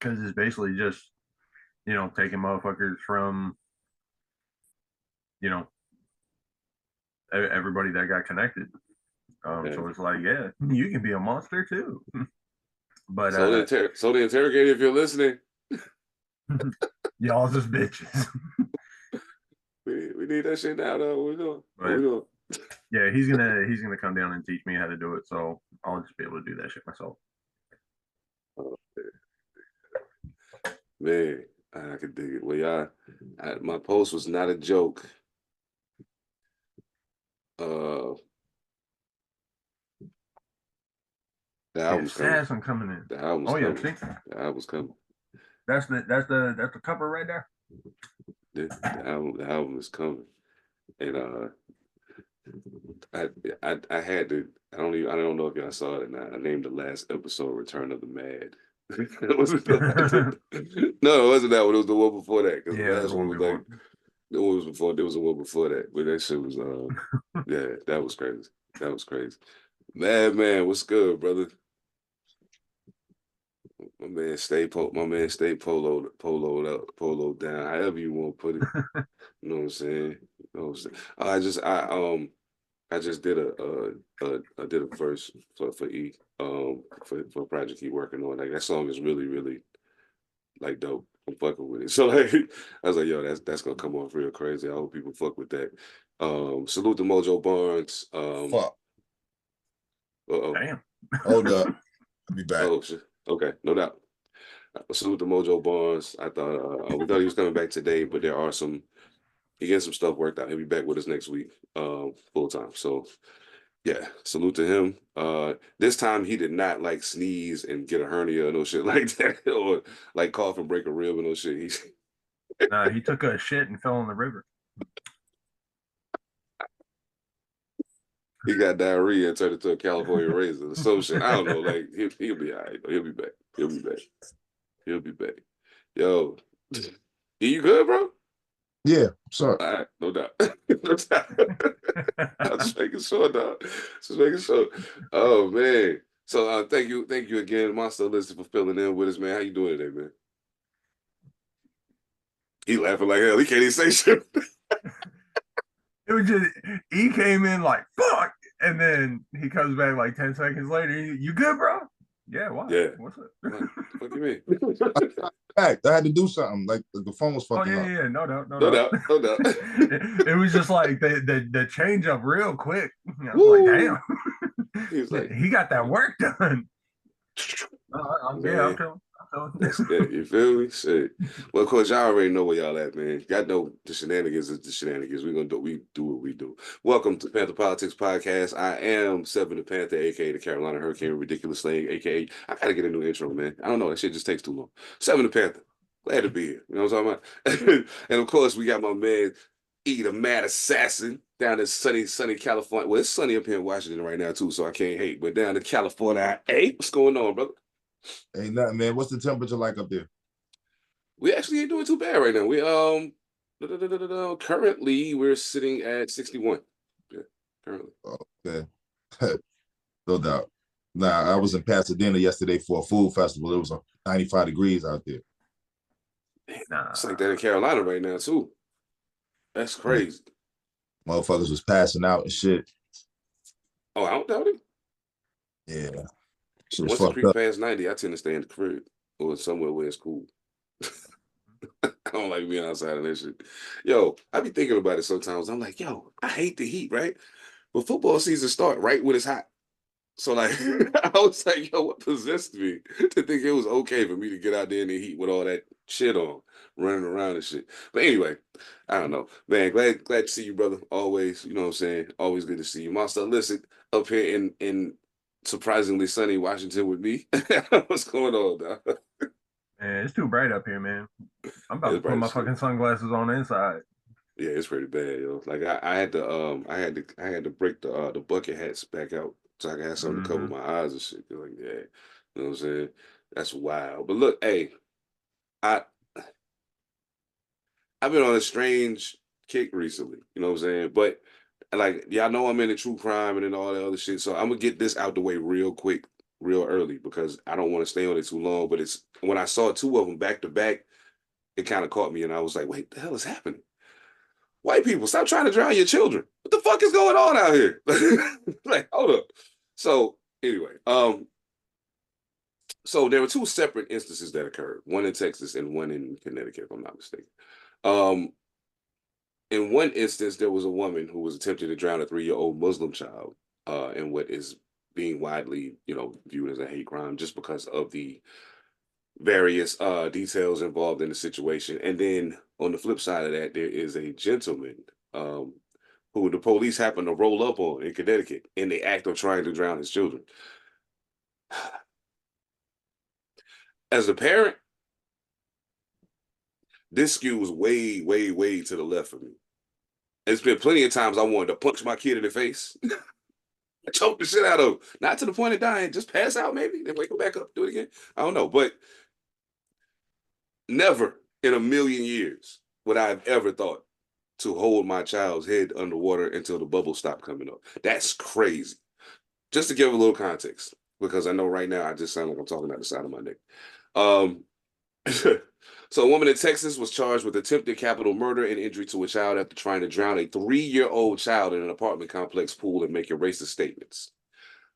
because it's basically just taking motherfuckers from you know everybody that got connected. So it's like, yeah, you can be a monster too. But so the interrogator, if you're listening, y'all just bitches. we need that shit now, though. What we doing? But, yeah, he's gonna come down and teach me how to do it, so I'll just be able to do that shit myself. Oh, man, I could dig it. Well, y'all, my post was not a joke. The album's coming. Coming in. The album's coming. Yeah, see? The album's coming. That's the cover right there. The album is coming, and I had to. I don't know if y'all saw it or not. I named the last episode "Return of the Mad." No, it wasn't that one. It was the one before that. Because the last one was like the one was before. There was a one before that, but that shit was yeah, that was crazy. That was crazy. Man, what's good, brother? My man stay poloed down, however you want to put it. You know what I'm saying? I just did I did a verse for E for a project he working on. Like that song is really, really like dope. I'm fucking with it. So like I was like, yo, that's gonna come off real crazy. I hope people fuck with that. Salute to Mojo Barnes. Fuck. Damn. Hold up. I'll be back. Oh shit. Okay, no doubt. Salute to Mojo Barnes. I thought we thought he was coming back today, but he getting some stuff worked out. He'll be back with us next week, full time. So yeah, salute to him. This time he did not like sneeze and get a hernia or no shit like that, or like cough and break a rib or no shit. He took a shit and fell in the river. He got diarrhea and turned into a California raisin or some shit. I don't know. Like he'll be all right. He'll be back. He'll be back. Yo, you good, bro? Yeah, sorry. All right, no doubt. No doubt. I'm just making sure, dog. Just making sure. Oh man. So thank you again, Monster Elicit, for filling in with us, man. How you doing today, man? He laughing like hell. He can't even say shit. It was just he came in like fuck, and then he comes back like 10 seconds later. You good, bro? Yeah. Why? Yeah. What's up? What you mean? I had to do something. Like the phone was fucking up. Yeah. No doubt. It was just like the change up real quick. I was like, damn. He was like, he got that work done. I'm telling. That's good. You feel me? Shit. Well, of course, y'all already know where y'all at, man. Y'all know the shenanigans is the shenanigans. We do what we do. Welcome to Pantha Politix Podcast. I am Seven Da Pantha, aka the Carolina Hurricane Ridiculous Slang, aka I gotta get a new intro, man. I don't know, that shit just takes too long. Seven Da Pantha. Glad to be here. You know what I'm talking about? And of course, we got my man ethemadassassin down in sunny California. Well, it's sunny up here in Washington right now too, so I can't hate. But down in California, hey, what's going on, brother? Ain't nothing, man. What's the temperature like up there? We actually ain't doing too bad right now. We currently we're sitting at 61. Yeah, currently. Okay. No doubt. Nah, I was in Pasadena yesterday for a food festival. It was 95 degrees out there. It's like that in Carolina right now too. That's crazy. Motherfuckers was passing out and shit. Oh, I don't doubt it. Yeah. Once it creeps past 90, I tend to stay in the crib or somewhere where it's cool. I don't like being outside of that shit. Yo, I be thinking about it sometimes. I'm like, yo, I hate the heat, right? But football season start right when it's hot. So like, I was like, yo, what possessed me to think it was okay for me to get out there in the heat with all that shit on, running around and shit. But anyway, I don't know. Man, glad to see you, brother. Always, you know what I'm saying? Always good to see you. Monster Elicit up here in surprisingly sunny Washington with me. What's going on, dog? Man, it's too bright up here, man. I'm about to put my fucking sunglasses on inside. Yeah, it's pretty bad, yo. Like I had to break the bucket hats back out so I could have something to cover my eyes and shit. Like, yeah, you know what I'm saying? That's wild. But look, hey, I've been on a strange kick recently. You know what I'm saying? But like, y'all know I'm into true crime and all that other shit. So I'm gonna get this out the way real quick. real early because I don't want to stay on it too long. But it's when I saw two of them back to back, it kind of caught me, and I was like, "Wait, the hell is happening? White people, stop trying to drown your children. What the fuck is going on out here?" Like, hold up. So anyway, so there were two separate instances that occurred, one in Texas and one in Connecticut, if I'm not mistaken. In one instance, there was a woman who was attempting to drown a 3-year-old Muslim child in what is being widely, viewed as a hate crime just because of the various details involved in the situation. And then on the flip side of that, there is a gentleman who the police happened to roll up on in Connecticut in the act of trying to drown his children. As a parent, this skews way, way, way to the left for me. It's been plenty of times I wanted to punch my kid in the face. I choked the shit out of him. Not to the point of dying, just pass out maybe, then wake him back up, do it again. I don't know, but never in a million years would I have ever thought to hold my child's head underwater until the bubbles stop coming up. That's crazy. Just to give a little context, because I know right now I just sound like I'm talking out the side of my neck. So a woman in Texas was charged with attempted capital murder and injury to a child after trying to drown a 3-year-old child in an apartment complex pool and making racist statements.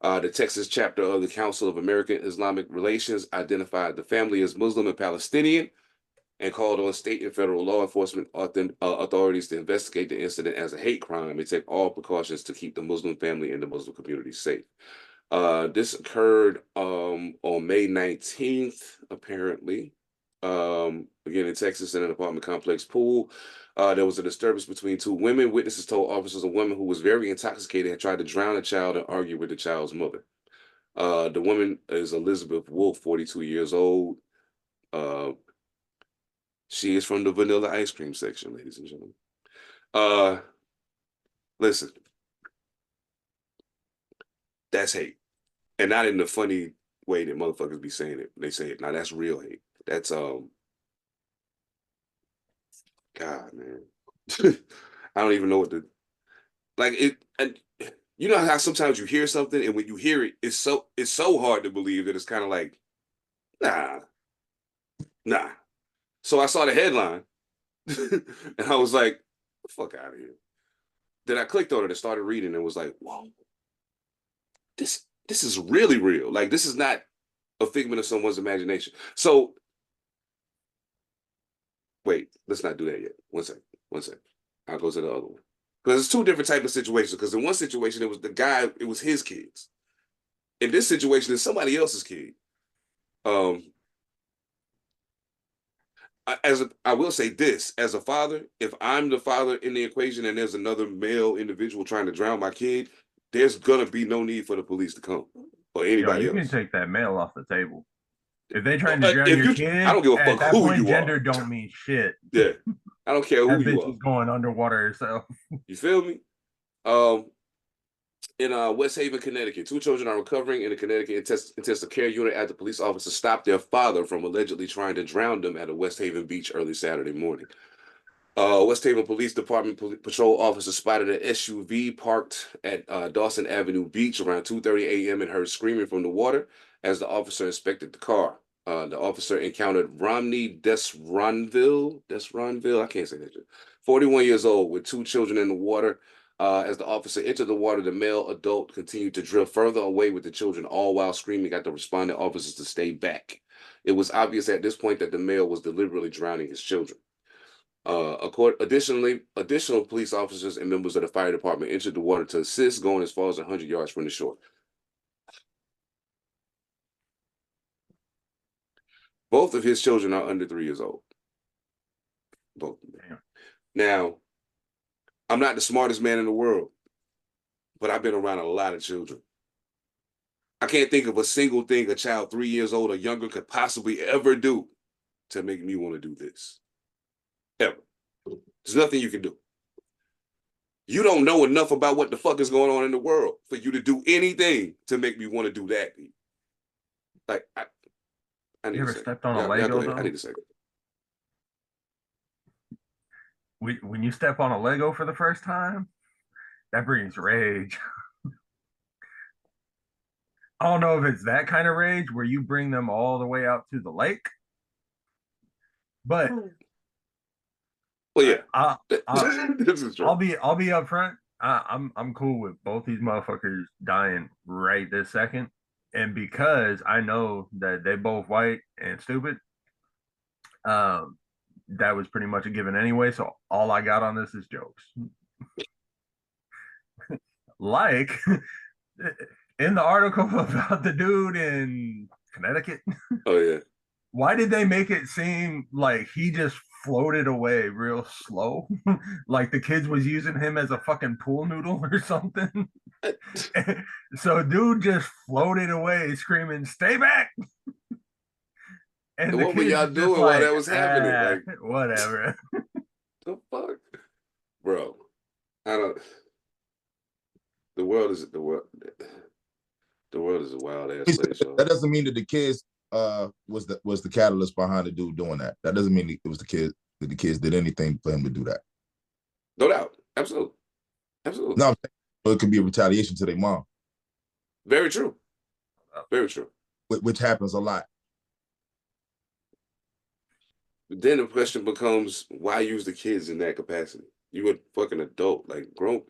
The Texas chapter of the Council of American Islamic Relations identified the family as Muslim and Palestinian and called on state and federal law enforcement authorities to investigate the incident as a hate crime and take all precautions to keep the Muslim family and the Muslim community safe. This occurred on May 19th, apparently. Again, in Texas, in an apartment complex pool. There was a disturbance between two women. Witnesses told officers a woman who was very intoxicated had tried to drown a child and argue with the child's mother. The woman is Elizabeth Wolf, 42 years old. She is from the vanilla ice cream section, ladies and gentlemen. Listen, that's hate. And not in the funny way that motherfuckers be saying it. They say it. Now, that's real hate. That's, God, man. I don't even know what to, like it. And you know how sometimes you hear something and when you hear it, it's so hard to believe that it's kind of like, nah. So I saw the headline and I was like, fuck out of here. Then I clicked on it and started reading and was like, whoa, this is really real. Like, this is not a figment of someone's imagination. So wait, let's not do that yet. One second. I'll go to the other one. Because it's two different types of situations. Because in one situation, it was the guy, it was his kids. In this situation, it's somebody else's kid. I will say this, as a father, if I'm the father in the equation and there's another male individual trying to drown my kid, there's going to be no need for the police to come or anybody else. You can take that male off the table. If they trying to drown your kid, I don't give a fuck at that who point, you gender are. don't mean shit. Yeah, I don't care who that you bitch are. is going underwater herself. You feel me? In West Haven, Connecticut, 2 children are recovering in a Connecticut intensive care unit after police officers stopped their father from allegedly trying to drown them at a West Haven beach early Saturday morning. West Haven Police Department patrol officers spotted an SUV parked at Dawson Avenue Beach around 2:30 a.m. and heard screaming from the water. As the officer inspected the car, the officer encountered Romney Desronville, I can't say that, 41 years old, with 2 children in the water. As the officer entered the water, the male adult continued to drift further away with the children, all while screaming at the responding officers to stay back. It was obvious at this point that the male was deliberately drowning his children. Additional police officers and members of the fire department entered the water to assist, going as far as 100 yards from the shore. Both of his children are under 3 years old. Both of them. Now, I'm not the smartest man in the world, but I've been around a lot of children. I can't think of a single thing a child 3 years old or younger could possibly ever do to make me want to do this. Ever. There's nothing you can do. You don't know enough about what the fuck is going on in the world for you to do anything to make me want to do that. Like, I need you ever stepped on a Lego, though? I need a second. When you step on a Lego for the first time, that brings rage. I don't know if it's that kind of rage where you bring them all the way out to the lake, but Well, yeah, I, this is true. I'll be upfront. I'm cool with both these motherfuckers dying right this second, and because I know that they both white and stupid, um, that was pretty much a given anyway. So all I got on this is jokes. Like in the article about the dude in Connecticut, Oh yeah. why did they make it seem like he just floated away real slow? Like the kids was using him as a fucking pool noodle or something. So dude just floated away screaming, "Stay back!" And the What were kids y'all just doing while like, that was happening? Like, whatever. the fuck, bro? I don't. The world is the world. The world is a wild ass place, y'all. That doesn't mean that the kids was the catalyst behind the dude doing that. That doesn't mean it was the kids that the kids did anything for him to do that. No doubt, absolutely, absolutely. No, it could be a retaliation to their mom. Very true. Very true. Which happens a lot. But then the question becomes, why use the kids in that capacity? You a fucking adult, like grown.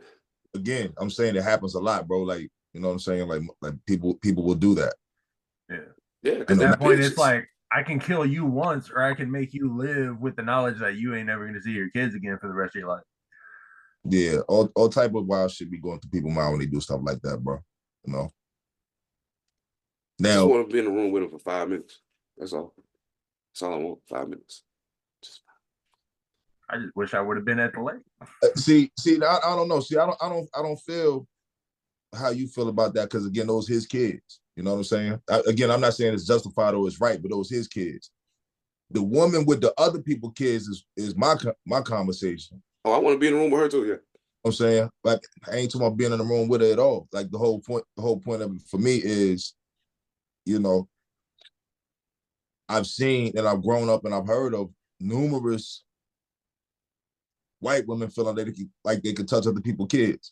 Again, I'm saying it happens a lot, bro. Like, you know what I'm saying? Like people will do that. Yeah. Yeah. At that point, it's like, I can kill you once, or I can make you live with the knowledge that you ain't never gonna see your kids again for the rest of your life. Yeah, all type of wild shit be going through people's mind when they do stuff like that, bro. You know. I just Now, want to be in the room with him for 5 minutes. That's all. That's all I want. 5 minutes. I just wish I would have been at the lake. see, I don't know. See, I don't feel how you feel about that, because again, those his kids. You know what I'm saying? Again, I'm not saying it's justified or it's right, but those his kids. The woman with the other people kids is my conversation. Oh, I want to be in the room with her too. Yeah. I'm saying, like, I ain't talking about being in the room with her at all. Like the whole point of it for me is, you know, I've seen and I've grown up and I've heard of numerous white women feeling like they could touch other people's kids.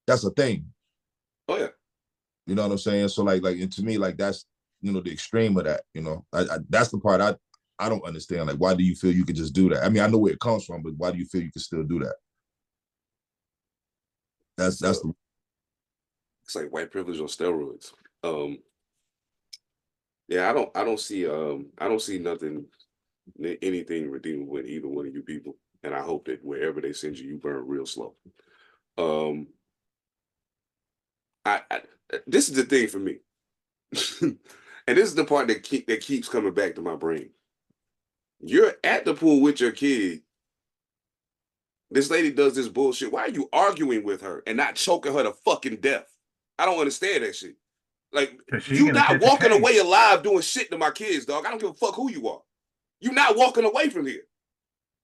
That's a thing. Oh yeah. You know what I'm saying? So like, and to me, like that's, you know, the extreme of that. You know, that's the part I don't understand. Like, why do you feel you could just do that? I mean, I know where it comes from, but why do you feel you can still do that? That's the. It's like white privilege on steroids. Yeah, I don't see anything redeemable in either one of you people, and I hope that wherever they send you, you burn real slow. I this is the thing for me, and this is the part that keeps coming back to my brain. You're at the pool with your kid. This lady does this bullshit. Why are you arguing with her and not choking her to fucking death? I don't understand that shit. Like, you not walking away alive doing shit to my kids, dog. I don't give a fuck who you are. You not walking away from here.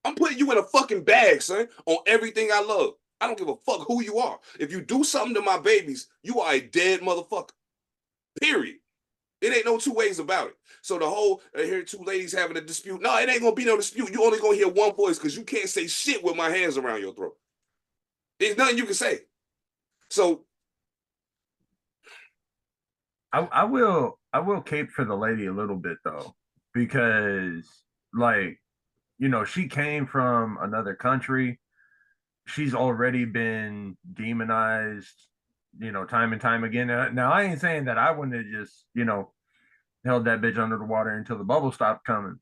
I'm putting you in a fucking bag, son, on everything I love. I don't give a fuck who you are. If you do something to my babies, you are a dead motherfucker. Period. It ain't no two ways about it. So the whole, here two ladies having a dispute. No, it ain't gonna be no dispute. You only gonna hear one voice because you can't say shit with my hands around your throat. There's nothing you can say. So I will cape for the lady a little bit though, because like, you know, she came from another country. She's already been demonized, you know, time and time again. Now I ain't saying that I wouldn't have just, you know, held that bitch under the water until the bubble stopped coming,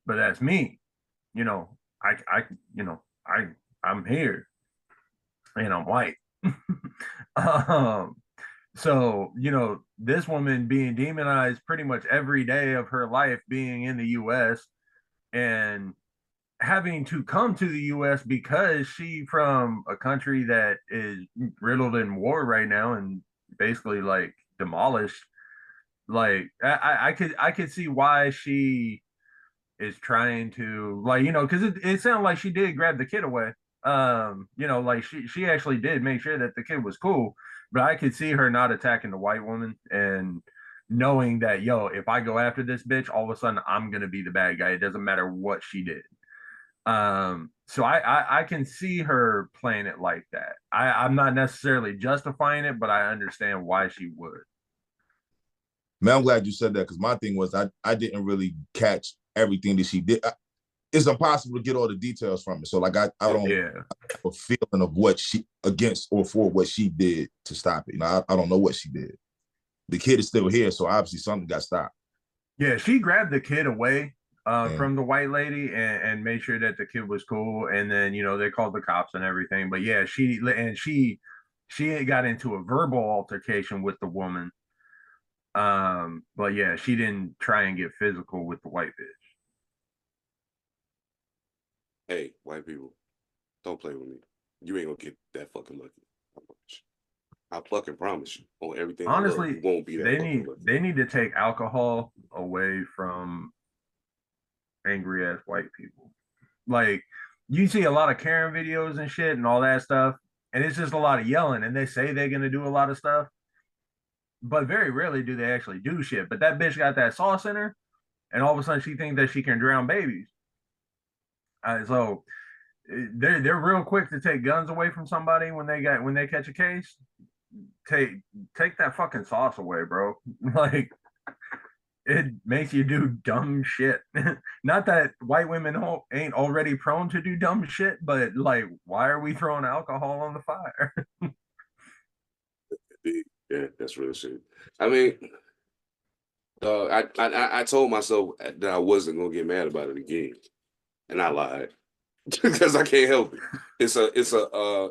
but that's me. You know, I'm here and I'm white. um, so, you know, this woman being demonized pretty much every day of her life being in the US and having to come to the US because she from a country that is riddled in war right now and basically like demolished. Like I could see why she is trying to, like, you know, because it sounded like she did grab the kid away. You know, like she actually did make sure that the kid was cool, but I could see her not attacking the white woman and knowing that, yo, if I go after this bitch, all of a sudden I'm gonna be the bad guy. It doesn't matter what she did. So I can see her playing it like that. I'm not necessarily justifying it, but I understand why she would. Man, I'm glad you said that because my thing was I didn't really catch everything that she did. It's impossible to get all the details from it. So like I don't have a feeling of what she against or for what she did to stop it. You know, I don't know what she did. The kid is still here, so obviously something got stopped. Yeah, she grabbed the kid away from the white lady and made sure that the kid was cool. And then, you know, they called the cops and everything. But yeah, she got into a verbal altercation with the woman. But yeah, she didn't try and get physical with the white bitch. Hey, white people, don't play with me. You ain't gonna get that fucking lucky. I fucking promise you on everything. Honestly, you won't be that they need to take alcohol away from angry ass white people. Like you see a lot of Karen videos and shit and all that stuff, and it's just a lot of yelling. And they say they're gonna do a lot of stuff, but very rarely do they actually do shit. But that bitch got that sauce in her, and all of a sudden she thinks that she can drown babies. So they're real quick to take guns away from somebody when they catch a case. Take that fucking sauce away, bro. Like it makes you do dumb shit. Not that white women ain't already prone to do dumb shit, but like, why are we throwing alcohol on the fire? Yeah, that's real shit. I mean, I told myself that I wasn't gonna get mad about it again, and I lied because I can't help it. It's a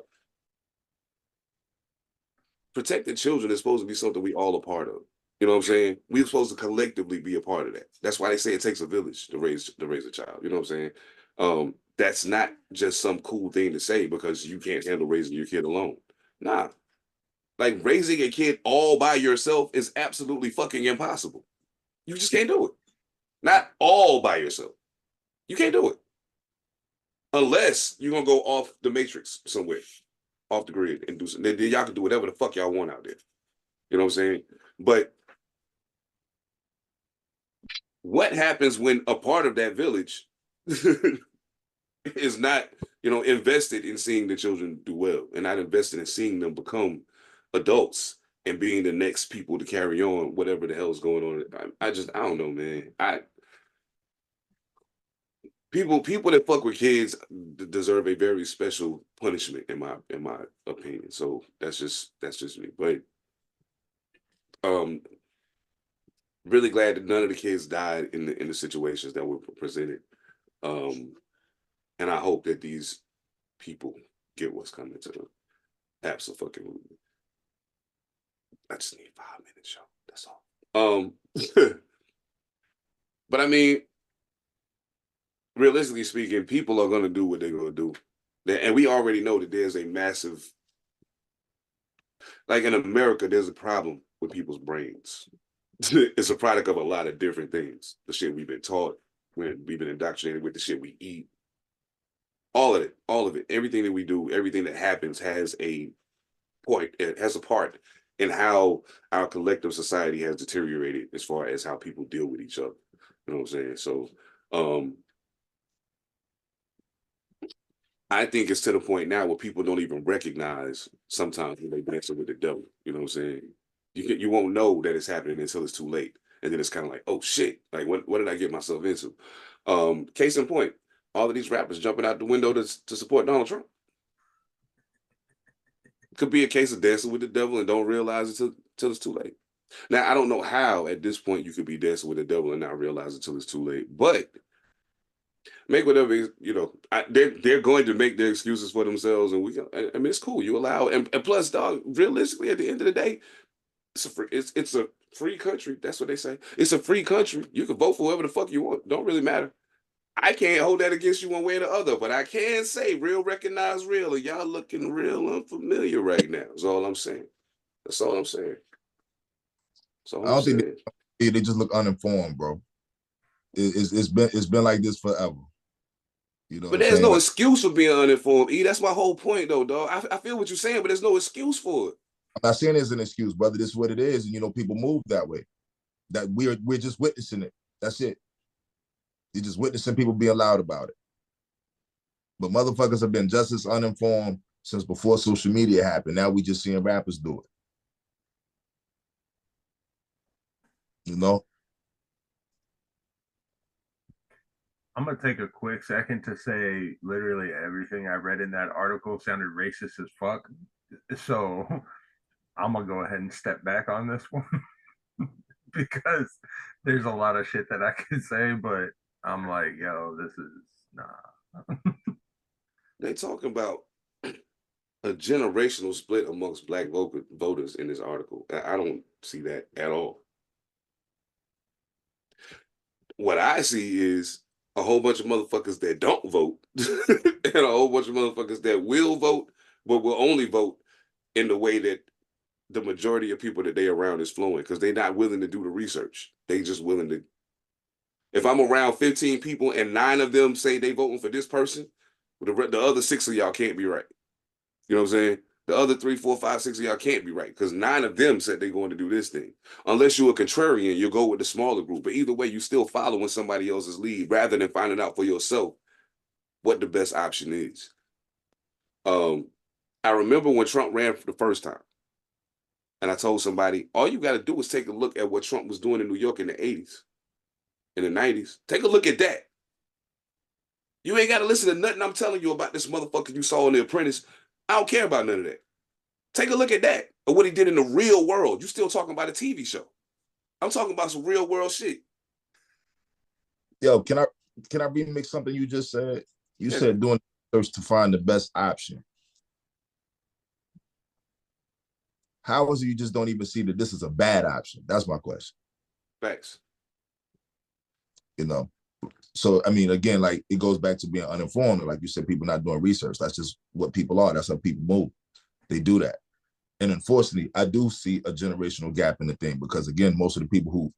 protecting children is supposed to be something we all a part of. You know what I'm saying? We're supposed to collectively be a part of that. That's why they say it takes a village to raise a child. You know what I'm saying? That's not just some cool thing to say because you can't handle raising your kid alone. Nah. Like raising a kid all by yourself is absolutely fucking impossible. You just can't do it. Not all by yourself. You can't do it. Unless you're gonna go off the matrix somewhere, off the grid, and do something. Then y'all can do whatever the fuck y'all want out there. You know what I'm saying? But what happens when a part of that village is not, invested in seeing the children do well and not invested in seeing them become adults and being the next people to carry on whatever the hell is going on? I don't know, man. People that fuck with kids deserve a very special punishment in my opinion. So that's just me. But really glad that none of the kids died in the situations that were presented. And I hope that these people get what's coming to them. Absolutely. I just need 5 minutes, y'all. That's all. But I mean, realistically speaking, people are going to do what they're going to do. And we already know that there's a massive, like in America, there's a problem with people's brains. It's a product of a lot of different things. The shit we've been taught, when we've been indoctrinated with, the shit we eat. All of it. Everything that we do, everything that happens has a point. It has a part in how our collective society has deteriorated as far as how people deal with each other. You know what I'm saying? So, I think it's to the point now where people don't even recognize sometimes when they dancing with the devil. You know what I'm saying? You won't know that it's happening until it's too late. And then it's kind of like, oh shit, like what did I get myself into? Case in point, all of these rappers jumping out the window to support Donald Trump. Could be a case of dancing with the devil and don't realize it till it's too late. Now, I don't know how at this point you could be dancing with the devil and not realize it till it's too late, but make whatever, they're going to make their excuses for themselves. And I mean, it's cool. You allow, and plus, dog, realistically, at the end of the day, it's a free country. That's what they say. It's a free country. You can vote for whoever the fuck you want. Don't really matter. I can't hold that against you one way or the other, but I can say real recognize real, and y'all looking real unfamiliar right now. That's all I'm saying. That's all I'm saying. I don't think they just look uninformed, bro. It's been like this forever. You know, but there's no excuse for being uninformed. That's my whole point, though, dog. I feel what you're saying, but there's no excuse for it. I'm not saying there's an excuse, brother. This is what it is, and people move that way. That we're just witnessing it. That's it. You're just witnessing people being loud about it. But motherfuckers have been just as uninformed since before social media happened. Now we just seeing rappers do it. You know? I'm gonna take a quick second to say literally everything I read in that article sounded racist as fuck. So I'm gonna go ahead and step back on this one because there's a lot of shit that I could say, but I'm like, yo, this is nah. They talking about a generational split amongst black voters in this article. I don't see that at all. What I see is a whole bunch of motherfuckers that don't vote and a whole bunch of motherfuckers that will vote, but will only vote in the way that the majority of people that they around is flowing, because they're not willing to do the research. They just willing to. If I'm around 15 people and 9 of them say they voting for this person, the other 6 of y'all can't be right. You know what I'm saying? The other 3, 4, 5, 6 of y'all can't be right because 9 of them said they're going to do this thing. Unless you're a contrarian, you'll go with the smaller group. But either way, you still following somebody else's lead rather than finding out for yourself what the best option is. I remember when Trump ran for the first time, and I told somebody, all you got to do is take a look at what Trump was doing in New York in the 80s, in the 90s. Take a look at that. You ain't got to listen to nothing I'm telling you about this motherfucker you saw in The Apprentice. I don't care about none of that. Take a look at that, or what he did in the real world. You still talking about a TV show. I'm talking about some real world shit. Yo, can I remix something you just said? You said doing research to find the best option. How is it you just don't even see that this is a bad option? That's my question. Facts. You know, so I mean, again, like it goes back to being uninformed. Like you said, people not doing research. That's just what people are. That's how people move. They do that. And unfortunately, I do see a generational gap in the thing because, again, most of the people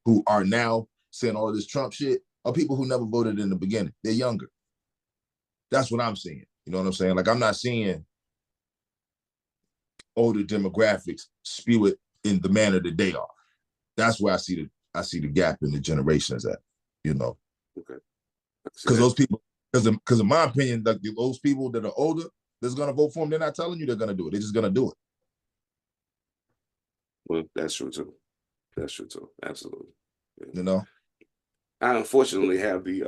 who are now saying all of this Trump shit are people who never voted in the beginning. They're younger. That's what I'm seeing. You know what I'm saying? Like, I'm not seeing older demographics spew it in the manner that they are. That's where I see the gap in the generations at. You know, okay, because those people, because in my opinion, like those people that are older that's gonna vote for them, they're not telling you they're gonna do it. They're just gonna do it. Well, that's true too. That's true too. Absolutely. Yeah. You know, I unfortunately have the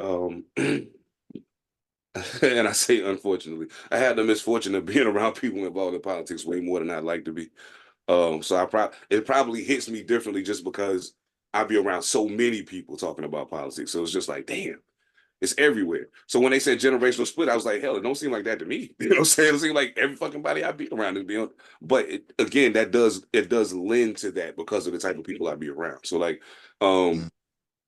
and I say unfortunately, I had the misfortune of being around people involved in politics way more than I'd like to be. So it probably hits me differently just because I be around so many people talking about politics. So it's just like, damn, it's everywhere. So when they said generational split, I was like, hell, it don't seem like that to me. You know what I'm saying? It seems like every fucking body I be around is being, but again, it does lend to that because of the type of people I be around. So like, and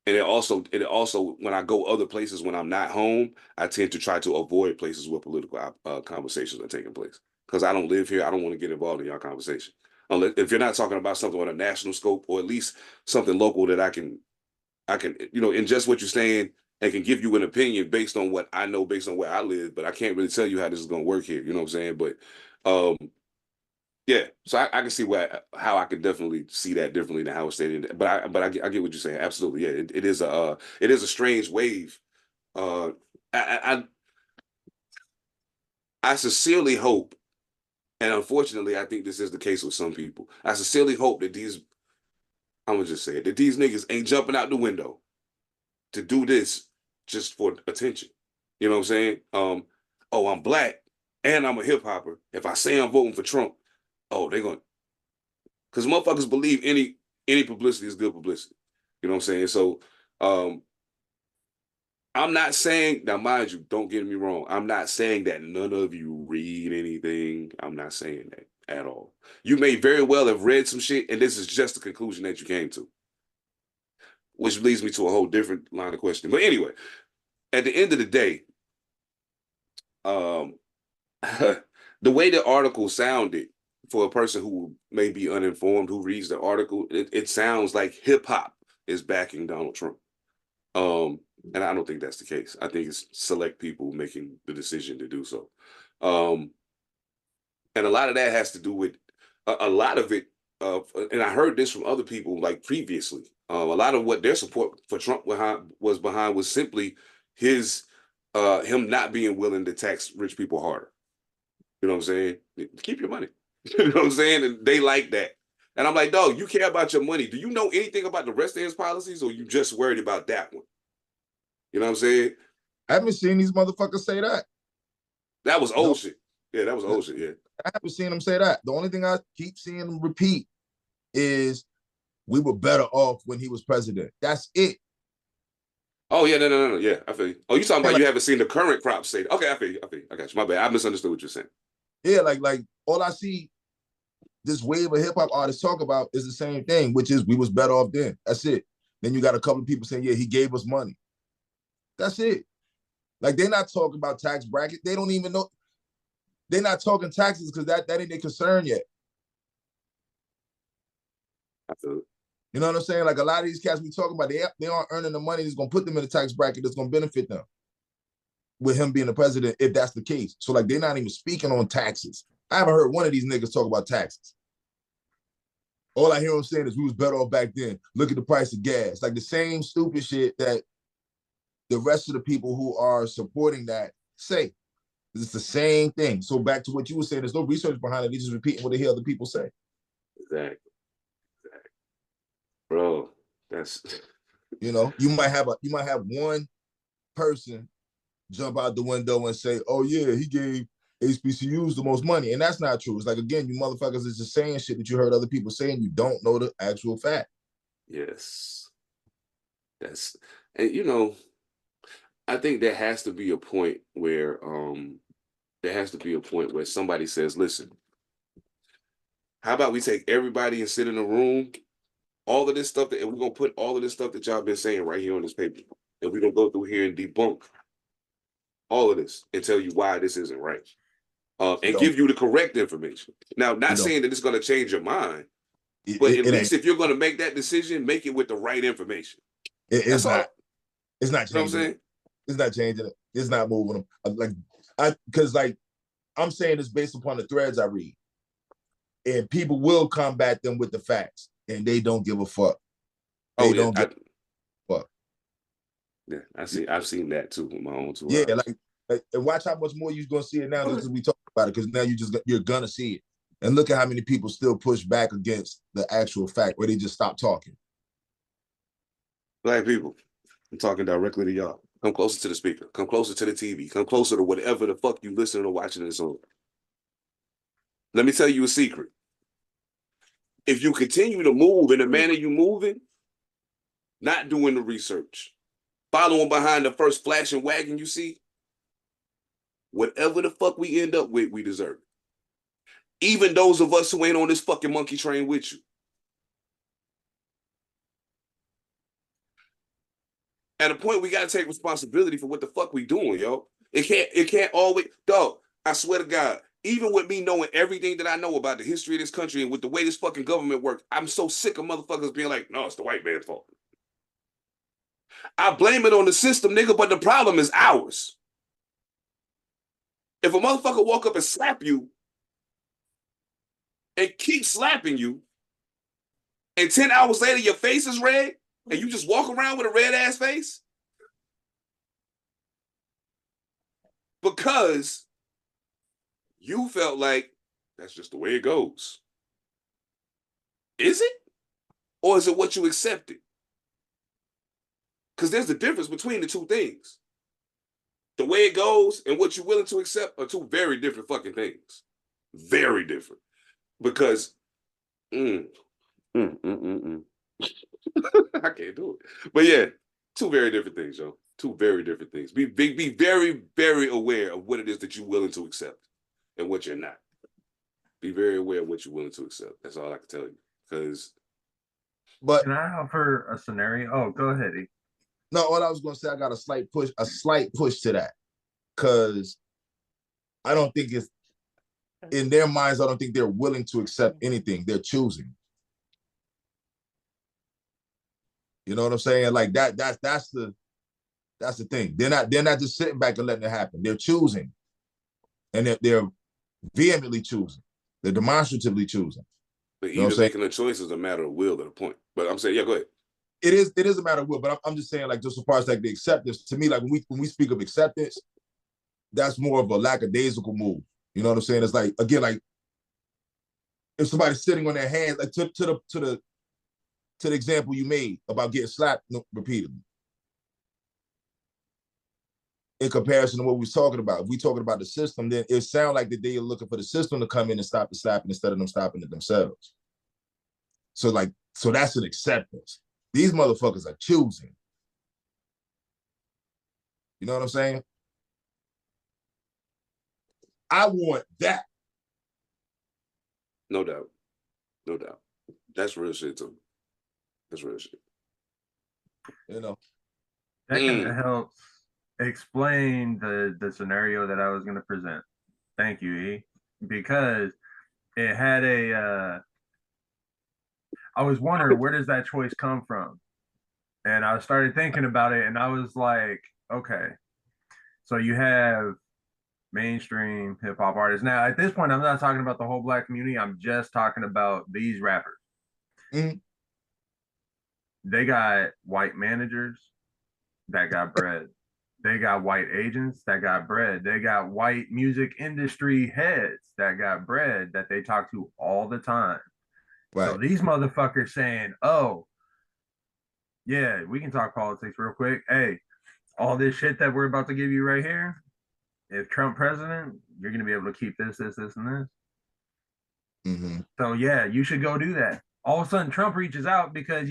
it also when I go other places when I'm not home, I tend to try to avoid places where political conversations are taking place because I don't live here. I don't want to get involved in your conversation unless if you're not talking about something on a national scope or at least something local that I can ingest what you're saying and can give you an opinion based on what I know, based on where I live. But I can't really tell you how this is going to work here. You know what I'm saying? But yeah, so I can see how I could definitely see that differently than how it's stated. But I get what you're saying. Absolutely, yeah. It is a strange wave. I sincerely hope, and unfortunately, I think this is the case with some people. I sincerely hope that I'm gonna just say it, that these niggas ain't jumping out the window to do this just for attention. You know what I'm saying? Oh, I'm black and I'm a hip hopper. If I say I'm voting for Trump, oh, they're gonna. Because motherfuckers believe any publicity is good publicity. You know what I'm saying? So I'm not saying, now mind you, don't get me wrong. I'm not saying that none of you read anything. I'm not saying that at all. You may very well have read some shit, and this is just the conclusion that you came to. Which leads me to a whole different line of questioning. But anyway, at the end of the day, the way the article sounded for a person who may be uninformed who reads the article, it sounds like hip hop is backing Donald Trump. And I don't think that's the case. I think it's select people making the decision to do so. And a lot of that has to do with a lot of it. And I heard this from other people like previously. A lot of what their support for Trump was behind was simply him not being willing to tax rich people harder. You know what I'm saying? Keep your money. You know what I'm saying? And they like that. And I'm like, dog, you care about your money. Do you know anything about the rest of his policies, or you just worried about that one? You know what I'm saying? I haven't seen these motherfuckers say that. That was old shit. Yeah, that was old shit. Yeah. I haven't seen them say that. The only thing I keep seeing them repeat is we were better off when he was president. That's it. Oh, yeah, no. Yeah, I feel you. Oh, you talking about like, you haven't seen the current crop say that. Okay, I feel you. I got you. My bad. I misunderstood what you're saying. Yeah, like all I see this wave of hip-hop artists talk about is the same thing, which is we was better off then. That's it. Then you got a couple of people saying, yeah, he gave us money. That's it. Like, they're not talking about tax bracket. They don't even know. They're not talking taxes because that ain't their concern yet. Absolutely. You know what I'm saying? Like, a lot of these cats we talking about, they aren't earning the money that's going to put them in the tax bracket that's going to benefit them with him being the president, if that's the case. So, like, they're not even speaking on taxes. I haven't heard one of these niggas talk about taxes. All I hear them saying is we was better off back then. Look at the price of gas. Like the same stupid shit that the rest of the people who are supporting that say. It's the same thing. So back to what you were saying, there's no research behind it. They're just repeating what they hear other people say. Exactly. Bro, that's you know, you might have one person jump out the window and say, oh yeah, he gave HBCUs the most money. And that's not true. It's like, again, you motherfuckers is just saying shit that you heard other people saying. You don't know the actual fact. Yes. And you know, I think there has to be a point where somebody says, listen, how about we take everybody and sit in a room, all of this stuff, and we're going to put all of this stuff that y'all been saying right here on this paper. And we're going to go through here and debunk all of this and tell you why this isn't right. And give you the correct information. Now, not saying that it's going to change your mind, but at least if you're going to make that decision, make it with the right information. It's not changing. You know what I'm saying? It's not changing it. It's not moving them. Because I'm saying this based upon the threads I read. And people will combat them with the facts. And they don't give a fuck. They don't give a fuck. Yeah, I've seen that too with my own two eyes. Yeah, like, and watch how much more you're gonna see it now because we talk about it, because now you're gonna see it. And look at how many people still push back against the actual fact, where they just stop talking. Black people, I'm talking directly to y'all. Come closer to the speaker. Come closer to the TV. Come closer to whatever the fuck you listening or watching this on. Let me tell you a secret. If you continue to move in the manner you're moving, not doing the research, following behind the first flashing wagon you see, whatever the fuck we end up with, we deserve it. Even those of us who ain't on this fucking monkey train with you. At a point, we gotta take responsibility for what the fuck we doing, yo. It can't always, dog, I swear to God, even with me knowing everything that I know about the history of this country and with the way this fucking government works, I'm so sick of motherfuckers being like, no, it's the white man's fault. I blame it on the system, nigga, but the problem is ours. If a motherfucker walk up and slap you and keep slapping you, and 10 hours later your face is red, and you just walk around with a red ass face, because you felt like that's just the way it goes. Is it? Or is it what you accepted? Because there's a difference between the two things. The way it goes and what you're willing to accept are two very different fucking things. Very different. Because, I can't do it. But yeah, two very different things, yo. Two very different things. Be very, very aware of what it is that you're willing to accept and what you're not. Be very aware of what you're willing to accept. That's all I can tell you. Because, can I offer a scenario? Oh, go ahead. No, all I was going to say, I got a slight push to that, because I don't think it's in their minds. I don't think they're willing to accept anything. They're choosing. You know what I'm saying? Like that's the thing. They're not just sitting back and letting it happen. They're choosing, and they're vehemently choosing. They're demonstratively choosing. But even making a choice is a matter of will at a point. But I'm saying, yeah, go ahead. It is a matter of will, but I'm just saying, like, just as far as like the acceptance, to me, like when we speak of acceptance, that's more of a lackadaisical move. You know what I'm saying? It's like, again, like if somebody's sitting on their hands, like to the example you made about getting slapped repeatedly. In comparison to what we was talking about, if we talking about the system, then it sounds like that they are looking for the system to come in and stop the slapping instead of them stopping it themselves. So that's an acceptance. These motherfuckers are choosing. You know what I'm saying? I want that. No doubt. No doubt. That's real shit too. That's real shit. You know. That kind of helps explain the scenario that I was going to present. Thank you, E. Because it had I was wondering, where does that choice come from? And I started thinking about it, and I was like, okay, so you have mainstream hip hop artists. Now, at this point, I'm not talking about the whole Black community. I'm just talking about these rappers. Mm-hmm. They got white managers that got bread. They got white agents that got bread. They got white music industry heads that got bread that they talk to all the time. Right. So these motherfuckers saying, oh, yeah, we can talk politics real quick. Hey, all this shit that we're about to give you right here, if Trump president, you're going to be able to keep this, and this. Mm-hmm. So, yeah, you should go do that. All of a sudden, Trump reaches out because,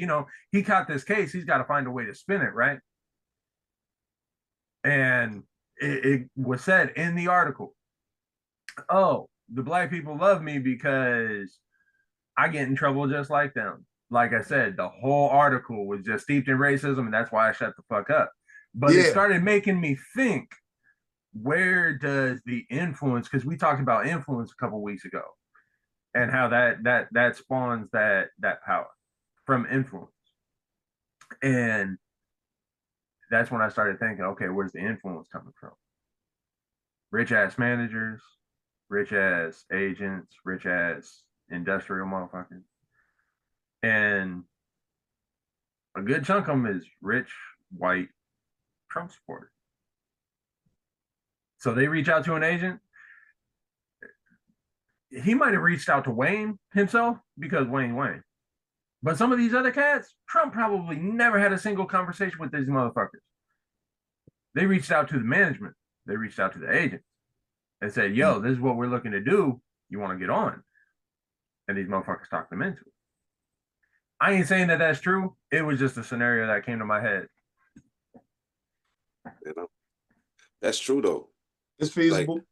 he caught this case. He's got to find a way to spin it, right? And it was said in the article, oh, the Black people love me because I get in trouble just like them. Like I said, the whole article was just steeped in racism, and that's why I shut the fuck up. But it started making me think, where does the influence, because we talked about influence a couple weeks ago, and how that spawns that power from influence. And that's when I started thinking, okay, where's the influence coming from? Rich ass managers, rich ass agents, rich ass industrial motherfuckers. And a good chunk of them is rich, white Trump supporters. So they reach out to an agent. He might have reached out to Wayne himself because Wayne. But some of these other cats, Trump probably never had a single conversation with these motherfuckers. They reached out to the management. They reached out to the agent and said, yo, this is what we're looking to do. You want to get on? And these motherfuckers talked them into it. I ain't saying that that's true. It was just a scenario that came to my head. That's true, though. It's feasible. Like,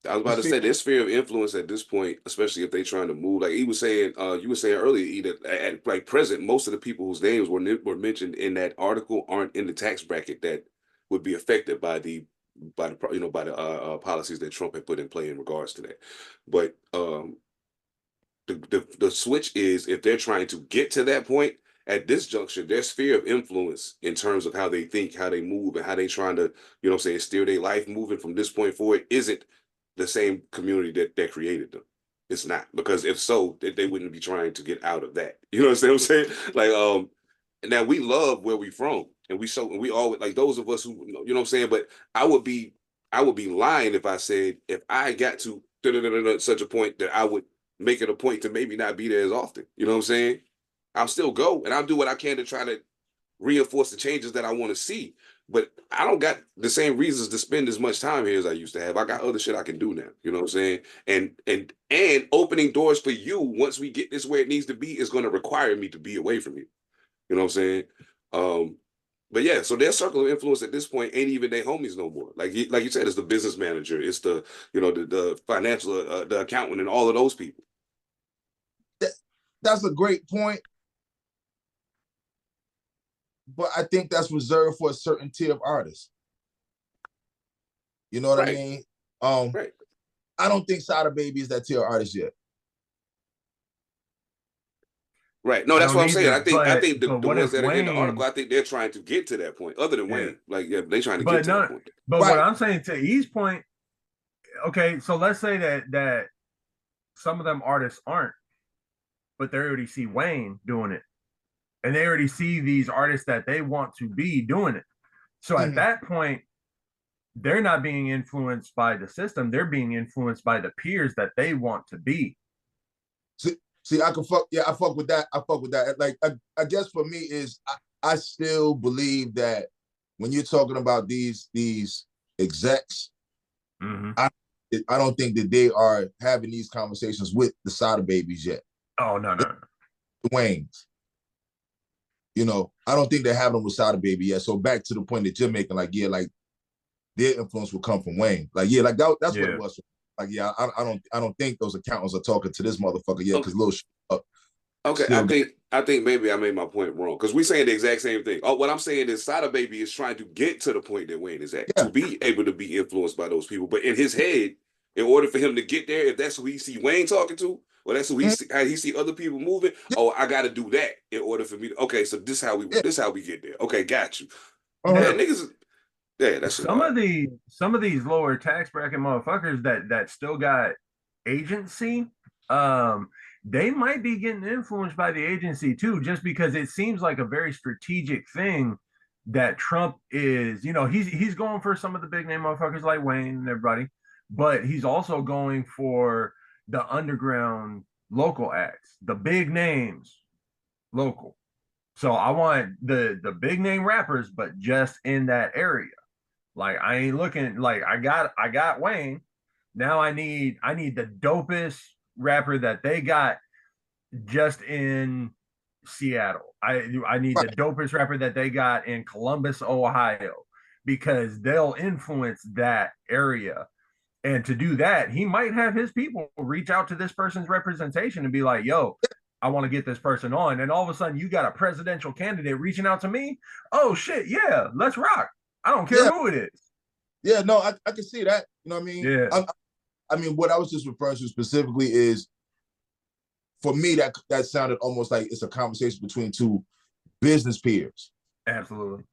I was about to say, there's sphere of influence at this point, especially if they're trying to move. Like he was saying, you were saying earlier, that at like present, most of the people whose names were mentioned in that article aren't in the tax bracket that would be affected by the policies that Trump had put in play in regards to that. But the switch is, if they're trying to get to that point at this juncture, their sphere of influence in terms of how they think, how they move, and how they trying to, steer their life moving from this point forward isn't the same community that created them. It's not, because if so, they wouldn't be trying to get out of that. You know what I'm saying? Like, now we love where we from, and we always, like, those of us who, you know what I'm saying? But I would be lying if I said, if I got to such a point that I would make it a point to maybe not be there as often. You know what I'm saying? I'll still go and I'll do what I can to try to reinforce the changes that I want to see. But I don't got the same reasons to spend as much time here as I used to have. I got other shit I can do now. You know what I'm saying? And opening doors for you once we get this where it needs to be is going to require me to be away from you. You know what I'm saying? But yeah, so their circle of influence at this point ain't even their homies no more. Like you said, it's the business manager, it's the the financial, the accountant, and all of those people. That's a great point. But I think that's reserved for a certain tier of artists. You know what I mean? Right. I don't think Sada Baby is that tier of artist yet. Right. No, that's what I'm saying. I think the ones that are in the article, I think they're trying to get to that point. Other than Wayne, like, yeah, they're trying to get to that point. But what I'm saying, to E's point, okay, so let's say that some of them artists aren't, but they already see Wayne doing it. And they already see these artists that they want to be doing it. So at that point, they're not being influenced by the system. They're being influenced by the peers that they want to be. See, I fuck with that. I fuck with that. Like, I guess for me is I still believe that when you're talking about these execs, mm-hmm. I don't think that they are having these conversations with the Sada babies yet. Oh, no. The Waynes. You know, I don't think they're having them with Sada baby yet. So back to the point that you're making, like, yeah, like their influence will come from Wayne. Like, yeah, like that's what it was. Like, yeah, I don't think those accountants are talking to this motherfucker yet because little okay, I think maybe I made my point wrong because we saying the exact same thing. Oh, what I'm saying is Sada Baby is trying to get to the point that Wayne is at to be able to be influenced by those people. But in his head, in order for him to get there, if that's who he see Wayne talking to, or that's who how he see other people moving, oh, I got to do that in order for me to. Okay, so this how we get there. Okay, got you. Yeah, niggas. Yeah, that's some of these lower tax bracket motherfuckers that still got agency. They might be getting influenced by the agency too, just because it seems like a very strategic thing that Trump is. You know, he's going for some of the big name motherfuckers like Wayne and everybody, but he's also going for the underground local acts, the big names local. So I want the big name rappers, but just in that area. Like I ain't looking like I got Wayne. Now I need the dopest rapper that they got just in Seattle. I need the dopest rapper that they got in Columbus, Ohio, because they'll influence that area. And to do that, he might have his people reach out to this person's representation and be like, yo, I want to get this person on. And all of a sudden you got a presidential candidate reaching out to me. Oh shit, yeah, let's rock. I don't care who it is. Yeah, no, I can see that. You know what I mean? Yeah. I mean, what I was just referring to specifically is, for me, that sounded almost like it's a conversation between two business peers. Absolutely.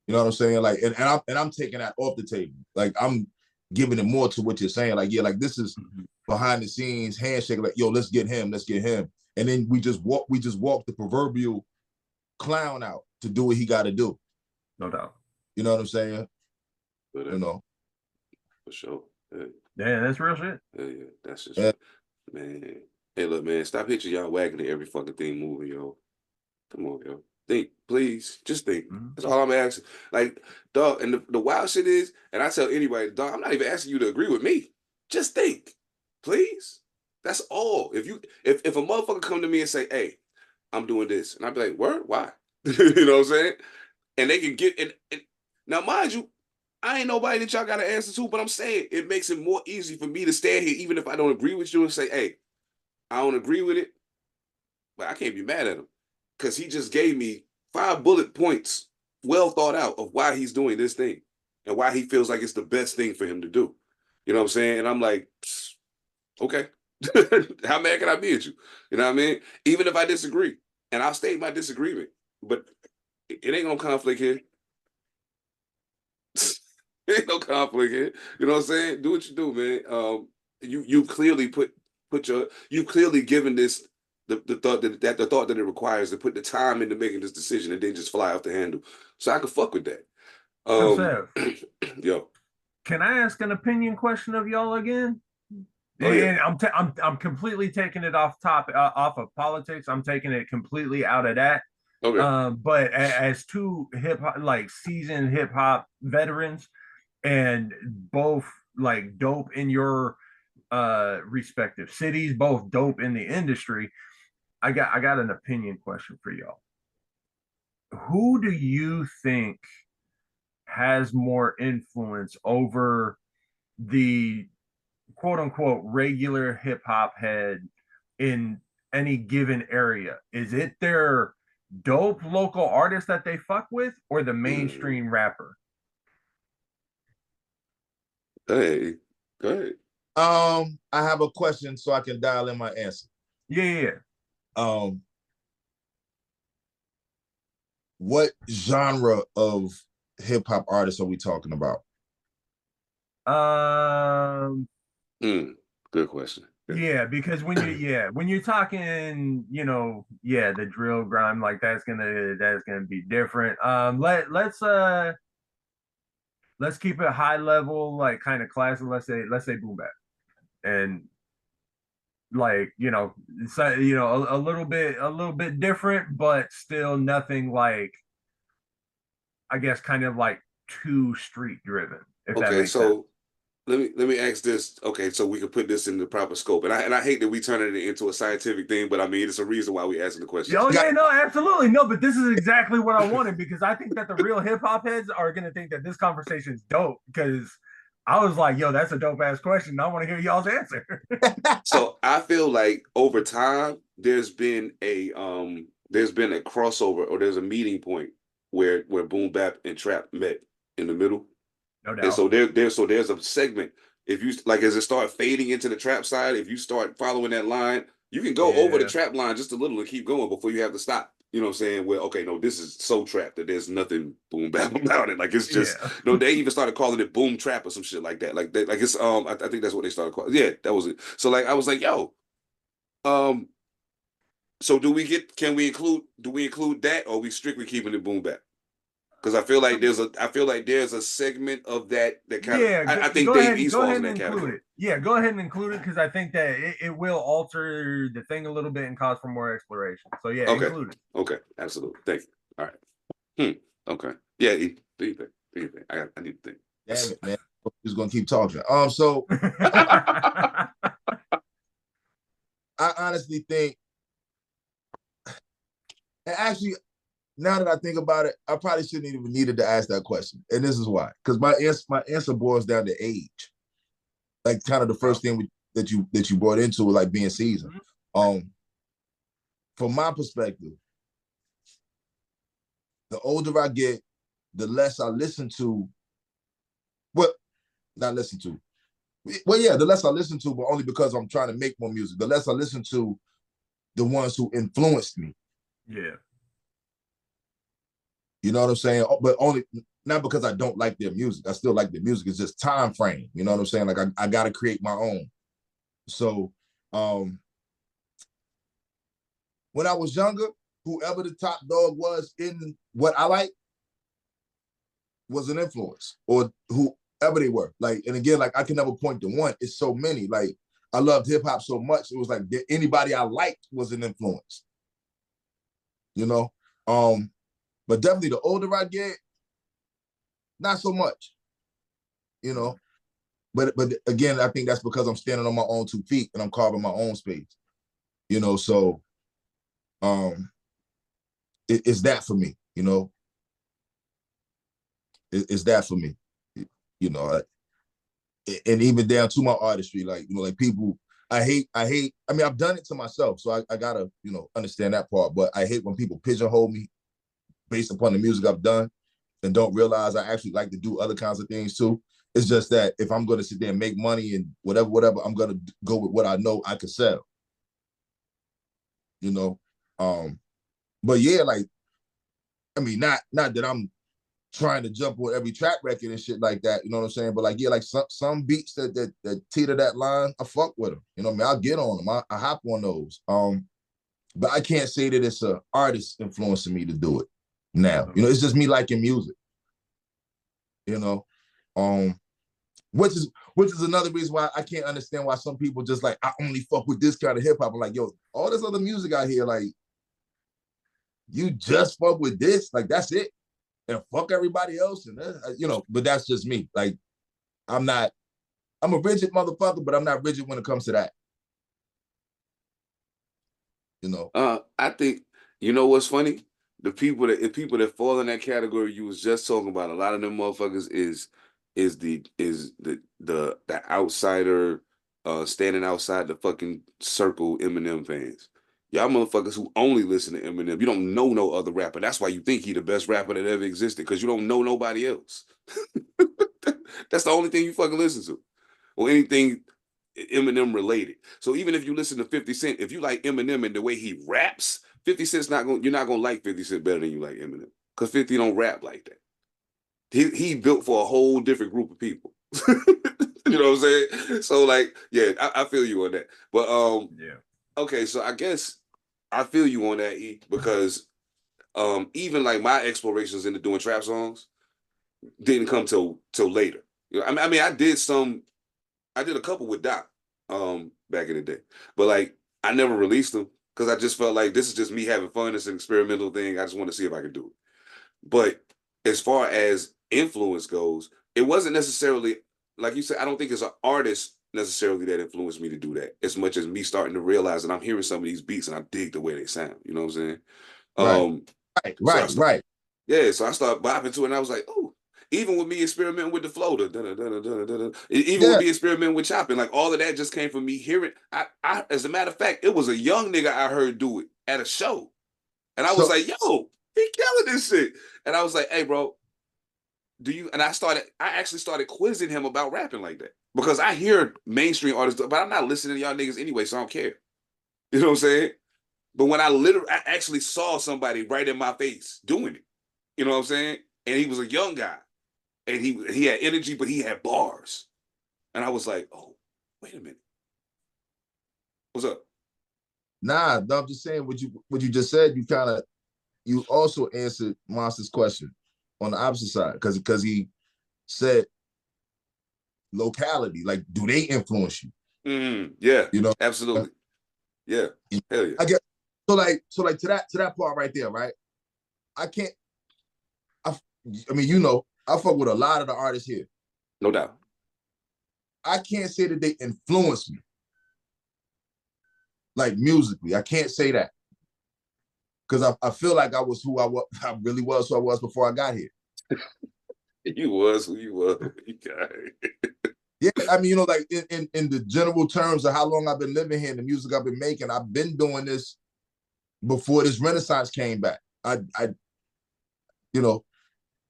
You know what I'm saying? Like, and I'm taking that off the table. Like, I'm giving it more to what you're saying. Like, yeah, like this is behind the scenes handshake. Like, yo, let's get him. And then we just walk the proverbial clown out to do what he got to do. No doubt. You know what I'm saying? But, you know, for sure. Yeah, that's real shit. Yeah, that's just man. Hey, look, man, stop hitching y'all wagon at every fucking thing moving, yo. Come on, yo. Think, please. Just think. That's all I'm asking. Like, dog, and the wild shit is, and I tell anybody, dog, I'm not even asking you to agree with me. Just think. Please. That's all. If a motherfucker come to me and say, hey, I'm doing this, and I'd be like, word? Why? You know what I'm saying? And they can get and now, mind you, I ain't nobody that y'all got to answer to, but I'm saying it makes it more easy for me to stand here, even if I don't agree with you, and say, hey, I don't agree with it, but I can't be mad at him because he just gave me 5 bullet points, well thought out, of why he's doing this thing and why he feels like it's the best thing for him to do. You know what I'm saying? And I'm like, okay, how mad can I be at you? You know what I mean? Even if I disagree, and I'll state my disagreement, but it ain't no conflict here. Ain't no conflict here. You know what I'm saying? Do what you do, man. You clearly you've clearly given this the thought that it requires to put the time into making this decision and then just fly off the handle. So I can fuck with that. Yo, can I ask an opinion question of y'all again? Oh, yeah. And I'm completely taking it off of politics. I'm taking it completely out of that. Okay. But as two seasoned hip hop veterans, and both like dope in your respective cities, both dope in the industry, I got an opinion question for y'all. Who do you think has more influence over the quote unquote regular hip hop head in any given area? Is it their dope local artist that they fuck with, or the mainstream rapper? Hey, go ahead. I have a question so I can dial in my answer. Yeah. What genre of hip hop artists are we talking about? Good question. Yeah, because when you're talking, the drill grime, like that's gonna be different. Let's keep it high level, like kind of classic. Let's say boom bap, and like so, a little bit different, but still nothing like, I guess, kind of like too street driven, if that Okay, makes sense. so let me ask this. Okay, so we can put this in the proper scope. And I hate that we turn it into a scientific thing, but I mean it's a reason why we asking the questions. Oh yeah, no, absolutely no. But this is exactly what I wanted, because I think that the real hip hop heads are gonna think that this conversation is dope, because I was like, yo, that's a dope ass question. I want to hear y'all's answer. So I feel like over time there's been a crossover, or there's a meeting point where boom bap and trap met in the middle. No And doubt. so there's a segment. If you like, as it start fading into the trap side, if you start following that line, you can go over the Yeah. trap line just a little and keep going before you have to stop. You know what I'm saying? Well, okay, no, this is so trap that there's nothing boom bap about it. Like it's just Yeah. no. They even started calling it boom trap or some shit like that. Like that, like it's I think that's what they started calling. Yeah, that was it. So like I was like, yo, um, so can we include that, or are we strictly keeping it boom bap? Because I feel like there's a segment of that kind of, Yeah, I think Dave East go falls ahead in and that include category. it. Yeah, go ahead and include it, because I think that it will alter the thing a little bit and cause for more exploration. So yeah, Okay. include it. Okay. Absolutely. Thank you. All right. Okay. Yeah. Do you think? Do you think? I need to think. Damn it, man. Just gonna keep talking. So I honestly think, and actually, now that I think about it, I probably shouldn't even needed to ask that question. And this is why. Because my answer boils down to age. Like kind of the first thing that you brought into, like being seasoned. From my perspective, the older I get, the less I listen to. What? Not listen to. Well, yeah, the less I listen to, but only because I'm trying to make more music. The less I listen to the ones who influenced me. Yeah. You know what I'm saying? But only not because I don't like their music. I still like their music. It's just time frame. You know what I'm saying? Like I got to create my own. So when I was younger, whoever the top dog was in what I like was an influence, or whoever they were. Like, and again, like I can never point to one. It's so many. Like I loved hip hop so much. It was like anybody I liked was an influence. You know? But definitely the older I get, not so much. You know? But again, I think that's because I'm standing on my own 2 feet and I'm carving my own space. You know, so it's that for me, you know. It's that for me. You know, and even down to my artistry, like, you know, like people, I hate, I mean, I've done it to myself, so I gotta, you know, understand that part, but I hate when people pigeonhole me based upon the music I've done and don't realize I actually like to do other kinds of things too. It's just that if I'm gonna sit there and make money and whatever, I'm gonna go with what I know I could sell, you know. But yeah, like, I mean, not that I'm trying to jump on every trap record and shit like that, you know what I'm saying? But like, yeah, like some beats that teeter that line, I fuck with them. You know what I mean? I'll get on them. I hop on those. But I can't say that it's an artist influencing me to do it now. You know, it's just me liking music. You know, which is another reason why I can't understand why some people just like, I only fuck with this kind of hip hop. I'm like, yo, all this other music out here, like, you just fuck with this, like that's it, and fuck everybody else, and you know. But that's just me. Like, I'm a rigid motherfucker, but I'm not rigid when it comes to that. You know. I think you know what's funny. The people that fall in that category you was just talking about, a lot of them motherfuckers is the outsider standing outside the fucking circle Eminem fans. Y'all motherfuckers who only listen to Eminem. You don't know no other rapper. That's why you think he the best rapper that ever existed, because you don't know nobody else. That's the only thing you fucking listen to, or anything Eminem related. So even if you listen to 50 Cent, if you like Eminem and the way he raps, 50 Cent's you're not gonna like 50 Cent better than you like Eminem. Because 50 don't rap like that. He built for a whole different group of people. You know what I'm saying? So like, yeah, I feel you on that. But yeah. Okay, so I guess I feel you on that, E, because even like my explorations into doing trap songs didn't come till later. You know, I mean, I did a couple with Doc, back in the day. But like, I never released them because I just felt like this is just me having fun. It's an experimental thing. I just want to see if I can do it. But as far as influence goes, it wasn't necessarily, like you said, I don't think it's an artist necessarily that influenced me to do that as much as me starting to realize that I'm hearing some of these beats and I dig the way they sound. You know what I'm saying? Right. Yeah, so I started bopping to it and I was like, oh, even with me experimenting with the flow, even with me experimenting with chopping, like all of that just came from me hearing. I as a matter of fact, it was a young nigga I heard do it at a show. And I was like, yo, he killing this shit. And I was like, hey, bro, do you? And I actually started quizzing him about rapping like that. Because I hear mainstream artists, but I'm not listening to y'all niggas anyway, so I don't care. You know what I'm saying? But when I actually saw somebody right in my face doing it, you know what I'm saying? And he was a young guy. And he had energy, but he had bars. And I was like, oh, wait a minute. What's up? Nah, no, I'm just saying what you just said, you also answered Monster's question on the opposite side, because he said locality, like, do they influence you? Yeah, you know, absolutely. Yeah, hell yeah. I guess so. Like to that part right there, right? I mean, you know, I fuck with a lot of the artists here. No doubt. I can't say that they influence me, like musically. I can't say that because I feel like I was who I really was who I was before I got here. You was who you were. You got it. Yeah, I mean, you know, like in the general terms of how long I've been living here and the music I've been making, I've been doing this before this Renaissance came back. You know,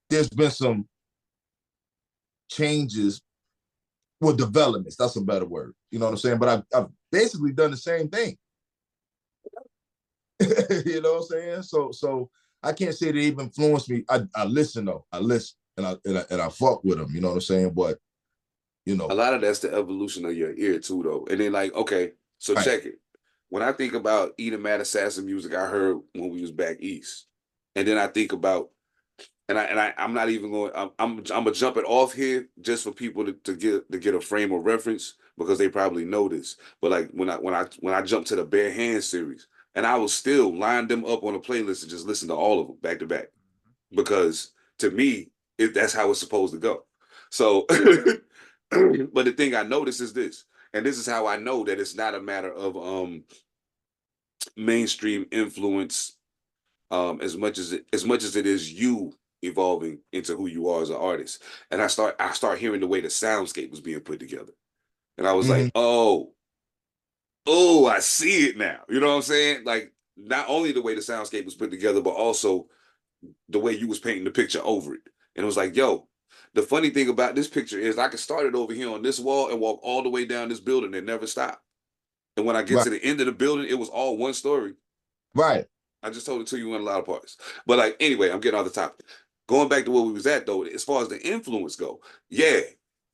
there's been some changes, well, developments. That's a better word. You know what I'm saying? But I've basically done the same thing. You know what I'm saying? So I can't say they even influenced me. I listen though. I listen and I fuck with them. You know what I'm saying? But you know, a lot of that's the evolution of your ear too, though. And then like, okay, so right. check it. When I think about ethemadassassin music, I heard when we was back east, and then I think about, I'm not even going. I'm gonna jump it off here just for people to get a frame of reference because they probably know this. But like when I jumped to the Bare Hands series, and I was still line them up on a playlist and just listen to all of them back to back because to me that's how it's supposed to go. So, but the thing I notice is this, and this is how I know that it's not a matter of mainstream influence as much as it is you evolving into who you are as an artist. And I start hearing the way the soundscape was being put together. And I was like, oh, I see it now. You know what I'm saying? Like not only the way the soundscape was put together, but also the way you was painting the picture over it. And it was like, yo, the funny thing about this picture is I could start it over here on this wall and walk all the way down this building and never stop. And when I get to the end of the building, it was all one story. Right. I just told it to you in a lot of parts. But like, anyway, I'm getting off the topic. Going back to where we was at though, as far as the influence go, yeah,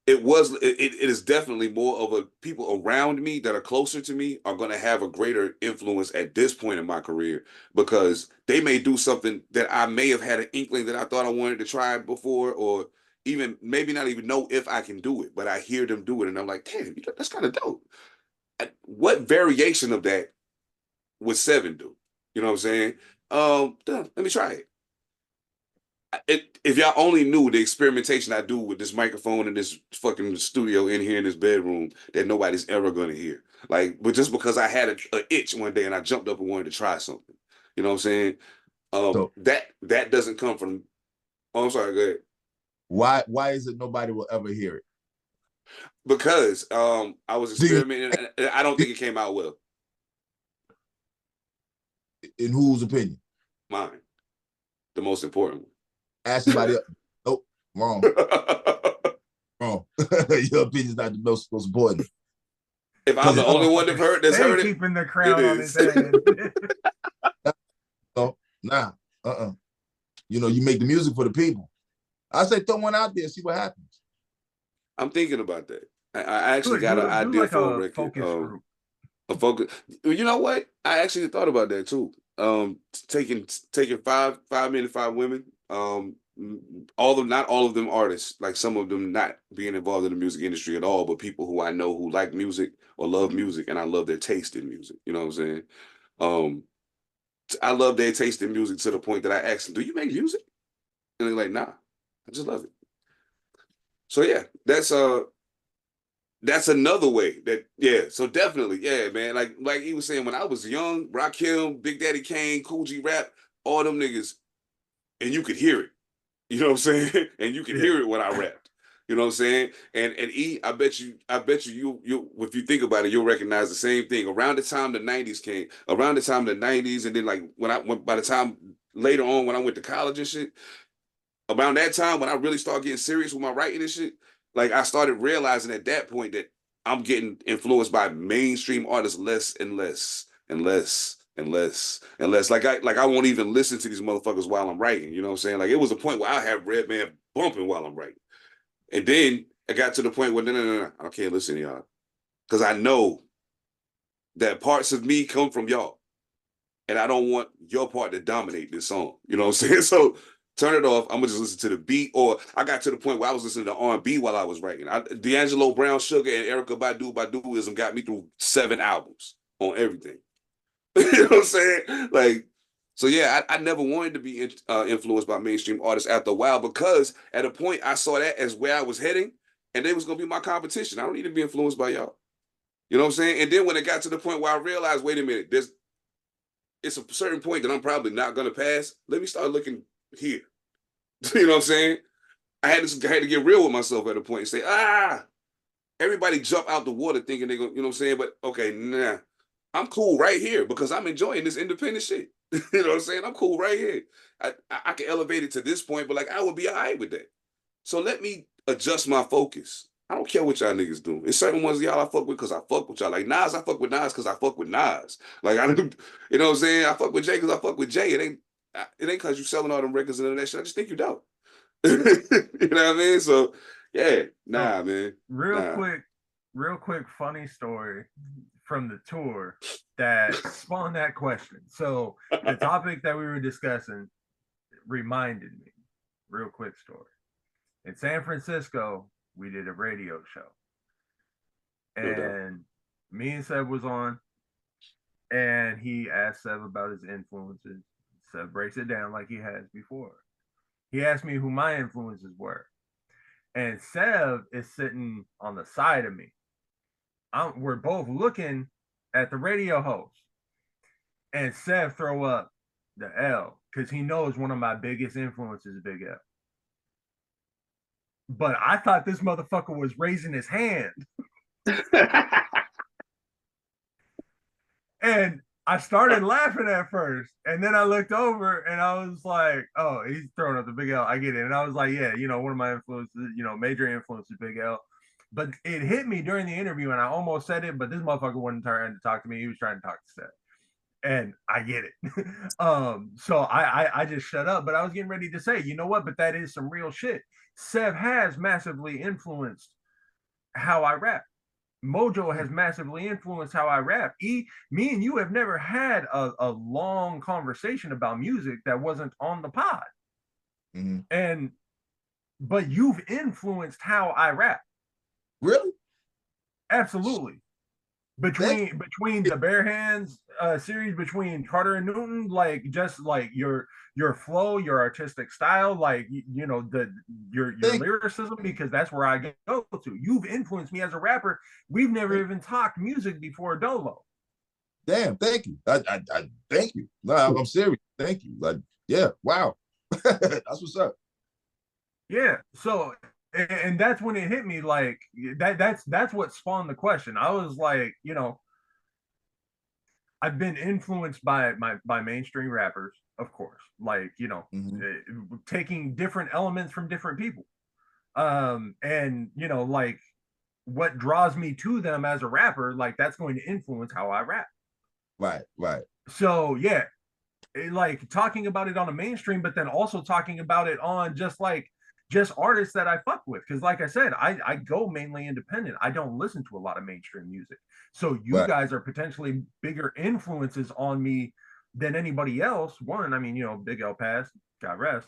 it is definitely more of a people around me that are closer to me are going to have a greater influence at this point in my career because they may do something that I may have had an inkling that I thought I wanted to try before, or even maybe not even know if I can do it, but I hear them do it and I'm like, damn, that's kind of dope. What variation of that would Seven do? You know what I'm saying? Let me try it. If y'all only knew the experimentation I do with this microphone in this fucking studio in here in this bedroom that nobody's ever gonna hear. Like, but just because I had a itch one day and I jumped up and wanted to try something. You know what I'm saying? So that doesn't come from. Oh, I'm sorry. Go ahead. Why is it nobody will ever hear it? Because I was experimenting. And I don't think it came out well. In whose opinion? Mine. The most important one. Ask somebody else. Nope, wrong. Wrong. Your opinion's not the most important. If I'm the only one that's heard it, keeping the crown on his head. No, nah. You know, you make the music for the people. I say throw one out there, see what happens. I'm thinking about that. I actually got an idea like for a record. Focus group. A focus. You know what? I actually thought about that too. Taking 5 men and 5 women. not all of them artists, like some of them not being involved in the music industry at all, but people who I know who like music or love music, and I love their taste in music. You know what I'm saying? I love their taste in music to the point that I ask them, "Do you make music?" And they're like, "Nah, I just love it." So yeah, that's another way that, yeah. So definitely, yeah, man. Like he was saying, when I was young, Rakim, Big Daddy Kane, Cool G Rap, all them niggas, and you could hear it. You know what I'm saying? And you could hear it when I rapped. You know what I'm saying? And E, I bet you if you think about it, you'll recognize the same thing. Around the time the 90s came, around the time the 90s, and then like by the time later on when I went to college and shit, around that time when I really started getting serious with my writing and shit, like I started realizing at that point that I'm getting influenced by mainstream artists less and less and less and less and less. Like I won't even listen to these motherfuckers while I'm writing. You know what I'm saying? Like it was a point where I have Redman bumping while I'm writing. And then I got to the point where no, I can't listen to y'all. Because I know that parts of me come from y'all. And I don't want your part to dominate this song. You know what I'm saying? So turn it off. I'm gonna just listen to the beat. Or I got to the point where I was listening to R&B while I was writing. D'Angelo Brown Sugar and Erykah Baduism got me through 7 albums on everything. You know what I'm saying? Like, so yeah, I never wanted to be influenced by mainstream artists after a while, because at a point I saw that as where I was heading, and they was gonna be my competition. I don't need to be influenced by y'all. You know what I'm saying? And then when it got to the point where I realized, wait a minute, it's a certain point that I'm probably not gonna pass. Let me start looking here. You know what I'm saying? I had to get real with myself at a point and say, everybody jump out the water thinking they're gonna, you know what I'm saying? But okay, nah, I'm cool right here because I'm enjoying this independent shit. You know what I'm saying? I'm cool right here. I can elevate it to this point, but like I would be all right with that. So let me adjust my focus. I don't care what y'all niggas do. It's certain ones y'all I fuck with because I fuck with y'all. Like Nas, I fuck with Nas because I fuck with Nas. Like I don't, you know what I'm saying? I fuck with Jay because I fuck with Jay. It ain't because you selling all them records and all that shit. I just think you don't. You know what I mean? So yeah, nah, man. Real quick funny story from the tour that spawned that question. So the topic that we were discussing reminded me. Real quick story. In San Francisco, we did a radio show. And me and Seb was on, and he asked Seb about his influences. Seb breaks it down like he has before. He asked me who my influences were. And Seb is sitting on the side of me. We're both looking at the radio host. And Seb throw up the L because he knows one of my biggest influences is Big L. But I thought this motherfucker was raising his hand. And I started laughing at first. And then I looked over and I was like, oh, he's throwing up the Big L. I get it. And I was like, yeah, one of my influences, major influences, Big L. But it hit me during the interview and I almost said it, but this motherfucker wasn't trying to talk to me. He was trying to talk to Seth. And I get it. So I just shut up. But I was getting ready to say, you know what? But that is some real shit. Sev has massively influenced how I rap. Mojo has massively influenced how I rap. Me and you have never had a long conversation about music that wasn't on the pod. Mm-hmm. But you've influenced how I rap. Really? Absolutely. Between the Bare Hands series, between Carter and Newton, like just like your flow, your artistic style, like your lyricism, because that's where I go to. You've influenced me as a rapper. We've never even talked music before Dolo. Damn, thank you. I thank you. No, I'm serious. Thank you. Like, yeah, wow. That's what's up. Yeah. So and that's when it hit me, like that's what spawned the question. I was like, I've been influenced by mainstream rappers, of course, like taking different elements from different people, and like what draws me to them as a rapper, like that's going to influence how I rap. Right. So yeah, like talking about it on a mainstream, but then also talking about it on just artists that I fuck with. Because like I said, I go mainly independent. I don't listen to a lot of mainstream music. So you guys are potentially bigger influences on me than anybody else. One, I mean, Big L passed, God rest.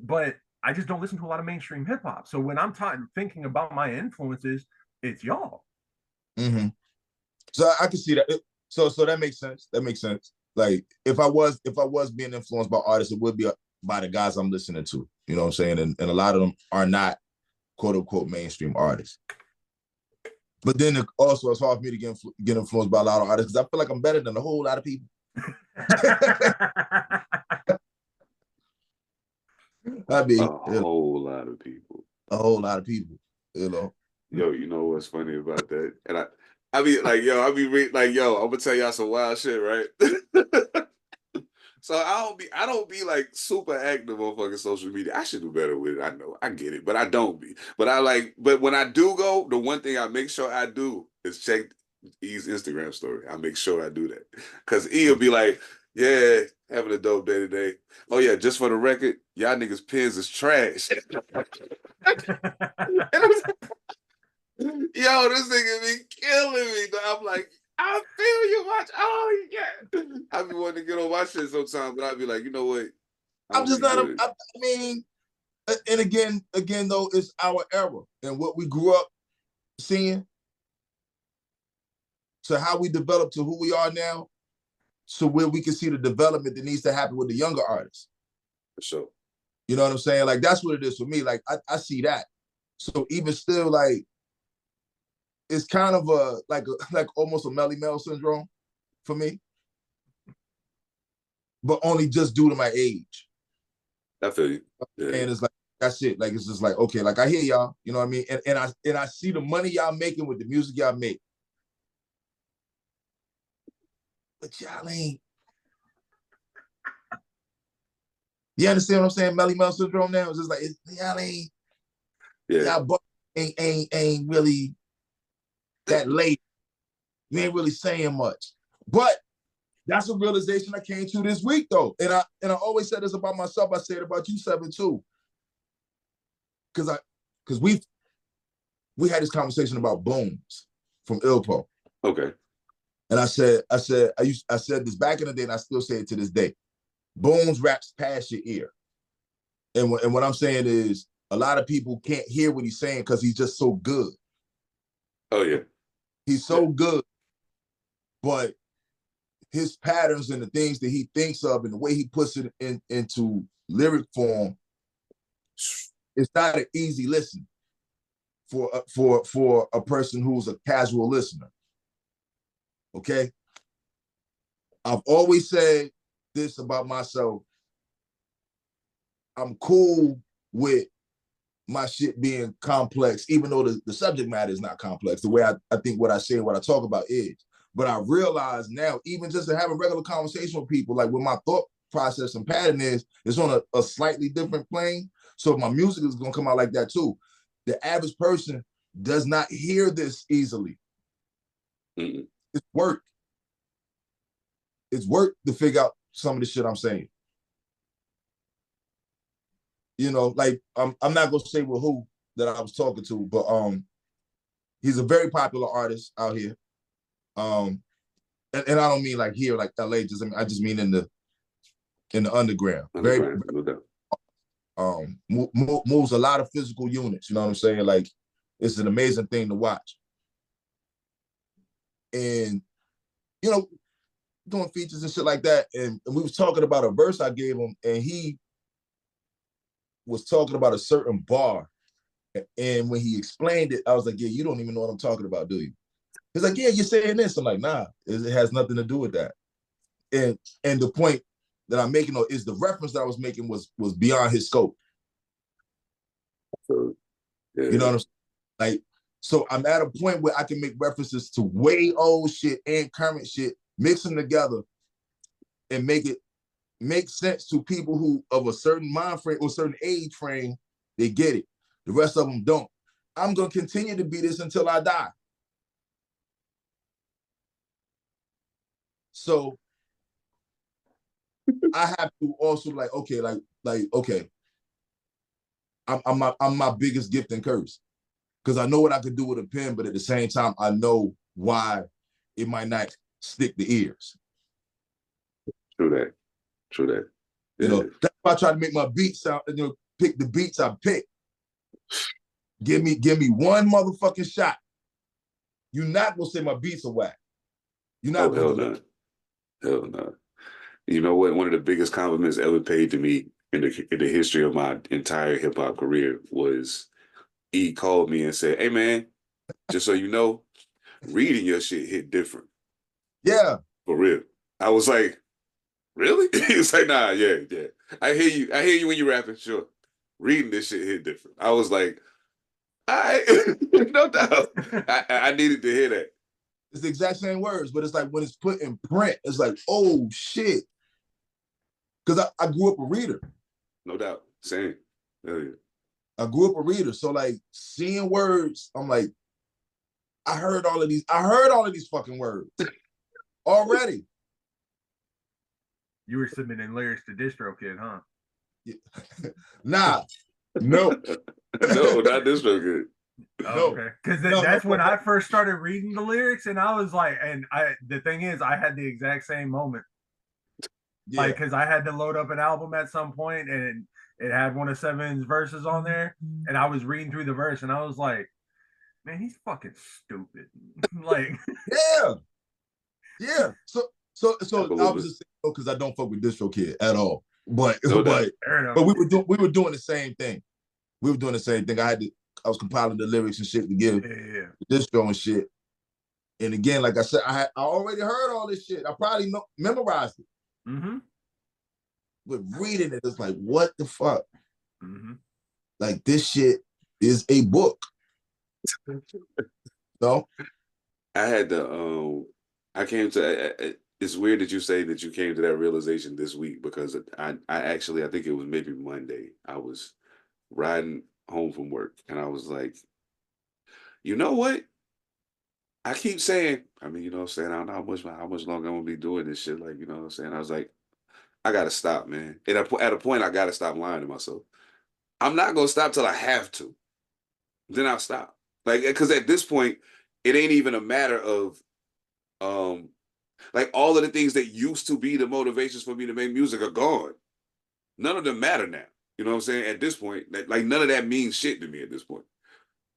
but I just don't listen to a lot of mainstream hip hop. So when I'm thinking about my influences, it's y'all. Mm-hmm. So I can see that. So that makes sense. That makes sense. Like if I was being influenced by artists, it would be by the guys I'm listening to. You know what I'm saying? And a lot of them are not quote unquote mainstream artists. But then also it's hard for me to get influenced by a lot of artists because I feel like I'm better than a whole lot of people. I mean, a whole lot of people. A whole lot of people, you know. Yo, you know what's funny about that? And I be like, yo, I'm gonna tell y'all some wild shit, right? So I don't be like super active on fucking social media. I should do better with it. I know, I get it, but I don't be. But when I do go, the one thing I make sure I do is check E's Instagram story. I make sure I do that. Cause E'll be like, yeah, having a dope day today. Oh yeah, just for the record, y'all niggas pins is trash. Yo, this nigga be killing me. I'm like, I feel you much. Oh yeah. I be wanting to get on my shit sometimes, but I be like, you know what? I'm just not. I mean, and again, though, it's our era and what we grew up seeing. So how we developed to who we are now, so where we can see the development that needs to happen with the younger artists. For sure. You know what I'm saying? Like that's what it is for me. Like I see that. So even still, like it's kind of like almost a Melly Mel syndrome for me, but only just due to my age. I feel you. Yeah. And it's like that's it. Like it's just like okay, like I hear y'all. You know what I mean? And I see the money y'all making with the music y'all make, but y'all ain't. You understand what I'm saying? Melly Mel syndrome. Now it's just like y'all ain't. Yeah. Y'all ain't really that late. You ain't really saying much. But that's a realization I came to this week, though. And I always said this about myself. I say it about you, Seven, too. Because we had this conversation about Booms from Ilpo. Okay. And I said this back in the day, and I still say it to this day. Booms raps past your ear. And what I'm saying is a lot of people can't hear what he's saying because he's just so good. Oh, yeah. He's so good. But his patterns and the things that he thinks of and the way he puts it into lyric form, it's not an easy listen for a person who's a casual listener. Okay? I've always said this about myself. I'm cool with my shit being complex, even though the subject matter is not complex. The way I think what I say and what I talk about is. But I realize now, even just to have a regular conversation with people, like what my thought process and pattern is, it's on a slightly different plane. So my music is going to come out like that too. The average person does not hear this easily. Mm-mm. It's work. It's work to figure out some of the shit I'm saying. You know, like I'm not gonna say with who that I was talking to, but he's a very popular artist out here. And I don't mean like here, like LA. I just mean in the underground. Very, moves a lot of physical units. You know what I'm saying? Like it's an amazing thing to watch. And you know, doing features and shit like that. And we was talking about a verse I gave him, and he was talking about a certain bar. And when he explained it, I was like, yeah, you don't even know what I'm talking about, do you? He's like, yeah, you're saying this. I'm like, nah, it has nothing to do with that. And the point that I'm making is the reference that I was making was beyond his scope. So, yeah. You know what I'm saying? Like, so I'm at a point where I can make references to way old shit and current shit, mix them together and make it make sense to people who of a certain mind frame or certain age frame, they get it. The rest of them don't. I'm going to continue to be this until I die. So I have to also like, okay, okay. I'm my biggest gift and curse. Because I know what I could do with a pen, but at the same time, I know why it might not stick the ears. True that. You know, that's why I try to make my beat sound, pick the beats I pick. Give me one motherfucking shot. You're not gonna say my beats are whack. You're not gonna do that. Hell no. You know what? One of the biggest compliments ever paid to me in the history of my entire hip hop career was he called me and said, "Hey man, just so you know, reading your shit hit different." Yeah. For real. I was like, really? He was like, nah, yeah. I hear you when you're rapping, sure. Reading this shit hit different. I was like, all right, no doubt. I needed to hear that. It's the exact same words, but it's like when it's put in print, it's like, oh shit. Because I grew up a reader. No doubt. Same. Hell yeah. I grew up a reader. So like seeing words, I'm like, I heard all of these fucking words already. You were submitting lyrics to DistroKid, huh? Yeah. Nah. No. No, not DistroKid. Oh, okay. Because that's when I first started reading the lyrics, and I was like, the thing is, I had the exact same moment. Yeah. Like, because I had to load up an album at some point, and it had one of Seven's verses on there, and I was reading through the verse, and I was like, man, he's fucking stupid. Like, yeah. So I was just saying, because I don't fuck with DistroKid at all. But we were doing the same thing. We were doing the same thing. I was compiling the lyrics and shit to give the distro and shit. And again, like I said, I already heard all this shit. I probably memorized it. Mm-hmm. But reading it, it's like, what the fuck? Mm-hmm. Like, this shit is a book. No? I had to, I came to, it's weird that you say that you came to that realization this week, because I actually, I think it was maybe Monday. I was riding home from work and I was like, you know what? I keep saying, I mean, you know what I'm saying? I don't know how much longer I'm gonna be doing this shit. Like, you know what I'm saying? I was like, I gotta stop, man. And at a point, I gotta stop lying to myself. I'm not gonna stop till I have to. Then I'll stop. Like, because at this point, it ain't even a matter of, like, all of the things that used to be the motivations for me to make music are gone. None of them matter now. You know what I'm saying? At this point, like, none of that means shit to me at this point.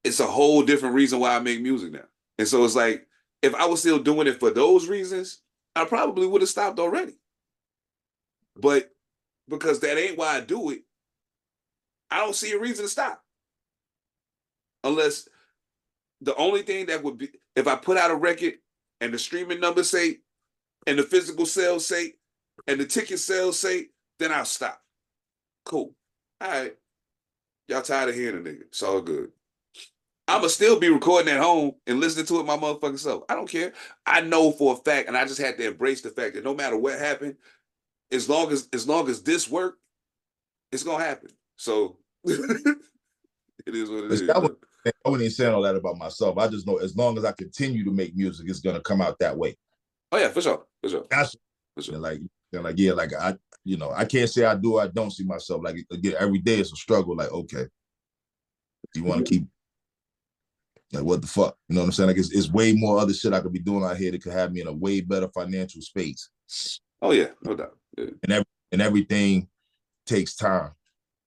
It's a whole different reason why I make music now. And so it's like, if I was still doing it for those reasons, I probably would have stopped already. But because that ain't why I do it, I don't see a reason to stop. Unless the only thing that would be, if I put out a record and the streaming numbers say, and the physical sales say, and the ticket sales say, then I'll stop. Cool. All right. Y'all tired of hearing a nigga. It's all good. I'ma still be recording at home and listening to it my motherfucking self. I don't care. I know for a fact, and I just had to embrace the fact that no matter what happened, as long as this worked, it's gonna happen. So it is what it is. I wouldn't even say all that about myself. I just know as long as I continue to make music, it's gonna come out that way. Oh yeah, for sure. That's for sure. Like I can't say I do or I don't see myself. Like, again, every day it's a struggle. Like, okay, you want to keep, like, what the fuck? You know what I'm saying? Like, it's way more other shit I could be doing out here that could have me in a way better financial space. Oh yeah, no doubt. Yeah. And everything takes time,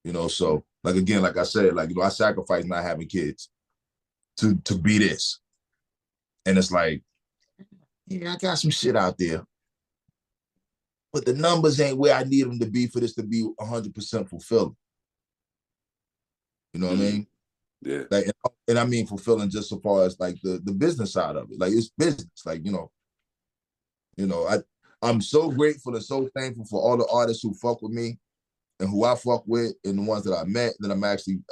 you know. So, like, again, like I said, like, you know, I sacrifice not having kids to be this. And it's like, yeah, I got some shit out there, but the numbers ain't where I need them to be for this to be 100% fulfilling. You know what I mean? Yeah. Like, and I mean fulfilling just so far as like the business side of it. Like, it's business. Like, you know, I'm so grateful and so thankful for all the artists who fuck with me and who I fuck with, and the ones that I met that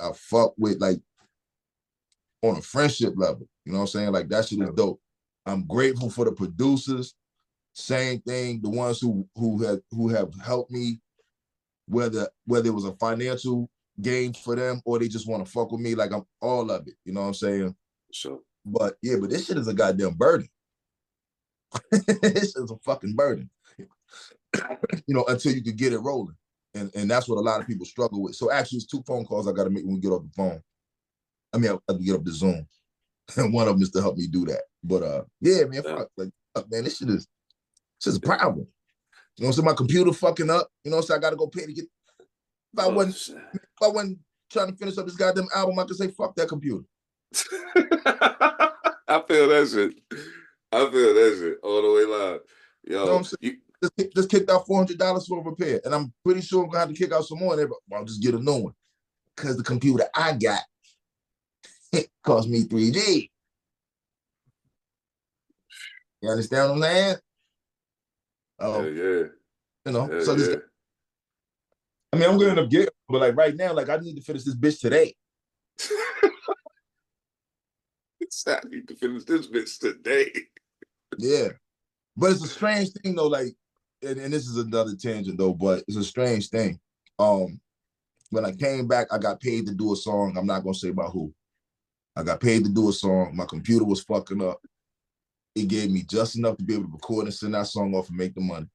I fuck with, like, on a friendship level. You know what I'm saying? Like, that shit is dope. I'm grateful for the producers. Same thing. The ones who have helped me, whether it was a financial gain for them or they just want to fuck with me. Like, I'm all of it. You know what I'm saying? Sure. But yeah, but this shit is a goddamn burden. This is a fucking burden. You know, until you can get it rolling. And that's what a lot of people struggle with. So actually, it's 2 phone calls I got to make when we get off the phone. I mean, I have to get off the Zoom. And one of them is to help me do that. But yeah, man, fuck, like, man, this shit is a problem. You know, so my computer fucking up. You know, so I got to go pay to get If I wasn't trying to finish up this goddamn album, I could say fuck that computer. I feel that shit. I feel that shit all the way live. Yo, you know what I'm saying? Just kicked out $400 for a repair, and I'm pretty sure I'm gonna have to kick out some more. But I'll just get a new one because the computer I got cost me $3G. You understand what I'm saying? Yeah. So this. I mean, I'm gonna end up getting, but like right now, like I need to finish this bitch today. I need to finish this bitch today. Yeah, but it's a strange thing though. Like, and this is another tangent though, but it's a strange thing. When I came back, I got paid to do a song. I'm not gonna say about who. I got paid to do a song. My computer was fucking up. It gave me just enough to be able to record and send that song off and make the money.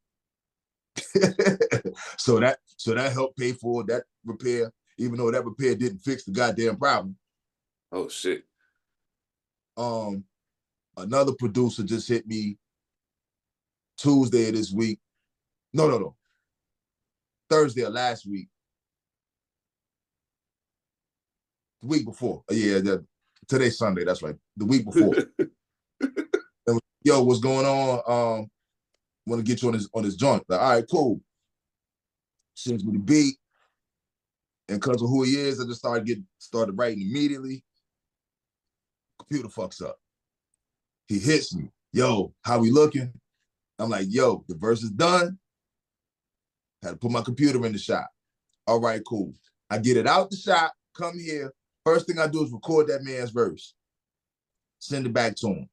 so that helped pay for that repair, even though that repair didn't fix the goddamn problem. Oh shit. Another producer just hit me Tuesday of this week. No. Thursday of last week. The week before. Today's Sunday, that's right. The week before. Yo, what's going on? Want to get you on this joint. Like, all right, cool. Sends me the beat. And because of who he is, I just started writing immediately. Computer fucks up. He hits me. Yo, how we looking? I'm like, yo, the verse is done. Had to put my computer in the shop. All right, cool. I get it out the shop, come here. First thing I do is record that man's verse. Send it back to him.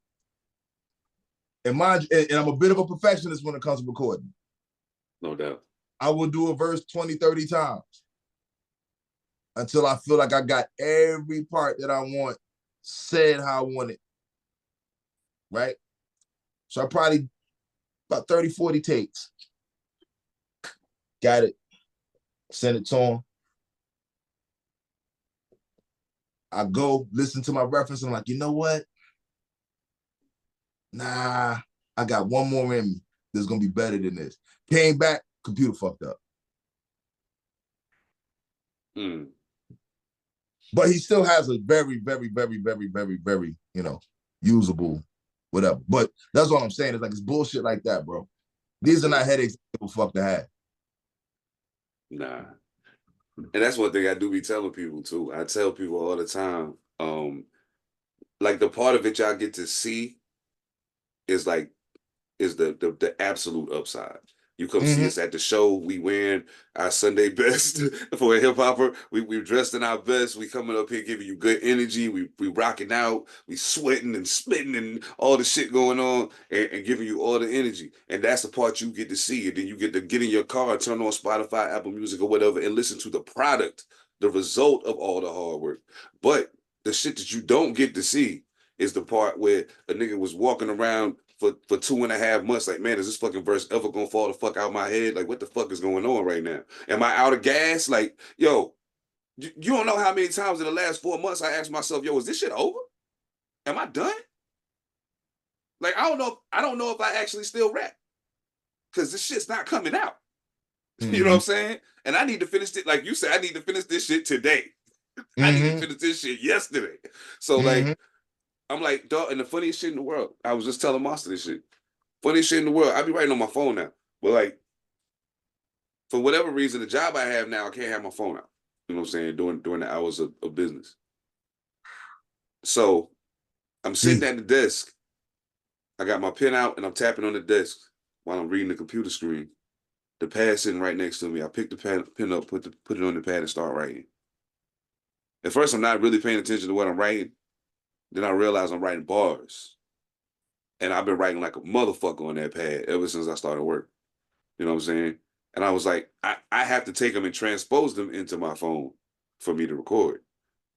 And I'm a bit of a perfectionist when it comes to recording. No doubt. I will do a verse 20, 30 times until I feel like I got every part that I want said how I want it. Right? So I probably about 30, 40 takes. Got it. Send it to him. I go listen to my reference and I'm like, you know what? Nah, I got one more in me that's gonna be better than this. Came back, computer fucked up. But he still has a very, very, very, very, very, very, usable whatever. But that's what I'm saying. It's like it's bullshit like that, bro. These are not headaches people fuck to have. Nah. And that's one thing I do be telling people too. I tell people all the time, like the part of it y'all get to see is the absolute upside. You come see us at the show. We wearing our Sunday best for a hip hopper. We dressed in our best. We coming up here giving you good energy. We rocking out. We sweating and spitting and all the shit going on and giving you all the energy. And that's the part you get to see. And then you get to get in your car, turn on Spotify, Apple Music or whatever, and listen to the product, the result of all the hard work. But the shit that you don't get to see is the part where a nigga was walking around for 2.5 months, like, man, is this fucking verse ever gonna fall the fuck out my head? Like, what the fuck is going on right now? Am I out of gas? Like, yo, you don't know how many times in the last 4 months I asked myself, yo, is this shit over? Am I done? Like, I don't know if I actually still rap. Cause this shit's not coming out. You know what I'm saying? And I need to finish it, like you said, I need to finish this shit today. I need to finish this shit yesterday. So like, I'm like, dog, and the funniest shit in the world, I was just telling Monster this shit. Funniest shit in the world, I be writing on my phone now. But like, for whatever reason, the job I have now, I can't have my phone out. You know what I'm saying? During the hours of business. So I'm sitting at the desk. I got my pen out and I'm tapping on the desk while I'm reading the computer screen. The pad sitting right next to me. I pick the pen up, put it on the pad and start writing. At first, I'm not really paying attention to what I'm writing. Then I realized I'm writing bars. And I've been writing like a motherfucker on that pad ever since I started work. You know what I'm saying? And I was like, I have to take them and transpose them into my phone for me to record.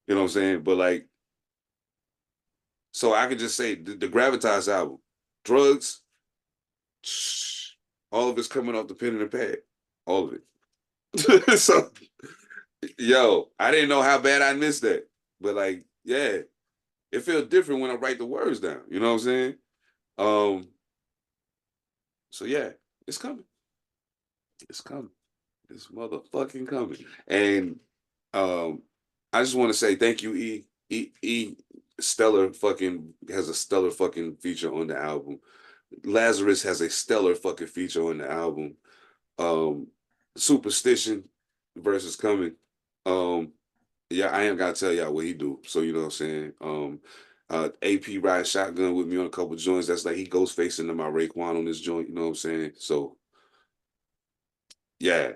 You know what I'm saying? But like, so I could just say the Gravitas album, Drugs, all of it's coming off the pen and the pad. All of it. So, yo, I didn't know how bad I missed that. But like, yeah, it feels different when I write the words down. You know what I'm saying? So yeah, it's coming. It's coming. It's motherfucking coming. And I just want to say thank you, E. E stellar fucking has a stellar fucking feature on the album. Lazarus has a stellar fucking feature on the album. Superstition versus Coming. Yeah, I ain't gotta tell y'all what he do. So you know what I'm saying. AP ride shotgun with me on a couple joints. That's like he goes facing to my Raekwon on this joint. You know what I'm saying? So yeah,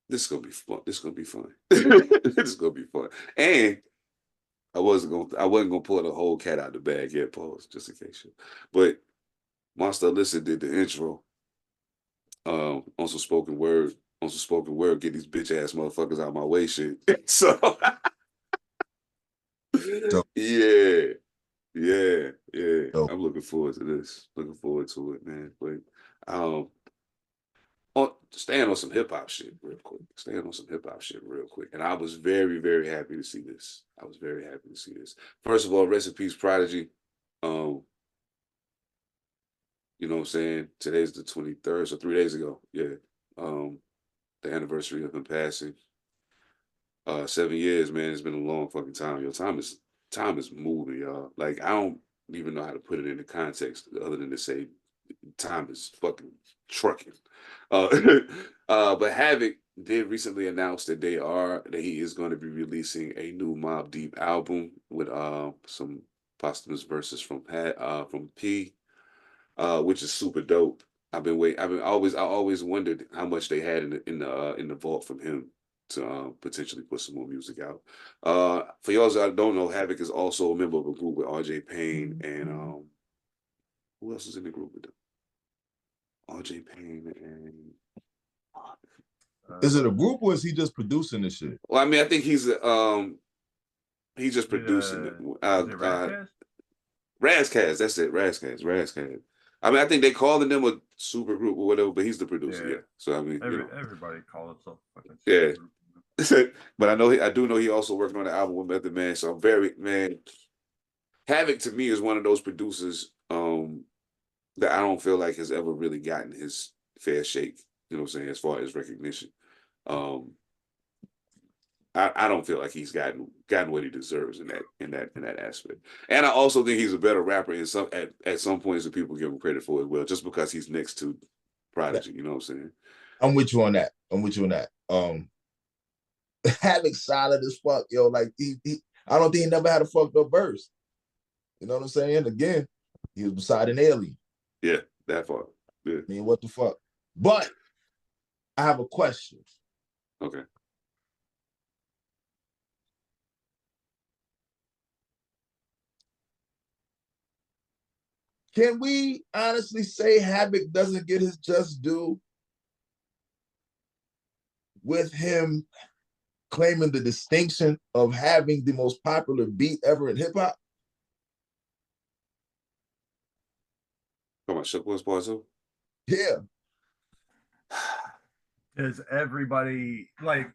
this is gonna be fun. This is gonna be fun. This is gonna be fun. And I wasn't gonna pull the whole cat out the bag yet, pause, just in case. But Monster Elicit did the intro on some spoken word, get these bitch ass motherfuckers out of my way shit. So yeah. I'm looking forward to this. Looking forward to it, man. But staying on some hip hop shit real quick. And I was very, very happy to see this. First of all, rest in peace, Prodigy. You know what I'm saying? Today's the 23rd, so 3 days ago. Yeah. The anniversary of him passing. 7 years, man. It's been a long fucking time. Yo, time is moving, y'all. Like, I don't even know how to put it into context other than to say time is fucking trucking. But Havoc did recently announce that he is going to be releasing a new Mobb Deep album with some posthumous verses from P, which is super dope. I always wondered how much they had in the vault from him to potentially put some more music out. For y'all that don't know, Havoc is also a member of a group with RJ Payne and who else is in the group with them? RJ Payne and is it a group or is he just producing this shit? Well, I mean, I think he's just producing it. Razkaz, that's it. Razkaz. I mean, I think they calling them a super group or whatever, but he's the producer. Yeah. So I mean, everybody calls himself fucking super group. But I do know he also working on the album with Method Man. So I'm Havoc to me is one of those producers that I don't feel like has ever really gotten his fair shake. You know what I'm saying? As far as recognition, I don't feel like he's gotten what he deserves in that aspect. And I also think he's a better rapper at some points than people give him credit for as well, just because he's next to Prodigy. You know what I'm saying? I'm with you on that. Havoc solid as fuck, yo. Like I don't think he never had a fucked up verse. You know what I'm saying? Again, he was beside an alien. Yeah, that far. Yeah. I mean, what the fuck? But I have a question. Okay. Can we honestly say Havoc doesn't get his just due with him claiming the distinction of having the most popular beat ever in hip hop? Come on, Shook Woods Part 2? Yeah. Does everybody, like,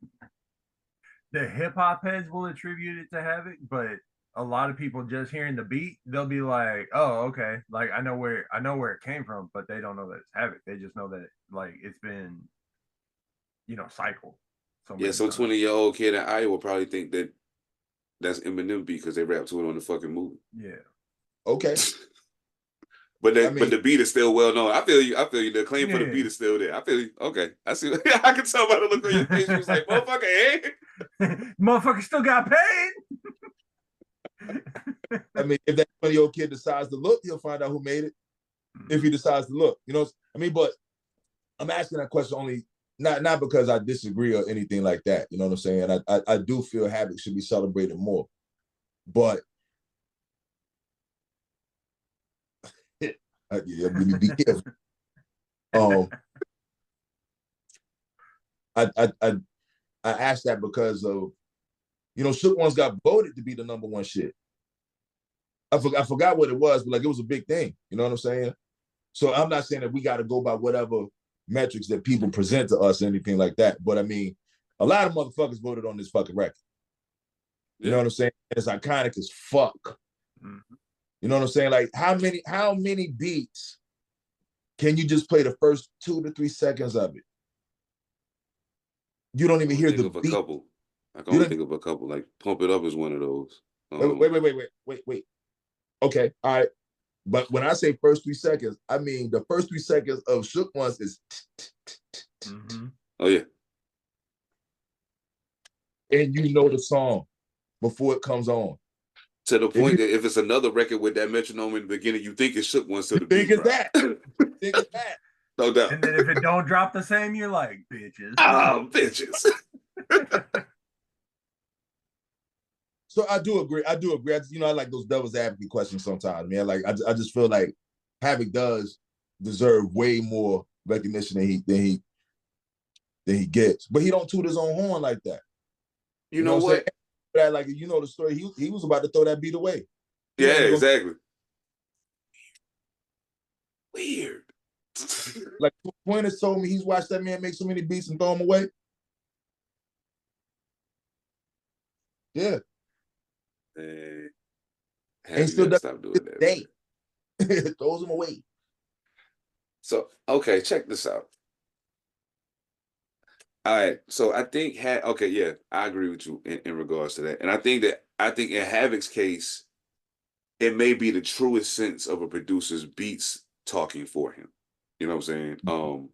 the hip hop heads will attribute it to Havoc, but a lot of people just hearing the beat, they'll be like, "Oh, okay, like I know where it came from," but they don't know that it's Havoc. They just know that it's been, cycled. So 20-year-old kid in Iowa probably think that that's Eminem beat because they rap to it on the fucking movie. Yeah. Okay. But the beat is still well known. I feel you. The claim for the beat is still there. I feel you. Okay. I see. I can tell by the look on your face. You was like, motherfucker, eh? Motherfucker still got paid. I mean, if that 20-year-old kid decides to look, he'll find out who made it. If he decides to look, but I'm asking that question only not because I disagree or anything like that. You know what I'm saying? I do feel Havoc should be celebrated more, but really be careful. I asked that because of Shook Ones got voted to be the number one shit. I forgot what it was, but it was a big thing. You know what I'm saying? So I'm not saying that we got to go by whatever metrics that people present to us or anything like that. But I mean, a lot of motherfuckers voted on this fucking record. You know what I'm saying? It's iconic as fuck. Mm-hmm. You know what I'm saying? Like how many beats can you just play the first 2 to 3 seconds of it You don't even hear Think the of a beat. couple. I can You only don't. think of a couple. Like Pump It Up is one of those. Wait. Okay, all right. But when I say first 3 seconds, I mean the first 3 seconds of Shook Ones is, Oh yeah. and you know the song before it comes on. To the If point you that if it's another record with that metronome in the beginning, you think it Shook Ones till the think beat it's drop. that, think it's that. No doubt. And then if it don't drop the same, you're like, bitches. Bitches. So I do agree. I like those devil's advocate questions sometimes, man. Like I just feel like Havoc does deserve way more recognition than he gets. But he don't toot his own horn like that. You know what? That, like, you know the story. He was about to throw that beat away. Yeah, exactly. Weird. Like Pointers told me he's watched that man make so many beats and throw them away. Yeah. And he still does stop doing that. Throws them away. So okay, check this out. All right, so I think I agree with you in regards to that, and I think in Havoc's case, it may be the truest sense of a producer's beats talking for him. You know what I'm saying?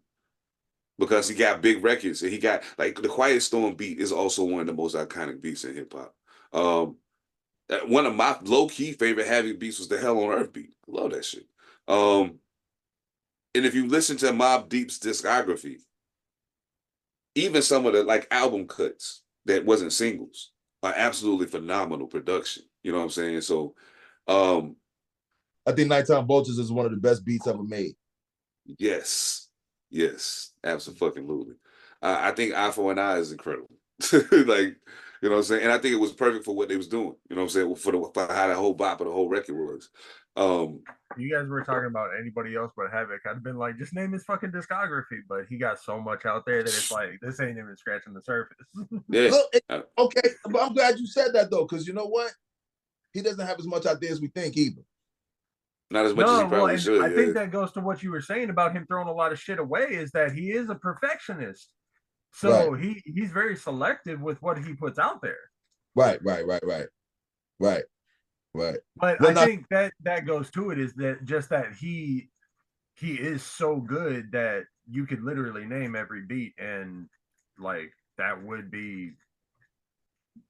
Because he got big records, and he got like the Quiet Storm beat is also one of the most iconic beats in hip hop. One of my low key favorite Havoc beats was the Hell on Earth beat. I love that shit. And if you listen to Mobb Deep's discography, even some of the like album cuts that wasn't singles are absolutely phenomenal production. You know what I'm saying? So I think Nighttime Vultures is one of the best beats ever made. Yes, absolutely. I think Eye for an Eye is incredible. Like, you know what I'm saying? And I think it was perfect for what they was doing. You know what I'm saying? For how the whole bop of the whole record was. You guys were talking about anybody else but Havoc. I'd been like, just name his fucking discography, but he got so much out there that it's like this ain't even scratching the surface. Yeah. Look, okay, but I'm glad you said that though, because you know what? He doesn't have as much out there as we think either. Not as much as he probably should. I think that goes to what you were saying about him throwing a lot of shit away, is that he is a perfectionist. So he's very selective with what he puts out there. Right. But I think that goes to it, is that just that he is so good that you could literally name every beat, and like that would be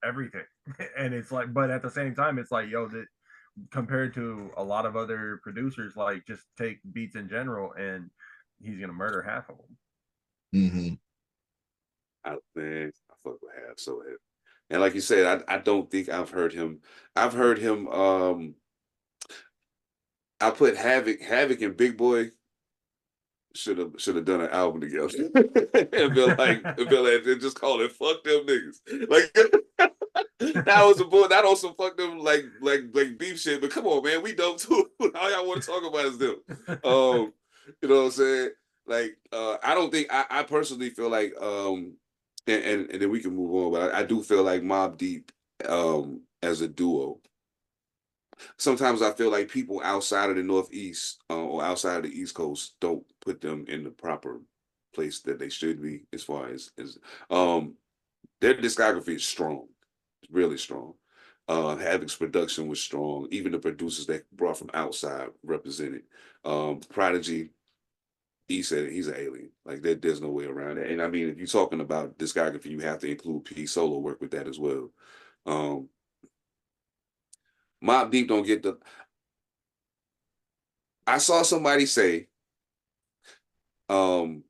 everything. And it's like, but at the same time, it's like, yo, that compared to a lot of other producers, like just take beats in general, and he's gonna murder half of them. I fuck with Half so heavy. And like you said, I don't think I've heard him. I put Havoc and Big Boy should have done an album together. And feel like they just call it "Fuck Them Niggas." Like that was a book, not on some fuck them like beef shit. But come on, man, we dope too. All y'all want to talk about is them. You know what I'm saying? Like I don't think I personally feel like and then we can move on, but I do feel like Mobb Deep as a duo. Sometimes I feel like people outside of the Northeast or outside of the East Coast don't put them in the proper place that they should be, as far as their discography is strong. It's really strong. Havoc's production was strong. Even the producers that brought from outside represented. Prodigy, he said he's an alien. Like there's no way around it. And I mean, if you're talking about discography, you have to include P solo work with that as well. Mobb Deep don't get the. I saw somebody say, and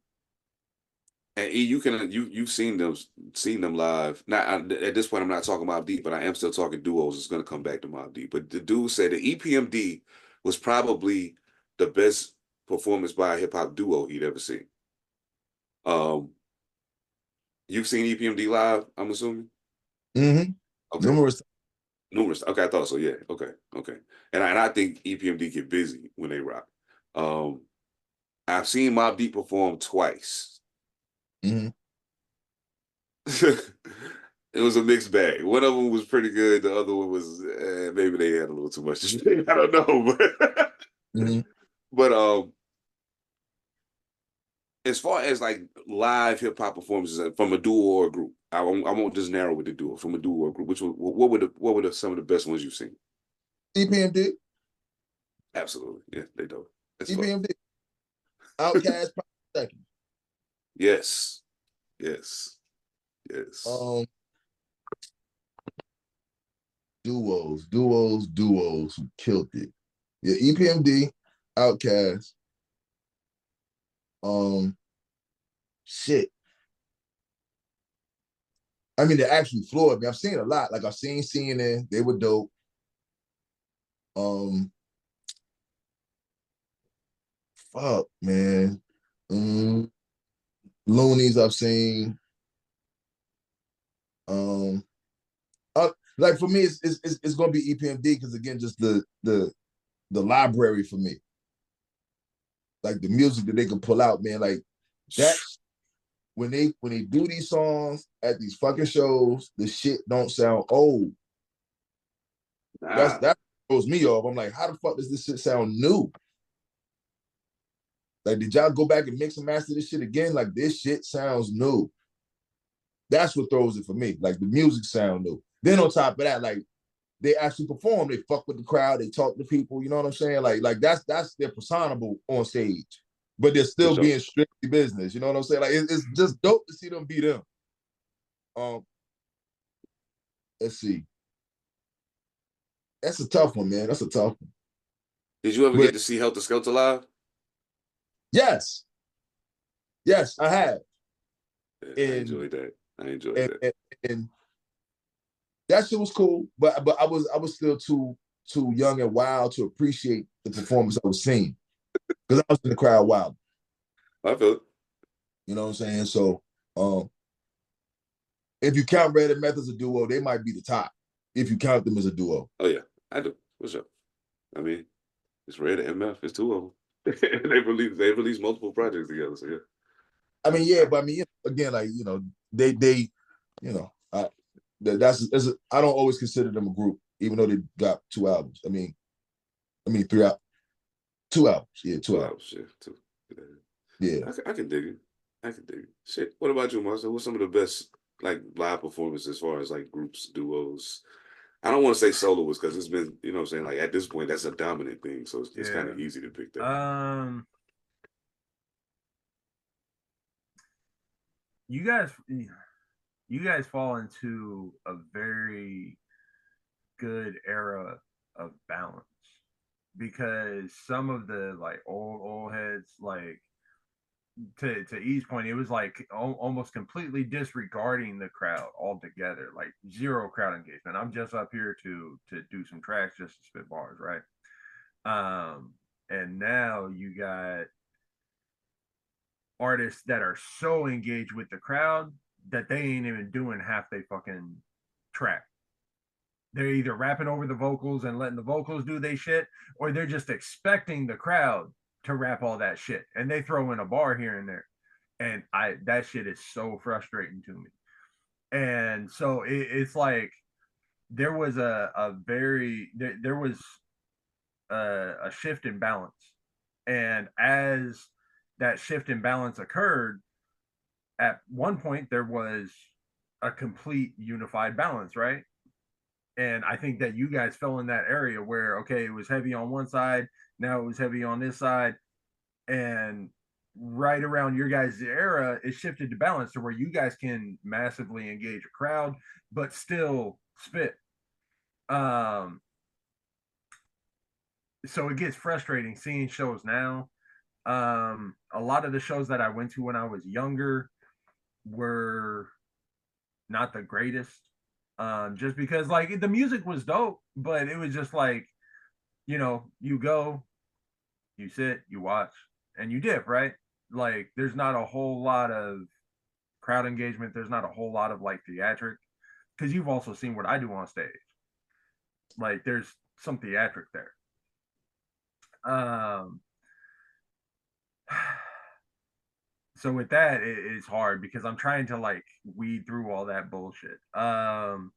you've seen them live. Not at this point, I'm not talking Mobb Deep, but I am still talking duos. It's going to come back to Mobb Deep. But the dude said the EPMD was probably the best performance by a hip hop duo he'd ever seen. You've seen EPMD live, I'm assuming. Okay. Numerous. Okay, I thought so. Yeah. Okay. And I think EPMD get busy when they rock. I've seen Mobb Deep perform twice. It was a mixed bag. One of them was pretty good. The other one was maybe they had a little too much to say. I don't know, but as far as like live hip hop performances from a duo or a group, I won't just narrow with the duo. From a duo or a group, what were some of the best ones you've seen? EPMD. Absolutely, yeah, they do. EPMD. Outkast. Second. Yes. Duos who killed it. Yeah, EPMD, Outkast. Shit. I mean, they actually floored me. I've seen a lot. Like I've seen CNN, they were dope. Fuck, man. Loonies I've seen. Like for me, it's gonna be EPMD because again, just the library for me. Like the music that they can pull out, man. Like that's when they do these songs at these fucking shows, the shit don't sound old. That throws me off. I'm like, how the fuck does this shit sound new? Like, did y'all go back and mix and master this shit again? Like, this shit sounds new. That's what throws it for me. Like, the music sound new. Then on top of that, like, they actually perform. They fuck with the crowd. They talk to people. You know what I'm saying? Like that's their personable on stage, but they're still being strictly business. You know what I'm saying? Like, it's just dope to see them be them. Let's see. That's a tough one, man. That's a tough one. Did you ever get to see Helter Skelter live? Yes, I have. I enjoyed that. And that shit was cool, but I was still too young and wild to appreciate the performance I was seeing because I was in the crowd wild. I feel it. You know what I'm saying? So, if you count Red and Meth as a duo, they might be the top. If you count them as a duo. Oh yeah, I do. What's up? I mean, it's Red and Meth. It's two of them. they released multiple projects together. So yeah. I mean, yeah, but I mean, again, like they, I don't always consider them a group, even though they got 2 albums. I mean 2 albums. Yeah, 2 albums. Yeah, 2. Yeah. I can dig it. Shit. What about you, Marcel? What's some of the best like live performances as far as like groups, duos? I don't want to say soloists because it's been, you know what I'm saying, like at this point that's a dominant thing, so it's kind of easy to pick that. You guys fall into a very good era of balance because some of the like old heads, like to E's point, it was like almost completely disregarding the crowd altogether, like zero crowd engagement. I'm just up here to do some tracks, just to spit bars, right? And now you got artists that are so engaged with the crowd that they ain't even doing half they fucking track. They're either rapping over the vocals and letting the vocals do they shit, or they're just expecting the crowd to rap all that shit, and they throw in a bar here and there, and that shit is so frustrating to me. And so it's like there was there was a shift in balance, and as that shift in balance occurred, at one point there was a complete unified balance, right? And I think that you guys fell in that area where, okay, it was heavy on one side, now it was heavy on this side. And right around your guys' era, it shifted to balance to where you guys can massively engage a crowd, but still spit. So it gets frustrating seeing shows now. A lot of the shows that I went to when I was younger were not the greatest. Just because like the music was dope, but it was just like, you go, you sit, you watch, and you dip, right? Like there's not a whole lot of crowd engagement. There's not a whole lot of like theatric, because you've also seen what I do on stage. Like there's some theatric there. So with that, it's hard because I'm trying to like weed through all that bullshit. The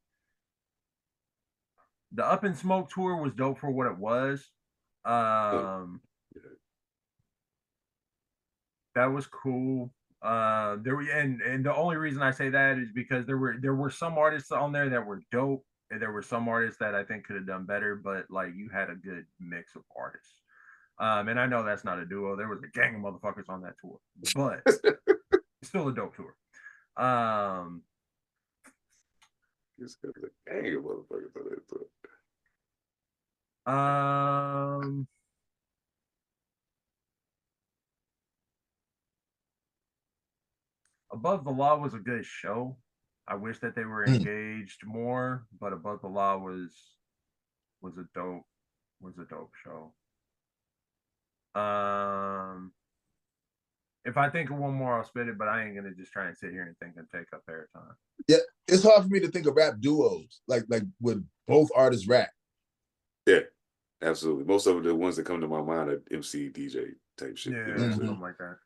Up in Smoke tour was dope for what it was. That was cool. There were and the only reason I say that is because there were some artists on there that were dope, and there were some artists that I think could have done better. But like you had a good mix of artists. And I know that's not a duo. There was a gang of motherfuckers on that tour, but it's still a dope tour. It's a gang of motherfuckers on that tour. Above the Law was a good show. I wish that they were engaged more, but Above the Law was a dope show. If I think of one more, I'll spit it, but I ain't gonna just try and sit here and think and take up airtime. Yeah, it's hard for me to think of rap duos like with both artists rap. Yeah, absolutely. Most of the ones that come to my mind are MC DJ type shit. Yeah, something like that.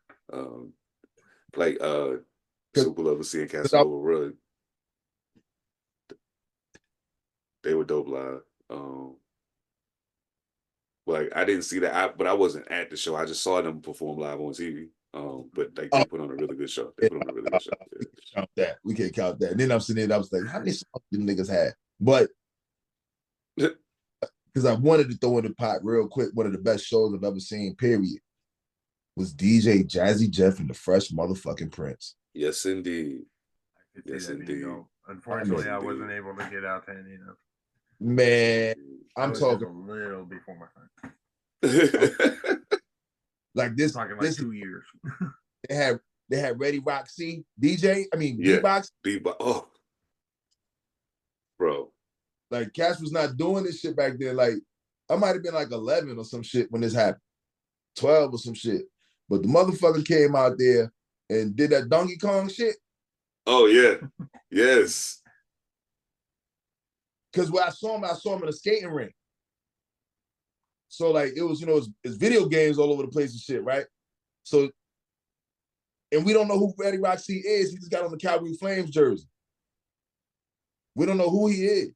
Like Super Love seeing Casanova Run. They were dope live. Like I didn't see that, but I wasn't at the show. I just saw them perform live on TV. But like they put on a really good show. They put on a really good show. Yeah. We can't count that. And then I'm sitting there, I was like, how many songs do niggas have? But because I wanted to throw in the pot real quick, one of the best shows I've ever seen, period, was DJ Jazzy Jeff and the Fresh Motherfucking Prince. Yes, indeed. Yes, indeed. Unfortunately, I wasn't able to get out to any of them. Man, I'm talking a little before my time. Like this, talking like 2 years. they had Ready Roxy DJ. I mean, beatbox. Beatbox. Oh, bro. Like Cash was not doing this shit back then. Like I might have been like 11 or some shit when this happened, 12 or some shit. But the motherfucker came out there and did that Donkey Kong shit. Oh yeah, yes. Because when I saw him in a skating rink. So like it was, it's video games all over the place and shit, right? So, and we don't know who Ready Roxy is. He just got on the Calgary Flames jersey. We don't know who he is.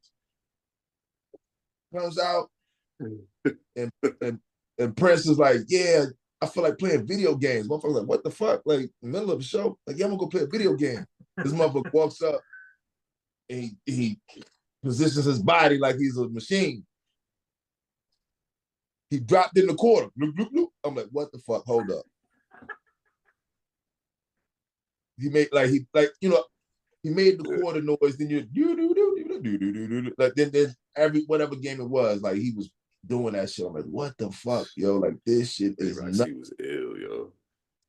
Comes out, and Prince is like, yeah, I feel like playing video games. Motherfucker's like, what the fuck? Like, in the middle of the show? Like, yeah, I'm gonna go play a video game. This motherfucker walks up and he positions his body like he's a machine. He dropped in the quarter. Bloop, bloop, bloop. I'm like, what the fuck? Hold up. He made he made the quarter noise. Then you do. Like then every whatever game it was, like he was doing that shit. I'm like, what the fuck, yo? Like this shit is nuts. He was ill, yo.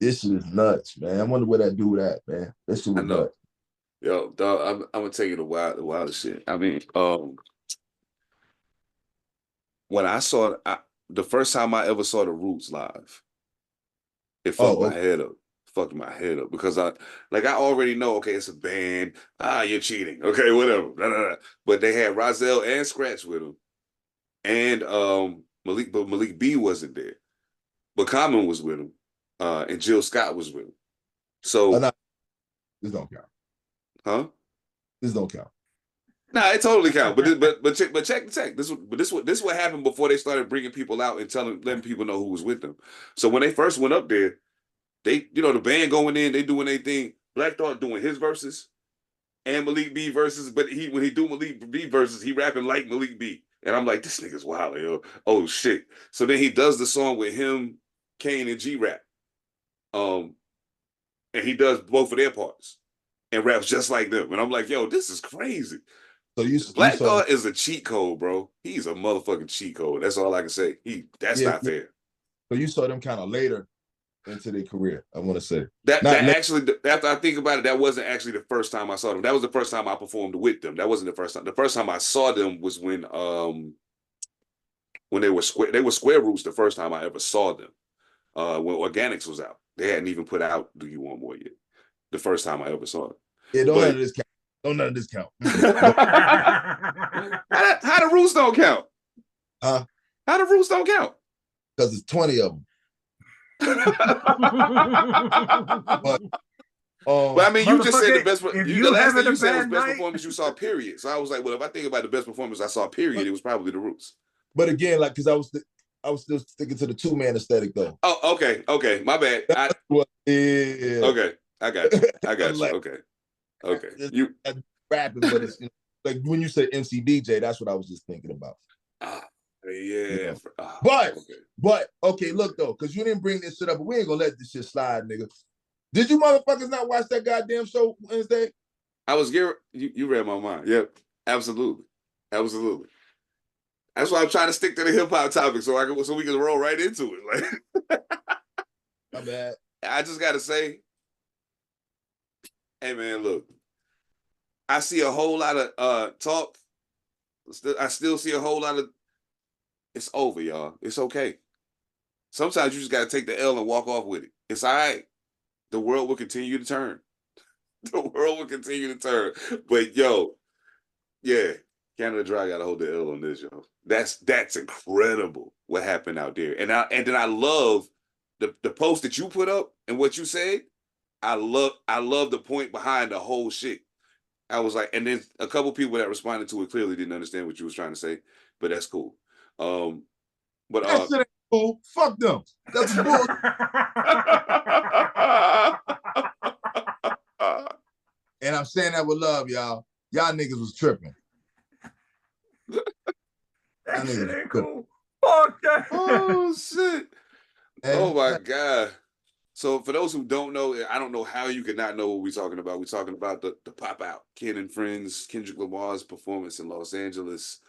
This shit is nuts, man. I wonder where that dude at, man. That shit was nuts. Yo, dog, I'm gonna tell you the wildest shit. I mean, when I saw the first time I ever saw the Roots live, it fucked my head up. Fucked my head up because I already know, okay, it's a band. You're cheating. Okay, whatever. Blah, blah, blah. But they had Rozelle and Scratch with them. And Malik B wasn't there. But Common was with him. And Jill Scott was with him. So this don't count. Huh? This don't count. Nah, it totally counts. But check. This what happened before they started bringing people out and letting people know who was with them. So when they first went up there, they, the band going in, they doing their thing. Black Thought doing his verses and Malik B verses, but when he do Malik B verses, he rapping like Malik B. And I'm like, this nigga's wild, yo. Oh shit. So then he does the song with him, Kane, and G-Rap. And he does both of their parts and raps just like them. And I'm like, yo, this is crazy. So Black Thought is a cheat code, bro. He's a motherfucking cheat code. That's all I can say. That's not fair. So you saw them kind of later into their career, I want to say. That actually, after I think about it, that wasn't actually the first time I saw them. That was the first time I performed with them. That wasn't the first time. The first time I saw them was when they were Square Roots the first time I ever saw them. When Organics was out. They hadn't even put out Do You Want More yet. The first time I ever saw it. Yeah, none of this count. None of this count. How the Roots don't count? How the Roots don't count? Because it's 20 of them. But I mean, you just said the best. The last thing you said was best performance you saw. Period. So I was like, well, if I think about the best performance I saw, period, it was probably the Roots. But again, like, because I was still sticking to the 2-man aesthetic though. Oh, okay. My bad. Yeah. Okay, I got you. Like, Okay. You rapping, but it's like when you said MC DJ, that's what I was just thinking about. Yeah. You know? But okay, look though, because you didn't bring this shit up, but we ain't gonna let this shit slide, nigga. Did you motherfuckers not watch that goddamn show Wednesday? I was you read my mind. Yep, absolutely. That's why I'm trying to stick to the hip hop topic so we can roll right into it. Like, my bad. I just gotta say, hey man, look, I see a whole lot of talk. I still see a whole lot of. It's over, y'all. It's okay. Sometimes you just gotta take the L and walk off with it. It's all right. The world will continue to turn. The world will continue to turn. But yo, yeah, Canada Dry got to hold the L on this, yo. That's incredible what happened out there. And then I love the post that you put up and what you said. I love the point behind the whole shit. I was like, and then a couple people that responded to it clearly didn't understand what you was trying to say, but that's cool. But that shit ain't cool. Fuck them. That's bull. And I'm saying that with love, y'all. Y'all niggas was tripping. That shit ain't cool. Fuck that. Oh shit. And oh my God. So for those who don't know, I don't know how you could not know what we're talking about. We're talking about the Pop Out, Ken and Friends, Kendrick Lamar's performance in Los Angeles,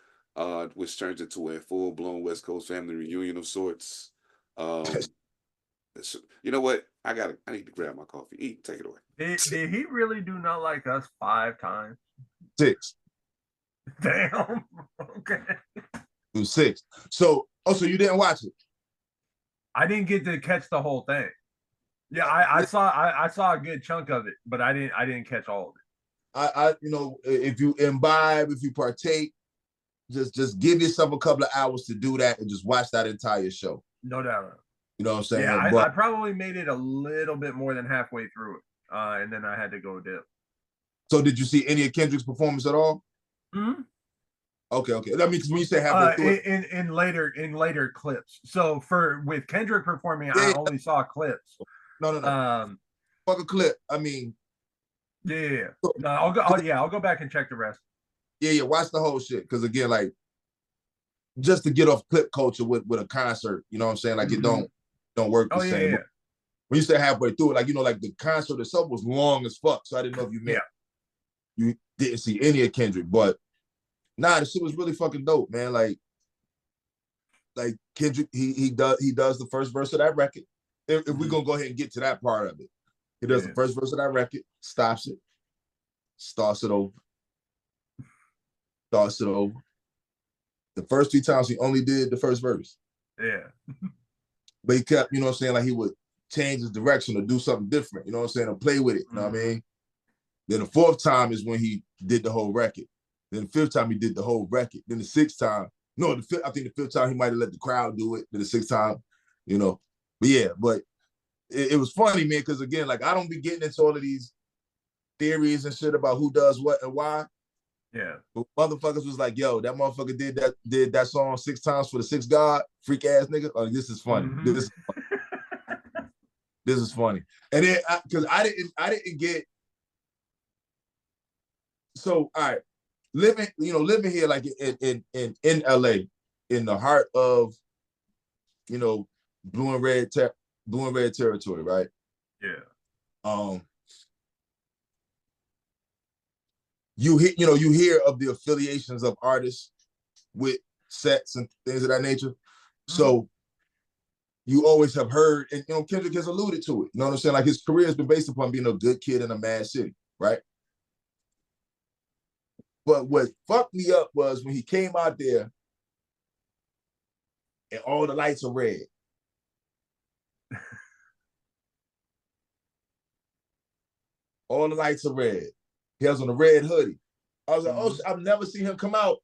which turns into a full-blown West Coast family reunion of sorts. You know what? I need to grab my coffee. Take it away. Did he really do Not Like Us 5 times? 6. Damn. Okay. It was 6. So you didn't watch it? I didn't get to catch the whole thing. Yeah, I saw a good chunk of it, but I didn't catch all of it. I if you imbibe, if you partake, just give yourself a couple of hours to do that and just watch that entire show. No doubt. You know what I'm saying? Yeah, I probably made it a little bit more than halfway through it, and then I had to go dip. So did you see any of Kendrick's performance at all? Mm-hmm. Okay. That means when you say halfway through it, in later clips. So with Kendrick performing, I only saw clips. No. Fuck a clip. I mean, yeah. No, I'll go back and check the rest. Yeah. Watch the whole shit, because again, like, just to get off clip culture with a concert, you know what I'm saying? Like, it don't work the same. Yeah. When you say halfway through it, like, like the concert itself was long as fuck, so I didn't know if you meant you didn't see any of Kendrick, but nah, the shit was really fucking dope, man. Like Kendrick, he does the first verse of that record. If we're gonna go ahead and get to that part of it, he does the first verse of that record, stops it, starts it over. The first 3 times he only did the first verse. Yeah. But he kept, you know what I'm saying, like he would change his direction or do something different, you know what I'm saying, or play with it, you know what I mean? Then the 4th time is when he did the whole record. Then the 5th time he did the whole record. Then the 6th time, I think the 5th time he might have let the crowd do it. Then the 6th time, you know. But yeah, it was funny, man, because again, like, I don't be getting into all of these theories and shit about who does what and why. Yeah. But motherfuckers was like, yo, that motherfucker did that song 6 times for the 6th God, freak ass nigga. Oh, this is funny. This is funny. And then because I didn't get. So all right, living here like in LA, in the heart of, blue and red territory, right? Yeah. You hear of the affiliations of artists with sets and things of that nature. Mm-hmm. So you always have heard, and Kendrick has alluded to it. You know what I'm saying? Like, his career has been based upon being a good kid in a mad city, right? But what fucked me up was when he came out there and all the lights are red. All the lights are red. He has on a red hoodie. I was like, oh, I've never seen him come out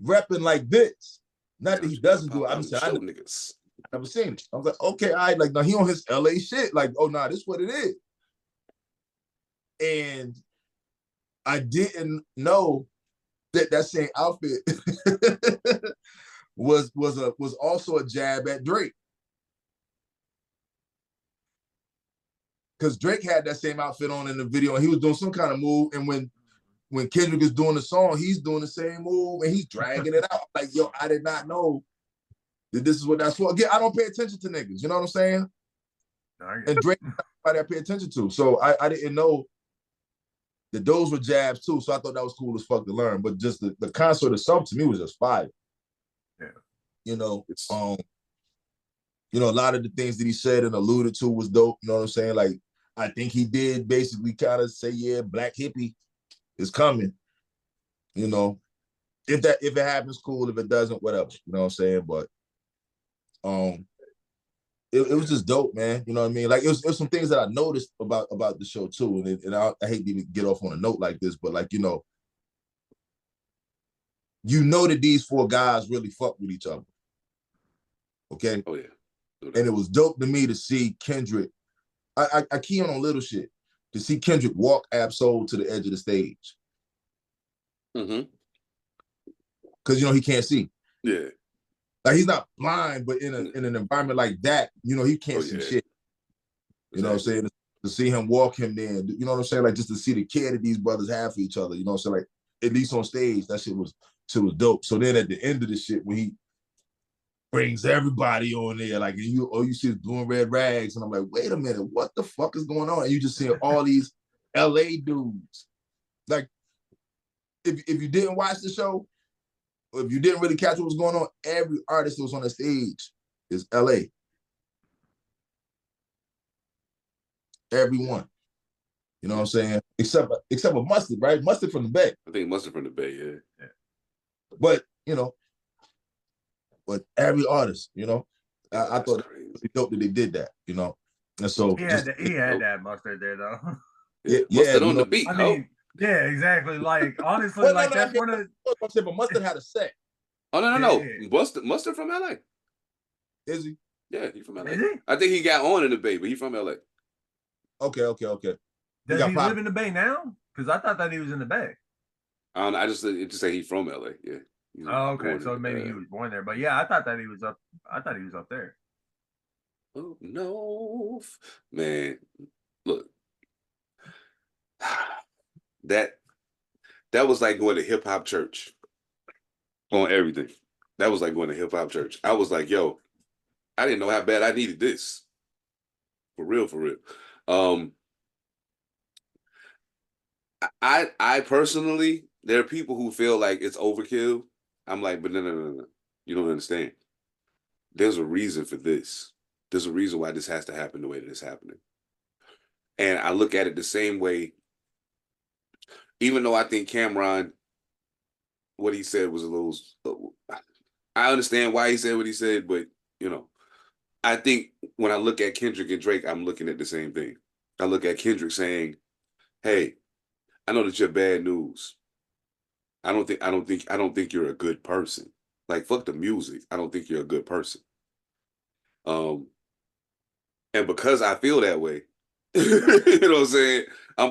repping like this. Not that he doesn't do it. I'm saying, I've never seen it. I was like, okay, like, no, he on his LA shit. Like, oh, nah, this is what it is. And I didn't know that same outfit was also a jab at Drake. Because Drake had that same outfit on in the video, and he was doing some kind of move. And when Kendrick is doing the song, he's doing the same move, and he's dragging it out. Like, yo, I did not know that this is what that's for. Again, I don't pay attention to niggas. You know what I'm saying? And Drake, I pay attention to. So I didn't know that those were jabs too. So I thought that was cool as fuck to learn. But just the concert itself to me was just fire. Yeah. You know, a lot of the things that he said and alluded to was dope. You know what I'm saying? Like, I think he did basically kind of say, yeah, Black Hippie is coming. You know, if it happens, cool. If it doesn't, whatever. You know what I'm saying? But it was just dope, man. You know what I mean? Like, it was some things that I noticed about the show too. And I hate to even get off on a note like this, but like, you know that these four guys really fuck with each other. Okay? Oh, yeah. And it was dope to me to see Kendrick. I key on little shit. To see Kendrick walk Absol to the edge of the stage. Mm-hmm. Because, he can't see. Yeah. Like, he's not blind, but in an environment like that, he can't see shit. You know what I'm saying? To see him walk him there, you know what I'm saying? Like, just to see the care that these brothers have for each other, you know what I'm saying? Like, at least on stage, that shit was dope. So then at the end of the shit, when he brings everybody on there, like, you see his blue and red rags, and I'm like, wait a minute, what the fuck is going on? And you just see all these LA dudes. Like, if you didn't watch the show, or if you didn't really catch what was going on, every artist that was on the stage is LA. Everyone. You know what I'm saying? Except for Mustard, right? Mustard from the Bay. I think Mustard from the Bay, yeah. But, but every artist, I thought it was dope that they did that, And so he had that Mustard there though. Yeah, Mustard on the beat. I mean, yeah, exactly. Like, honestly, that's one of the. But Mustard had a set. Oh no. Mustard from LA. Is he? Yeah, he's from LA. Is he? I think he got on in the Bay, but he's from LA. Okay. Does he live in the Bay now? Because I thought that he was in the Bay. I don't know. I just say he's from LA. Yeah. Oh, okay. So maybe he was born there, but yeah, I thought that he was up. I thought he was up there. Oh no, man! Look, that was like going to hip hop church on everything. That was like going to hip hop church. I was like, yo, I didn't know how bad I needed this. For real. I personally, there are people who feel like it's overkill. I'm like, but no. You don't understand. There's a reason for this. There's a reason why this has to happen the way that it's happening. And I look at it the same way, even though I think Cameron, what he said was a little, I understand why he said what he said, but, I think when I look at Kendrick and Drake, I'm looking at the same thing. I look at Kendrick saying, hey, I know that you're bad news. I don't think you're a good person. Like, fuck the music. I don't think you're a good person. And because I feel that way, you know what I'm saying? I'm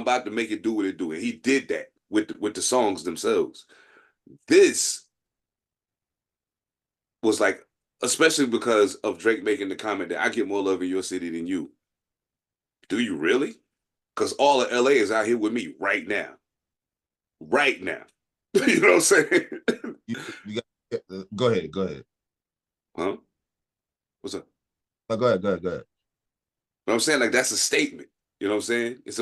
about to make it do what it do. And he did that with the songs themselves. This was like, especially because of Drake making the comment that I get more love in your city than you. Do you really? Because all of LA is out here with me right now. Right now. You know what I'm saying? Go ahead. Huh? What's up? No, go ahead. But I'm saying, like, that's a statement. You know what I'm saying? It's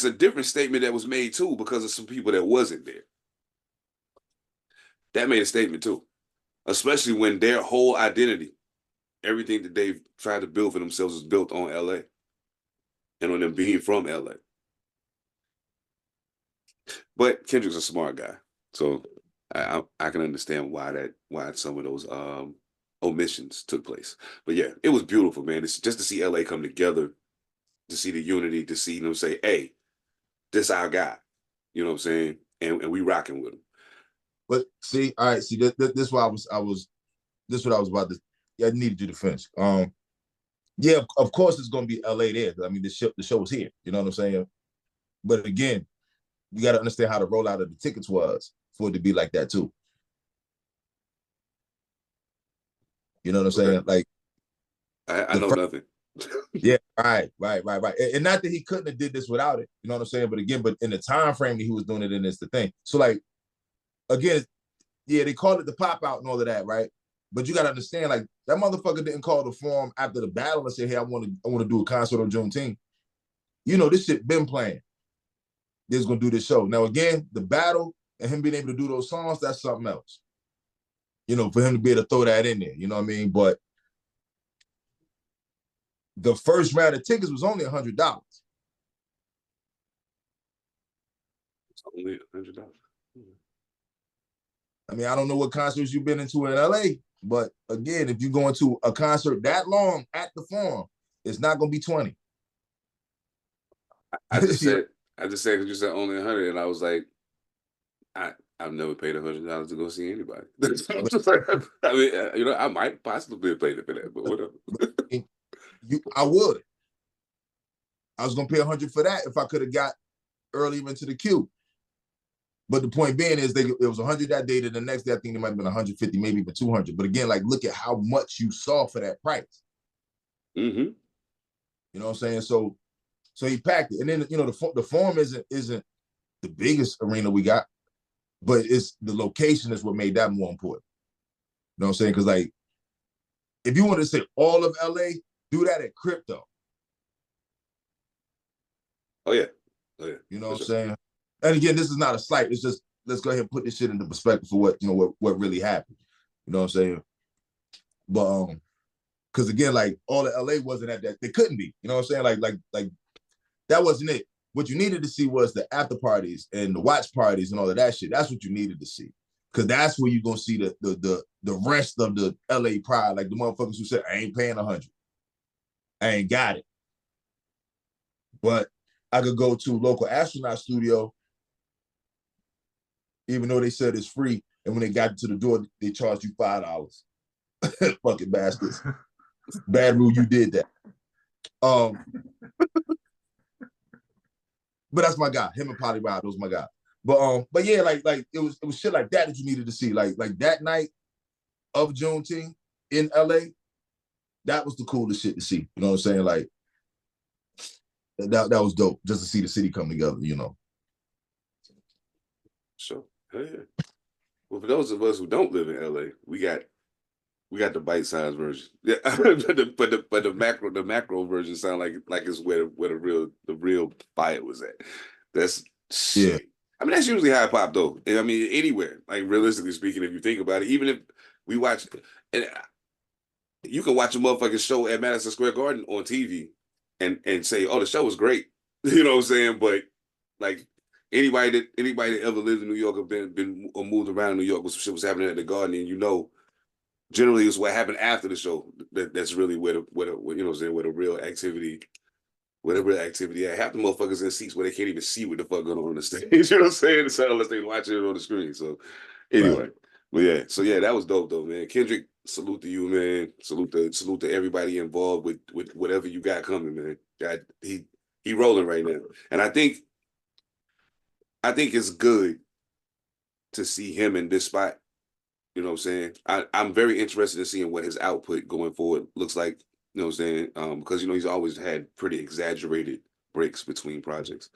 a different statement that was made too because of some people that wasn't there. That made a statement too. Especially when their whole identity, everything that they've tried to build for themselves is built on LA. And on them being from LA. But Kendrick's a smart guy. So I can understand why some of those omissions took place. But yeah, it was beautiful, man. It's just to see LA come together, to see the unity, to see them say, hey, this our guy. You know what I'm saying? And we rocking with him. But see, all right, see, this what I was about to, I needed you to finish. Yeah, of course it's gonna be LA there. I mean, the show was here, you know what I'm saying? But again, you gotta understand how the rollout of the tickets was for it to be like that too. You know what I'm saying? Okay. Like I know nothing. yeah, right. And not that he couldn't have did this without it. You know what I'm saying? But again, but in the time frame that he was doing it in, it's the thing. So like again, yeah, they called it the pop out and all of that, right? But you gotta understand, like that motherfucker didn't call the forum after the battle and say, "Hey, I want to do a concert on Juneteenth." You know, this shit been playing. They's gonna do this show. Now again, the battle and him being able to do those songs, that's something else. You know, for him to be able to throw that in there, you know what I mean? But the first round of tickets was only $100. It's only $100. I mean, I don't know what concerts you've been into in LA, but again, if you go into a concert that long at the Forum, it's not gonna be 20. I just said because you said only 100, and I was like, I've never paid $100 to go see anybody. I'm just like, I mean, you know, I might possibly pay for that, but whatever. I would. I was gonna pay 100 for that if I could have got earlier into the queue. But the point being is, it was 100 that day. To the next day, I think it might have been 150, maybe even 200. But again, like look at how much you saw for that price. Mm-hmm. You know what I'm saying? So he packed it, and then you know the Forum isn't the biggest arena we got, but it's the location is what made that more important. You know what I'm saying? Because like, if you want to say all of LA, do that at Crypto. Oh yeah. You know what I'm saying? And again, this is not a slight. It's just let's go ahead and put this shit into perspective for what really happened. You know what I'm saying? But because again, like all of LA wasn't at that. They couldn't be. You know what I'm saying? Like that wasn't it. What you needed to see was the after parties and the watch parties and all of that shit. That's what you needed to see. Because that's where you're gonna see the rest of the LA pride, like the motherfuckers who said, I ain't paying 100. I ain't got it. But I could go to local astronaut studio, even though they said it's free. And when they got to the door, they charged you $5. Fucking bastards. Bad rule, you did that. But that's my guy. Him and Polly Rob, those my guy. But yeah, like it was shit like that you needed to see. Like that night of Juneteenth in LA, that was the coolest shit to see. You know what I'm saying? Like that was dope just to see the city come together, you know. Sure. Yeah. Well, for those of us who don't live in LA, we got the bite-sized version. Yeah, but the macro version sound like it's where the real fight was at. That's shit. Yeah. I mean, that's usually how pop though. I mean, anywhere. Like realistically speaking, if you think about it, even if we watch, and you can watch a motherfucking show at Madison Square Garden on TV, and say, oh, the show was great. You know what I'm saying? But like anybody that ever lived in New York or been or moved around New York, shit was happening at the Garden, and you know. Generally, it's what happened after the show that's really where the you know what I'm saying, where the real activity at. Half the motherfuckers in seats where they can't even see what the fuck going on the stage. You know what I'm saying? So unless they watching it on the screen. So anyway, right. But yeah, so yeah, that was dope though, man. Kendrick, salute to you, man. Salute to everybody involved with whatever you got coming, man. God, he rolling right now, and I think it's good to see him in this spot. You know what I'm saying? I'm very interested in seeing what his output going forward looks like. You know what I'm saying? Because, you know, he's always had pretty exaggerated breaks between projects.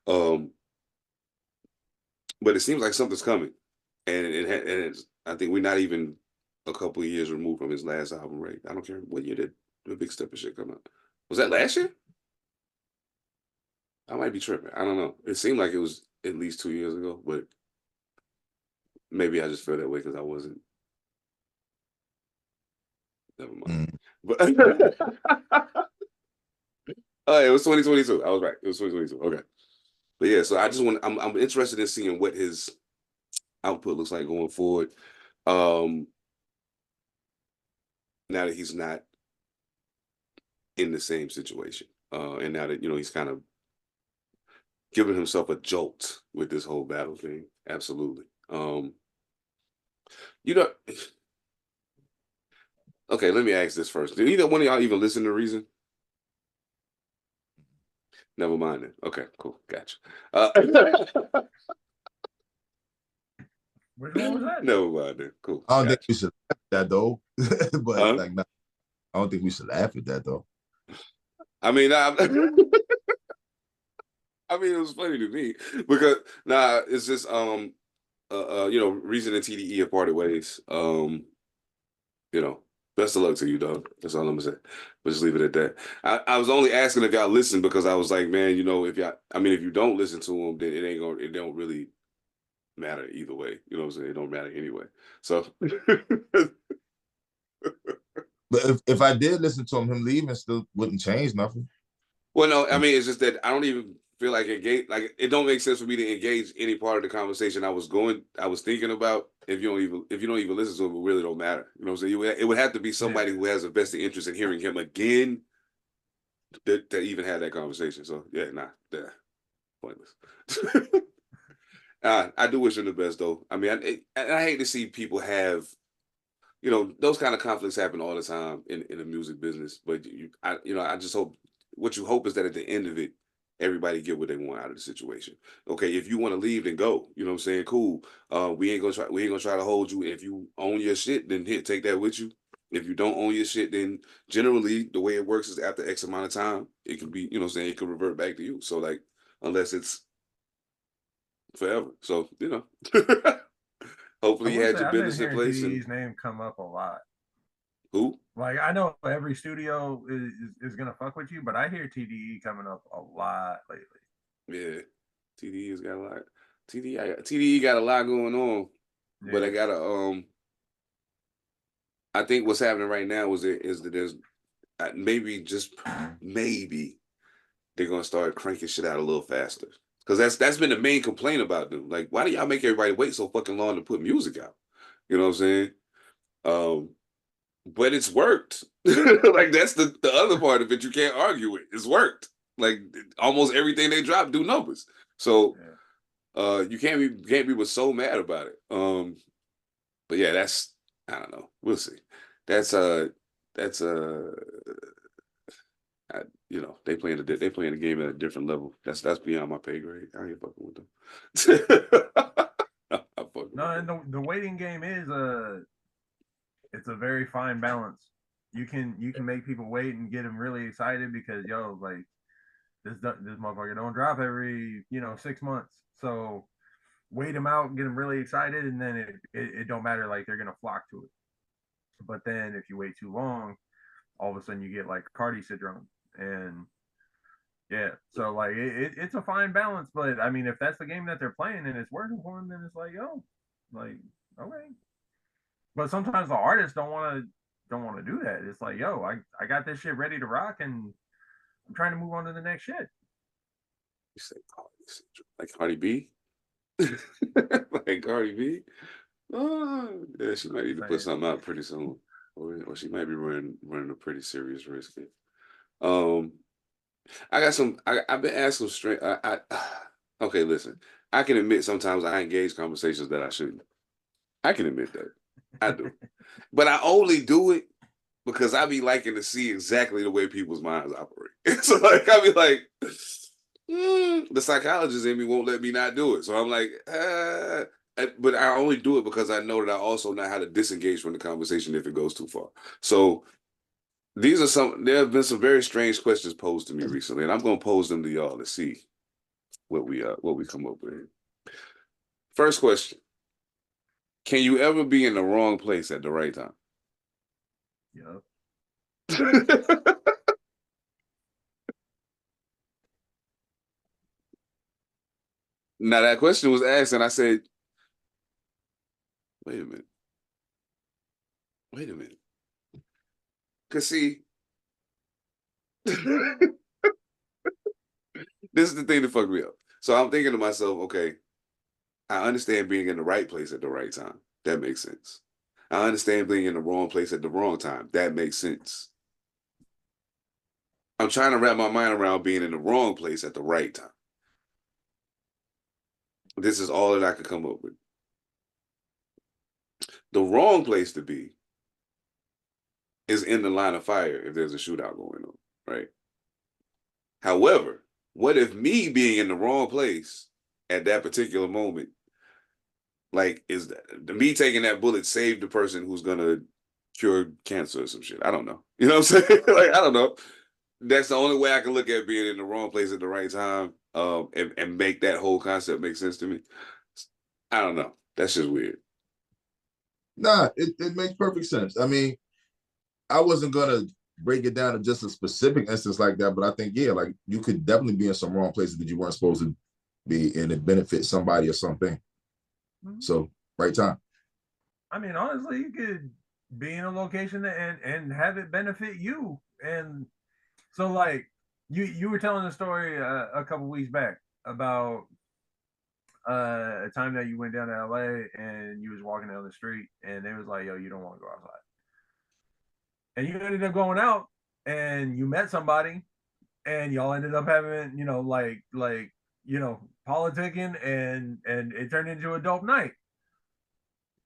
But it seems like something's coming. And I think we're not even a couple of years removed from his last album, right? I don't care what year did the Big Step of shit come out. Was that last year? I might be tripping. I don't know. It seemed like it was at least 2 years ago, but maybe I just feel that way because I wasn't. Never mind. But oh, it was 2022. I was right. It was 2022. Okay. But yeah, so I'm interested in seeing what his output looks like going forward. Now that he's not in the same situation. And now that, you know, he's kind of giving himself a jolt with this whole battle thing. Absolutely. You know, okay, let me ask this first. Did either one of y'all even listen to Reason? Never mind it. Okay, cool. Gotcha. Which one was that? Never mind then. Cool. I don't think we should laugh at that though. But Huh? I don't think we should laugh at that though. I mean, I mean, it was funny to me because it's just Reason and TDE have parted ways. Best of luck to you, dog. That's all I'm gonna say. But just leave it at that. I was only asking if y'all listen because I was like, man, if you don't listen to them, then it don't really matter either way. You know what I'm saying? It don't matter anyway. So But if I did listen to him leaving still wouldn't change nothing. Well, no, I mean, it's just that I don't even feel like it don't make sense for me to engage any part of the conversation I was thinking about if you don't even listen to him, it really don't matter. You know what I'm saying? It would have to be somebody who has a vested interest in hearing him again to even have that conversation. So yeah, pointless. I do wish him the best though. I mean, I hate to see people have, those kind of conflicts happen all the time in the music business. But I just hope what you hope is that at the end of it, everybody get what they want out of the situation. Okay, if you want to leave, then go. You know what I'm saying? Cool. We ain't gonna try to hold you. If you own your shit, then take that with you. If you don't own your shit, then generally the way it works is after X amount of time, it can be, it can revert back to you. So like, unless it's forever. So, hopefully you had your business in place. TDE's name come up a lot. Who? Like, I know every studio is gonna fuck with you, but I hear TDE coming up a lot lately. Yeah, TDE's got a lot. TDE got a lot going on, but I gotta I think what's happening right now is that there's maybe they're gonna start cranking shit out a little faster, because that's been the main complaint about them. Like, why do y'all make everybody wait so fucking long to put music out? You know what I'm saying? But it's worked. Like, that's the other part of it you can't argue with. It's worked. Like, almost everything they drop do numbers. So you can't be so mad about it. But yeah, that's, I don't know. We'll see. They playing the game at a different level. That's beyond my pay grade. I ain't fucking with them. And the waiting game is it's a very fine balance. You can make people wait and get them really excited because like this motherfucker don't drop every 6 months. So wait them out, get them really excited, and then it don't matter, like they're gonna flock to it. But then if you wait too long, all of a sudden you get like Cardi syndrome, and so like it's a fine balance. But I mean, if that's the game that they're playing and it's working for them, then it's like, like, okay. But sometimes the artists don't want to do that. It's like, I got this shit ready to rock, and I'm trying to move on to the next shit. You say Cardi syndrome, like Cardi B? Like Cardi B? Oh, yeah, she might need to put something out pretty soon, or she might be running a pretty serious risk here. I've been asked some straight. Okay, listen. I can admit sometimes I engage conversations that I shouldn't. I can admit that. I do. But I only do it because I be liking to see exactly the way people's minds operate. So like, I be like, the psychologist in me won't let me not do it. So I'm like, but I only do it because I know that I also know how to disengage from the conversation if it goes too far. So there have been some very strange questions posed to me recently, and I'm going to pose them to y'all to see what we come up with. First question: can you ever be in the wrong place at the right time? Yep. Now that question was asked, and I said, wait a minute. Because see, this is the thing that fucked me up. So I'm thinking to myself, okay, I understand being in the right place at the right time. That makes sense. I understand being in the wrong place at the wrong time. That makes sense. I'm trying to wrap my mind around being in the wrong place at the right time. This is all that I could come up with. The wrong place to be is in the line of fire if there's a shootout going on, right? However, what if me being in the wrong place at that particular moment Like, is me taking that bullet saved the person who's gonna cure cancer or some shit? I don't know. You know what I'm saying? Like, I don't know. That's the only way I can look at being in the wrong place at the right time, and make that whole concept make sense to me. I don't know. That's just weird. Nah, it makes perfect sense. I mean, I wasn't gonna break it down to just a specific instance like that, but I think, yeah, like you could definitely be in some wrong places that you weren't supposed to be, and it benefits somebody or something. So, right time. I mean, honestly, you could be in a location and have it benefit you. And so, like, you were telling a story a couple weeks back about a time that you went down to LA and you was walking down the street and it was like, yo, you don't want to go outside. And you ended up going out and you met somebody and y'all ended up having, politicking and it turned into a dope night.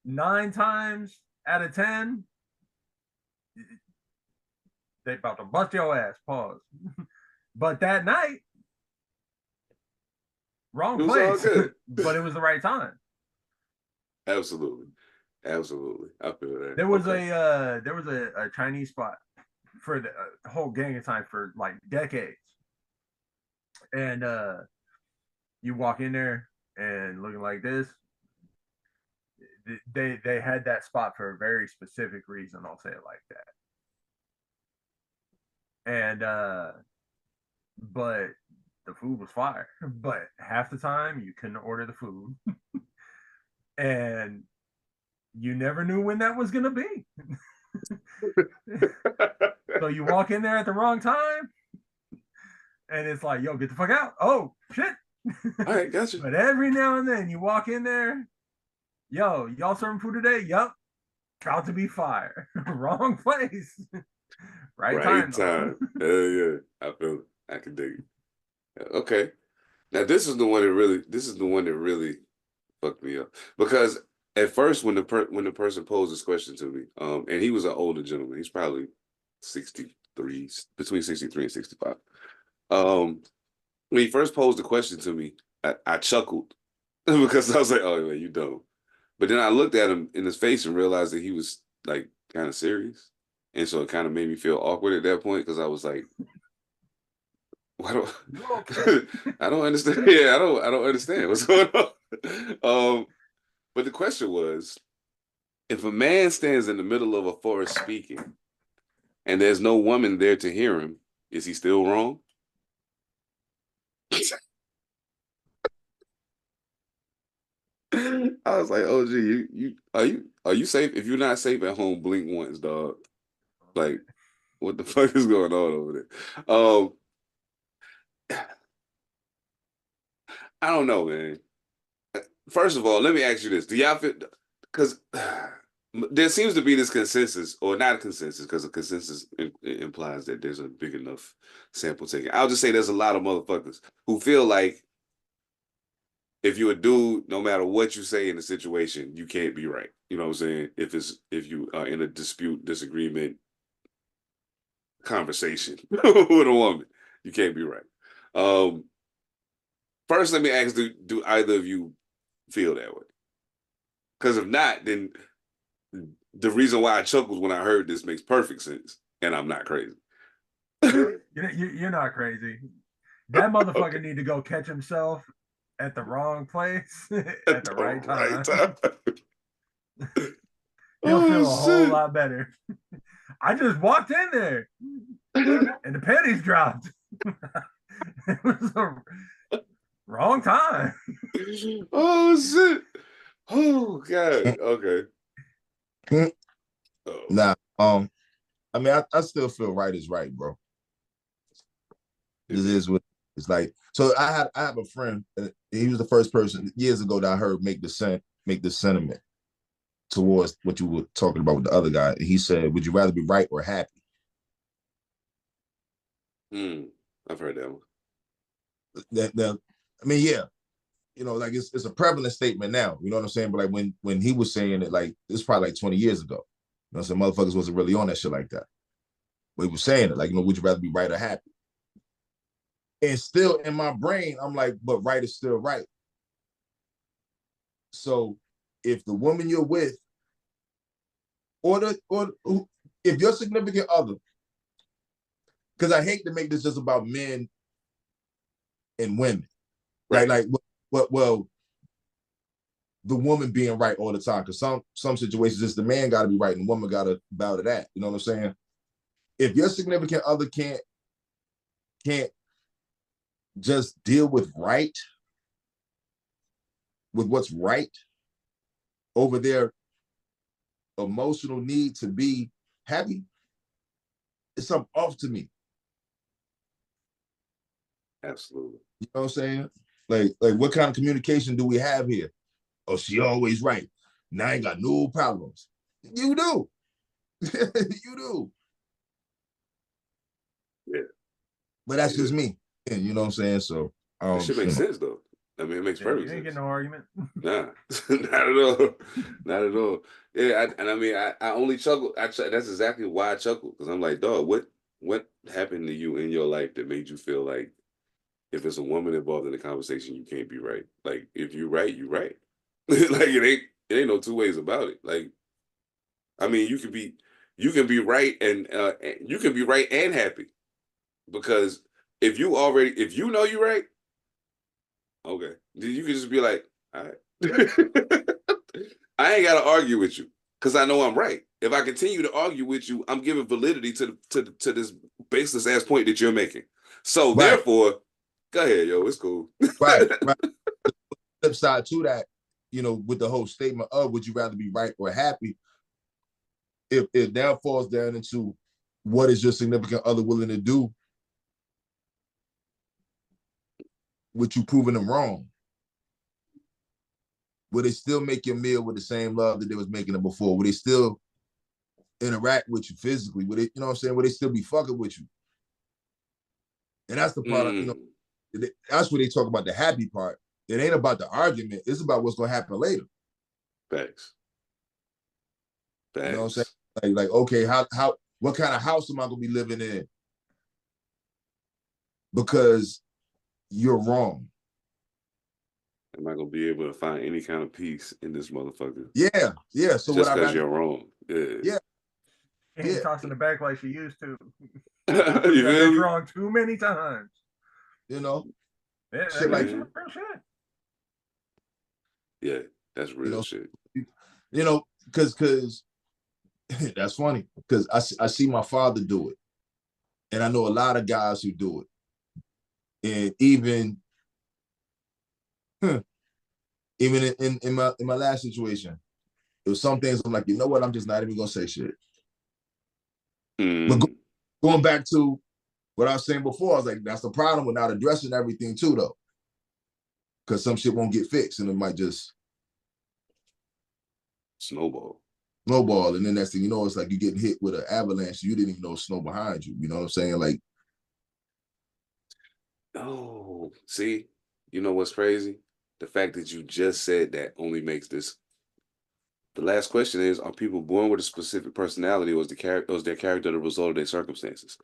9 times out of 10, they about to bust your ass. Pause. But that night, wrong place, but it was the right time. Absolutely. I feel that. There was a Chinese spot for the whole gang of time for like decades, and you walk in there and looking like this. They had that spot for a very specific reason. I'll say it like that. And but the food was fire. But half the time you couldn't order the food, and you never knew when that was gonna be. So you walk in there at the wrong time, and it's like, yo, get the fuck out. Oh shit. All right, gotcha. But every now and then you walk in there. Yo, y'all serving food today? Yup. About to be fire. Wrong place. Right time. Yeah. I feel it. I can dig it. Okay. Now this is the one that really fucked me up. Because at first when the person posed this question to me, and he was an older gentleman, he's probably 63, between 63 and 65. When he first posed the question to me, I chuckled because I was like, oh man, you dumb. But then I looked at him in his face and realized that he was like kind of serious. And so it kind of made me feel awkward at that point because I was like, I don't understand. Yeah, I don't understand what's going on. But the question was, if a man stands in the middle of a forest speaking and there's no woman there to hear him, is he still wrong? I was like, oh gee, are you safe? If you're not safe at home, blink once, dog. Like, what the fuck is going on over there? I don't know, man. First of all, let me ask you this: do y'all feel? Because there seems to be this consensus, or not a consensus, because a consensus implies that there's a big enough sample taken. I'll just say there's a lot of motherfuckers who feel like if you're a dude, no matter what you say in a situation, you can't be right. You know what I'm saying? If you are in a dispute, disagreement, conversation with a woman, you can't be right. First, let me ask: do either of you feel that way? Because if not, then the reason why I chuckled when I heard this makes perfect sense, and I'm not crazy. You're not crazy. That motherfucker need to go catch himself at the wrong place at the right time. He'll feel a whole lot better. I just walked in there and the panties dropped. It was the wrong time. Oh shit. Oh god. Okay. Nah. I mean, I still feel right is right, bro. This is what it's like. So I have a friend. He was the first person years ago that I heard make the sentiment towards what you were talking about with the other guy. He said, "Would you rather be right or happy?" I've heard that one. I mean, yeah, like it's a prevalent statement now. You know what I'm saying? But like when he was saying it, like it's probably like 20 years ago. You know, some motherfuckers wasn't really on that shit like that. But he was saying it, like, would you rather be right or happy? And still in my brain, I'm like, but right is still right. So if the woman you're with, or if your significant other, because I hate to make this just about men and women, Right. like well, the woman being right all the time, because some situations it's the man got to be right and the woman got to bow to that. You know what I'm saying? If your significant other can't just deal with what's right over their emotional need to be happy, it's something off to me. Absolutely. You know what I'm saying? Like what kind of communication do we have here? Oh, she always right. Now I ain't got no problems. You do. You do. Yeah. But that's just me. And you know what I'm saying? So that shit makes sense though. I mean, it makes perfect sense. You ain't getting no argument. Nah, not at all. Not at all. Yeah, I only chuckle. That's exactly why I chuckle, because I'm like, dog, what happened to you in your life that made you feel like if it's a woman involved in the conversation, you can't be right? Like, if you're right, you're right. Like, it ain't no two ways about it. Like, I mean, you can be right and you can be right and happy, because if you know you're right, okay, then you can just be like, all right. I ain't got to argue with you because I know I'm right. If I continue to argue with you, I'm giving validity to this baseless ass point that you're making. So therefore, go ahead, yo, it's cool. Right. The flip side to that, with the whole statement of would you rather be right or happy, if it now falls down into what is your significant other willing to do with you proving them wrong? Will they still make your meal with the same love that they was making it before? Will they still interact with you physically? Will they, you know what I'm saying? Will they still be fucking with you? And that's the part, that's where they talk about the happy part. It ain't about the argument. It's about what's going to happen later. Facts. You know what I'm saying? Like okay, what kind of house am I going to be living in? Because you're wrong. Am I going to be able to find any kind of peace in this motherfucker? Yeah. So just because you're wrong. Yeah. She ain't tossing it back like she used to. You feel me? Wrong too many times. Yeah, shit like shit. Yeah, that's real shit. Because that's funny. Because I see my father do it, and I know a lot of guys who do it, and even in my last situation, there was some things I'm like, you know what? I'm just not even gonna say shit. But going back to what I was saying before, I was like, that's the problem with not addressing everything too, though. Because some shit won't get fixed and it might just snowball. And then next thing you know, it's like you're getting hit with an avalanche. You didn't even know snow behind you. You know what I'm saying? Like, oh, see, you know what's crazy? The fact that you just said that only makes this. The last question is: are people born with a specific personality, or is their character the result of their circumstances?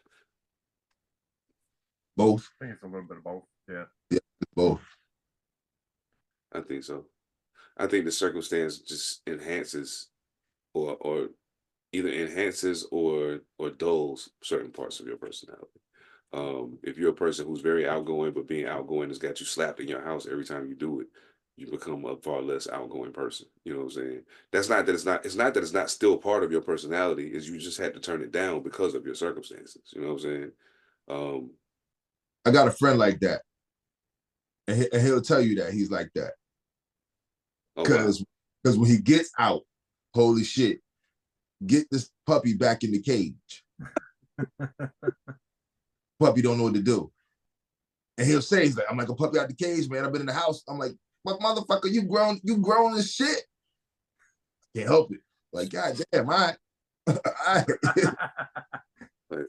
Both. I think it's a little bit of both. Yeah. Yeah, both. I think so. I think the circumstance just enhances, or either enhances or dulls certain parts of your personality. If you're a person who's very outgoing, but being outgoing has got you slapped in your house every time you do it, you become a far less outgoing person. You know what I'm saying? It's not that it's not still part of your personality, is you just had to turn it down because of your circumstances. You know what I'm saying? I got a friend like that. And he'll tell you that he's like that. Because when he gets out, holy shit, get this puppy back in the cage. Puppy don't know what to do. And he'll say, he's like, I'm like a puppy out the cage, man. I've been in the house. I'm like, what motherfucker, you grown as shit. Can't help it. Like, God damn, all right. All right.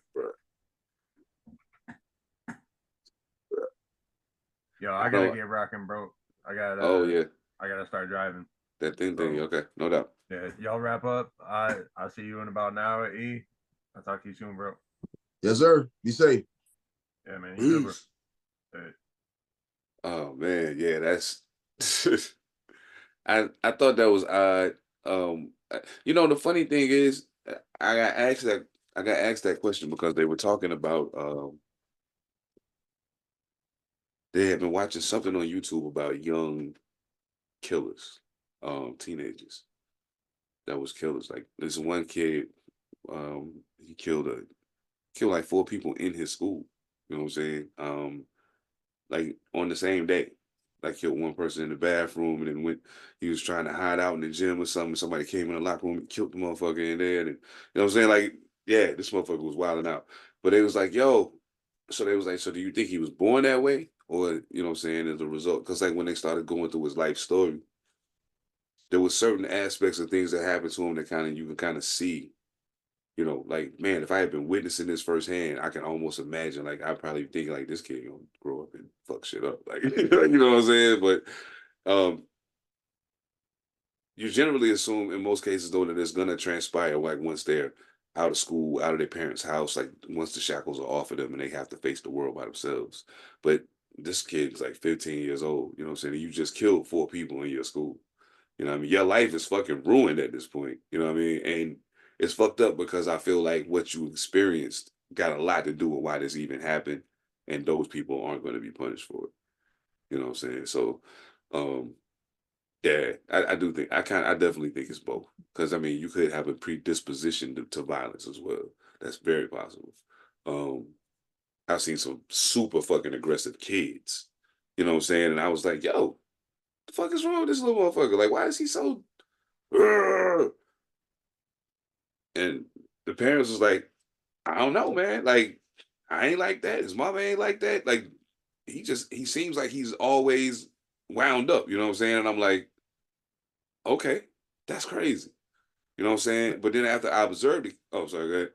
Yo, I gotta get rocking, bro. I gotta start driving. That thing, okay, no doubt. Yeah, y'all wrap up. I'll see you in about an hour. I'll talk to you soon, bro. Yes, sir. Be safe. Yeah, man. You Oh man, yeah, that's I thought that was odd. The funny thing is, I got asked that I got asked that question because they were talking about they had been watching something on YouTube about young killers, teenagers that was killers. Like this one kid, he killed like 4 people in his school. You know what I'm saying? Like on the same day. Like killed one person in the bathroom and then he was trying to hide out in the gym or something. Somebody came in the locker room and killed the motherfucker in there. And you know what I'm saying? Like, yeah, this motherfucker was wilding out. But it was like, yo, so they was like, so do you think he was born that way? Or, you know what I'm saying, as a result? Because like when they started going through his life story, there was certain aspects of things that happened to him that you can kind of see, like, man, if I had been witnessing this firsthand, I can almost imagine, like, I probably think like this kid gonna grow up and fuck shit up, like, you know what I'm saying? But um, you generally assume in most cases though that it's gonna transpire like once they're out of school, out of their parents' house, like once the shackles are off of them and they have to face the world by themselves. But this kid is like 15 years old, you know what I'm saying? You just killed 4 people in your school. You know what I mean? Your life is fucking ruined at this point. You know what I mean? And it's fucked up because I feel like what you experienced got a lot to do with why this even happened. And those people aren't going to be punished for it. You know what I'm saying? So, um, yeah, I definitely think it's both. Because I mean, you could have a predisposition to violence as well. That's very possible. Um, I've seen some super fucking aggressive kids. You know what I'm saying? And I was like, yo, the fuck is wrong with this little motherfucker? Like, why is he so "Ugh." And the parents was like, I don't know, man. Like, I ain't like that. His mama ain't like that. Like, he seems like he's always wound up, you know what I'm saying? And I'm like, okay, that's crazy. You know what I'm saying? But then after I observed it, oh, sorry, go ahead.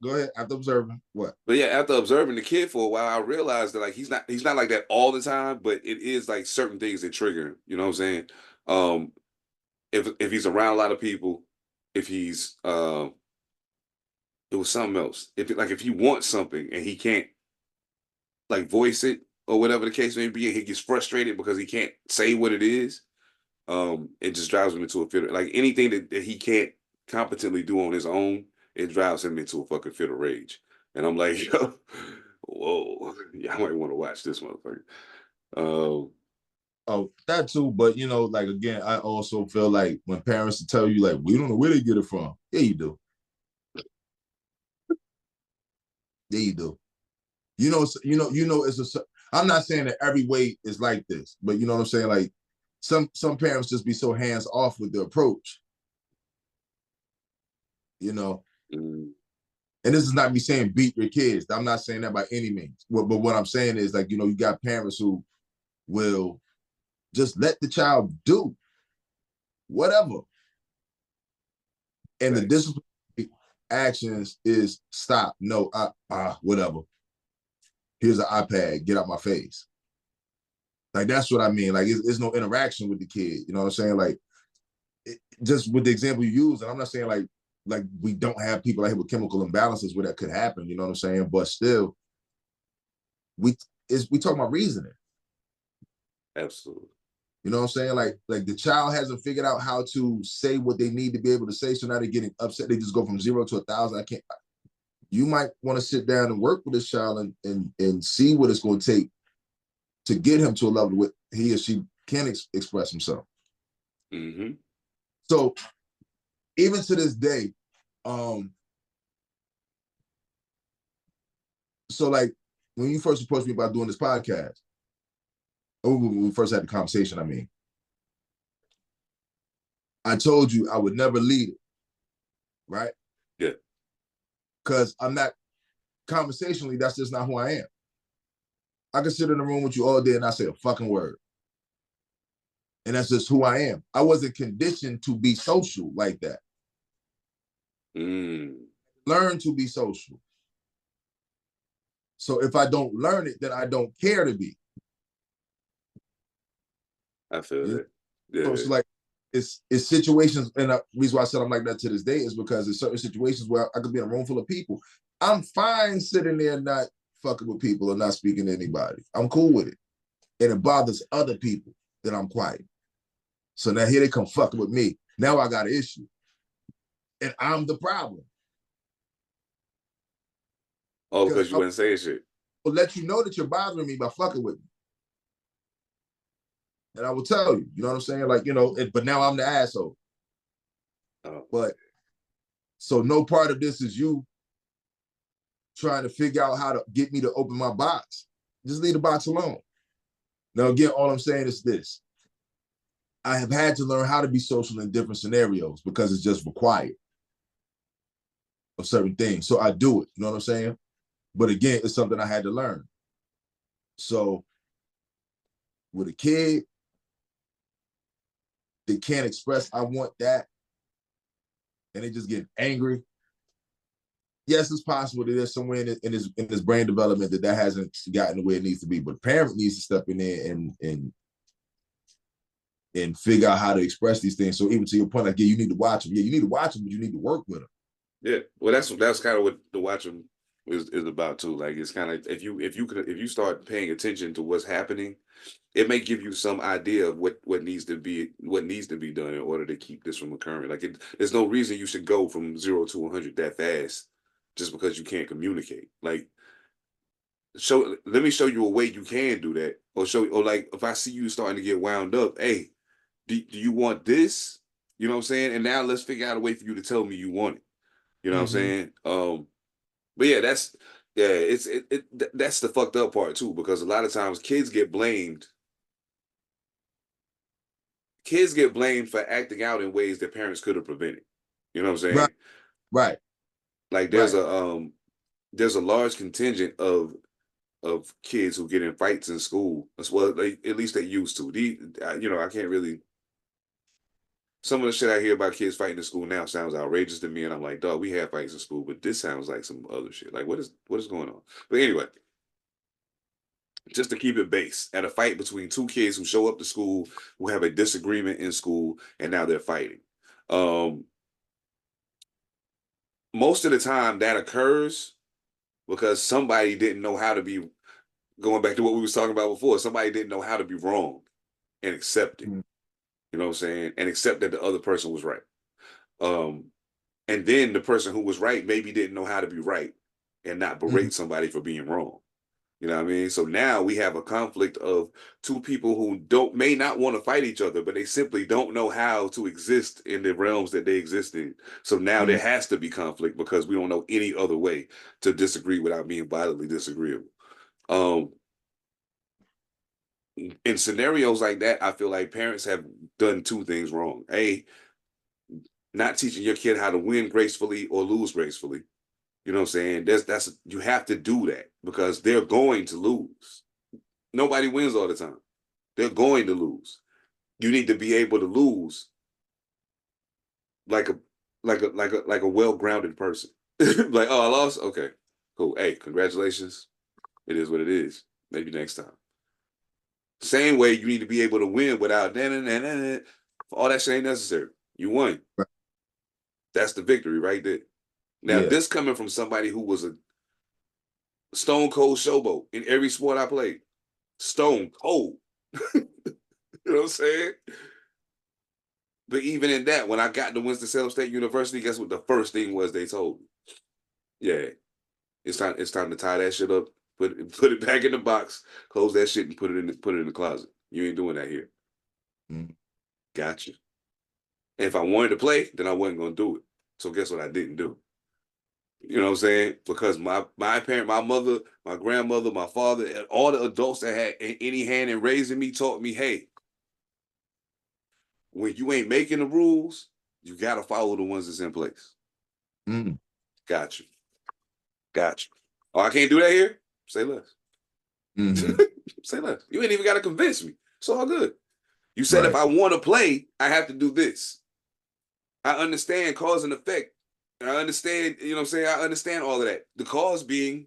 Go ahead. After observing what? But yeah, after observing the kid for a while, I realized that like he's not like that all the time, but it is like certain things that trigger him. You know what I'm saying? Um, if he's around a lot of people, if he's it was something else. If he wants something and he can't like voice it or whatever the case may be, and he gets frustrated because he can't say what it is, it just drives him into a fit. Like anything that he can't competently do on his own, it drives him into a fucking fit of rage. And I'm like, yo, whoa, yeah, I might want to watch this motherfucker. Um, Oh, that too. But like again, I also feel like when parents tell you like we don't know where they get it from. Yeah, you do. Yeah, you do. It's a. I'm not saying that every way is like this, but you know what I'm saying. Like some parents just be so hands off with the approach. mm, And this is not me saying beat your kids. I'm not saying that by any means. But what I'm saying is like you got parents who will just let the child do whatever, and the discipline actions is stop. No, whatever. Here's an iPad. Get out my face. Like that's what I mean. Like it's no interaction with the kid. You know what I'm saying? Like just with the example you use, and I'm not saying like we don't have people out here with chemical imbalances where that could happen. You know what I'm saying? But still, we talking about reasoning. absolutely. You know what I'm saying? Like the child hasn't figured out how to say what they need to be able to say, so now they're getting upset. They just go from 0 to 1,000. I can't. You might want to sit down and work with this child and see what it's going to take to get him to a level where he or she can express himself. Mm-hmm. So even to this day, so like when you first approached me about doing this podcast, or when we first had the conversation, I mean, I told you I would never lead it, right? Yeah. Because I'm not, conversationally, that's just not who I am. I can sit in a room with you all day and not say a fucking word. And that's just who I am. I wasn't conditioned to be social like that. Learn to be social. So if I don't learn it, then I don't care to be. I feel that. Yeah. So it's like, it's situations, and the reason why I said I'm like that to this day is because there's certain situations where I could be in a room full of people. I'm fine sitting there not fucking with people or not speaking to anybody. I'm cool with it. And it bothers other people that I'm quiet. So now here they come fucking with me. Now I got an issue. And I'm the problem. Oh, because you wasn't saying shit. Will let you know that you're bothering me by fucking with me. And I will tell you, you know what I'm saying? Like, but now I'm the asshole. Oh. But so no part of this is you trying to figure out how to get me to open my box. Just leave the box alone. Now, again, all I'm saying is this. I have had to learn how to be social in different scenarios because it's just required of certain things. So I do it, you know what I'm saying? But again, it's something I had to learn. So with a kid, they can't express, I want that, and they just get angry. Yes, it's possible that there's somewhere in his brain development that hasn't gotten the way it needs to be, but a parent needs to step in there and figure out how to express these things. So even to your point, like, yeah, you need to watch them. Yeah, you need to watch them, but you need to work with them. Yeah, well, that's kind of what the watching is about too. Like, it's kind of if you start paying attention to what's happening, it may give you some idea of what needs to be done in order to keep this from occurring. Like, there's no reason you should go from 0 to 100 that fast just because you can't communicate. Like, let me show you a way you can do that, or like if I see you starting to get wound up, hey, do you want this? You know what I'm saying? And now let's figure out a way for you to tell me you want it. You know what I'm saying? But yeah, that's the fucked up part too, because a lot of times kids get blamed for acting out in ways that parents could have prevented. You know what I'm saying? Right. Like there's a large contingent of kids who get in fights in school as well. At least they used to. I can't really. Some of the shit I hear about kids fighting in school now sounds outrageous to me, and I'm like, dog, we have fights in school, but this sounds like some other shit. Like, what is going on? But anyway, just to keep it base, at a fight between two kids who show up to school, who have a disagreement in school, and now they're fighting. Most of the time that occurs because somebody didn't know how to be, going back to what we was talking about before, somebody didn't know how to be wrong and accept it. Mm-hmm. You know what I'm saying? And accept that the other person was right. And then the person who was right maybe didn't know how to be right and not berate somebody for being wrong. You know what I mean? So now we have a conflict of two people who may not want to fight each other, but they simply don't know how to exist in the realms that they exist in. So now there has to be conflict because we don't know any other way to disagree without being violently disagreeable. In scenarios like that, I feel like parents have done two things wrong. A, not teaching your kid how to win gracefully or lose gracefully. You know what I'm saying? You have to do that because they're going to lose. Nobody wins all the time. They're going to lose. You need to be able to lose like a well-grounded person. Like, oh, I lost? Okay, cool. Hey, congratulations. It is what it is. Maybe next time. Same way you need to be able to win without all that shit ain't necessary. You won. That's the victory right there. Now, this coming from somebody who was a stone cold showboat in every sport I played. Stone cold. You know what I'm saying? But even in that, when I got to Winston-Salem State University, guess what the first thing was they told me? Yeah, it's time to tie that shit up, put it back in the box, close that shit, and put it in the closet. You ain't doing that here. Gotcha. And if I wanted to play, then I wasn't gonna do it. So guess what I didn't do? You know what I'm saying? Because my parent, my mother, my grandmother, my father, and all the adults that had any hand in raising me taught me, hey, when you ain't making the rules, you got to follow the ones that's in place. Got you. Oh, I can't do that here? Say less. Say less. You ain't even got to convince me. It's all good. You said if I want to play, I have to do this. I understand cause and effect. I understand, you know what I'm saying? I understand all of that. The cause being,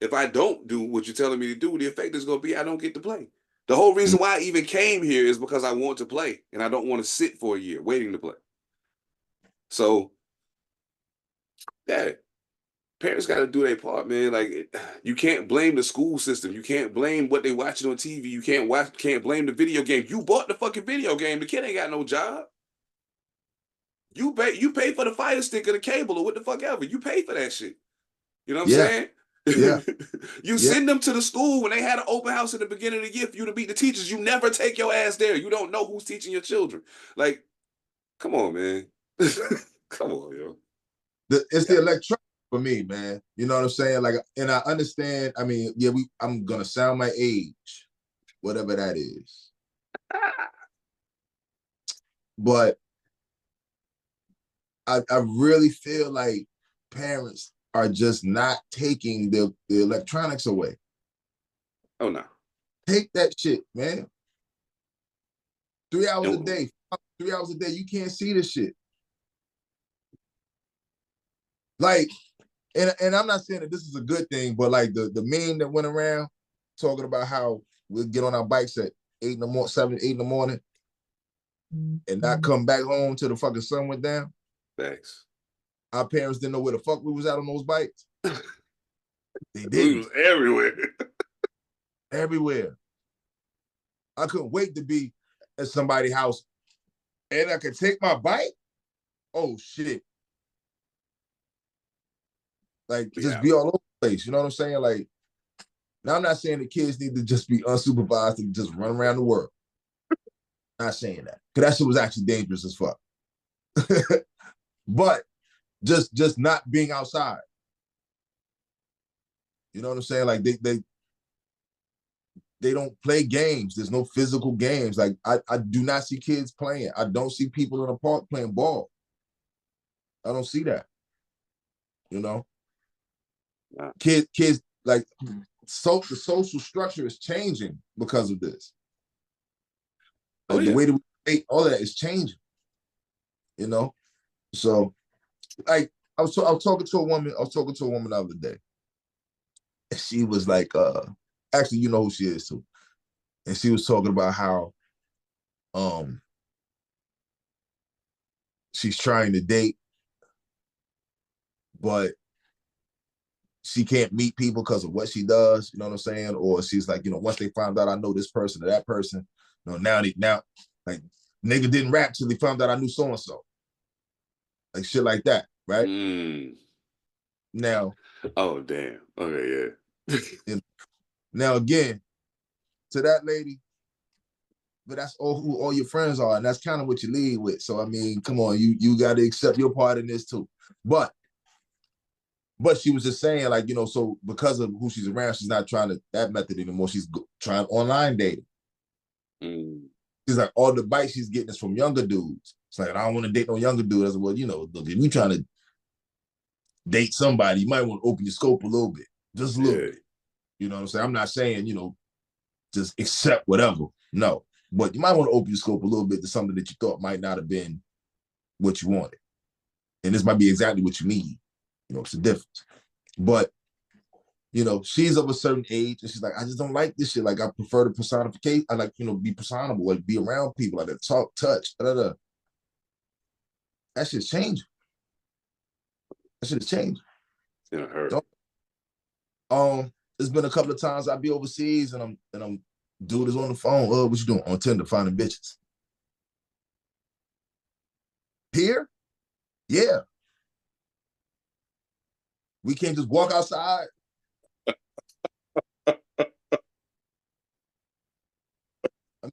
if I don't do what you're telling me to do, the effect is going to be I don't get to play. The whole reason why I even came here is because I want to play, and I don't want to sit for a year waiting to play. So, yeah, parents got to do their part, man. Like, you can't blame the school system. You can't blame what they watching on TV. You can't blame the video game. You bought the fucking video game. The kid ain't got no job. You pay for the Fire Stick or the cable or what the fuck ever. You pay for that shit. You know what I'm saying? Yeah. You send them to the school when they had an open house at the beginning of the year for you to meet the teachers. You never take your ass there. You don't know who's teaching your children. Like, come on, man. Come on, yo. It's the electronic for me, man. You know what I'm saying? Like, and I understand. I mean, yeah, I'm gonna sound my age, whatever that is. But I really feel like parents are just not taking the electronics away. Oh no. Take that shit, man. 3 hours a day, 3 hours a day, you can't see this shit. Like, and I'm not saying that this is a good thing, but like the meme that went around talking about how we'll get on our bikes at 8 in the morning, 7, 8 in the morning, and not come back home till the fucking sun went down. Thanks. Our parents didn't know where the fuck we was at on those bikes. They did. We was everywhere. Everywhere. I couldn't wait to be at somebody's house and I could take my bike. Oh shit. Like, just be all over the place. You know what I'm saying? Like, now I'm not saying the kids need to just be unsupervised and just run around the world. Not saying that. Because that shit was actually dangerous as fuck. But just not being outside. You know what I'm saying? Like, they don't play games. There's no physical games. Like, I do not see kids playing. I don't see people in the park playing ball. I don't see that. You know? Wow. Kids like, so the social structure is changing because of this. Like, the way that we think, all of that is changing. You know? So, like, I was talking to a woman the other day. And she was like, actually, you know who she is too. And she was talking about how she's trying to date, but she can't meet people because of what she does, you know what I'm saying? Or she's like, you know, once they found out I know this person or that person, you know, now like, nigga didn't rap till they found out I knew so-and-so. Like, shit like that, right? Now. Oh, damn. Okay, yeah. Now, again, to that lady, but that's who all your friends are, and that's kind of what you lead with. So, I mean, come on, you got to accept your part in this too. But she was just saying, like, you know, so because of who she's around, she's not trying that method anymore. She's trying online dating. She's like, all the bites she's getting is from younger dudes. It's like, I don't want to date no younger dude. I said, well, you know, look, if you trying to date somebody, you might want to open your scope a little bit, just a little bit. You know what I'm saying? I'm not saying, you know, just accept whatever. No, but you might want to open your scope a little bit to something that you thought might not have been what you wanted. And this might be exactly what you need. You know, it's a difference. But, you know, she's of a certain age and she's like, I just don't like this shit. Like, I prefer the personification. I like, you know, be personable, like be around people, like talk, touch, That shit's changing. That shit is changing. In a hurry. There's been a couple of times I'll be overseas and I'm dude is on the phone. What you doing? On Tinder, finding bitches. Here? Yeah. We can't just walk outside. I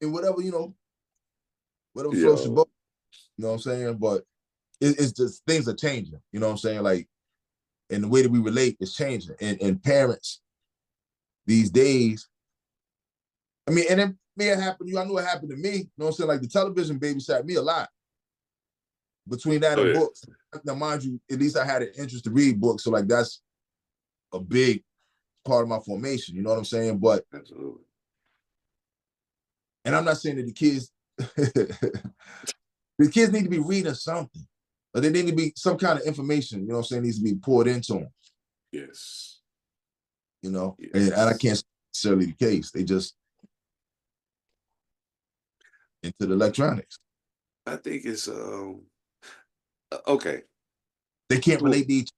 mean, whatever, you know, whatever floats your boat. You know what I'm saying? But it's just, things are changing. You know what I'm saying? Like, and the way that we relate is changing. And parents these days, I mean, and it may have happened to you. I know it happened to me. You know what I'm saying? Like, the television babysat me a lot. Between that and books. Now, mind you, at least I had an interest to read books. So, like, that's a big part of my formation. You know what I'm saying? But, absolutely. And I'm not saying that the kids need to be reading something. But they need to be some kind of information, you know what I'm saying, needs to be poured into them. Yes. You know, and I can't say necessarily the case. They just into the electronics. I think it's okay. They can't relate to each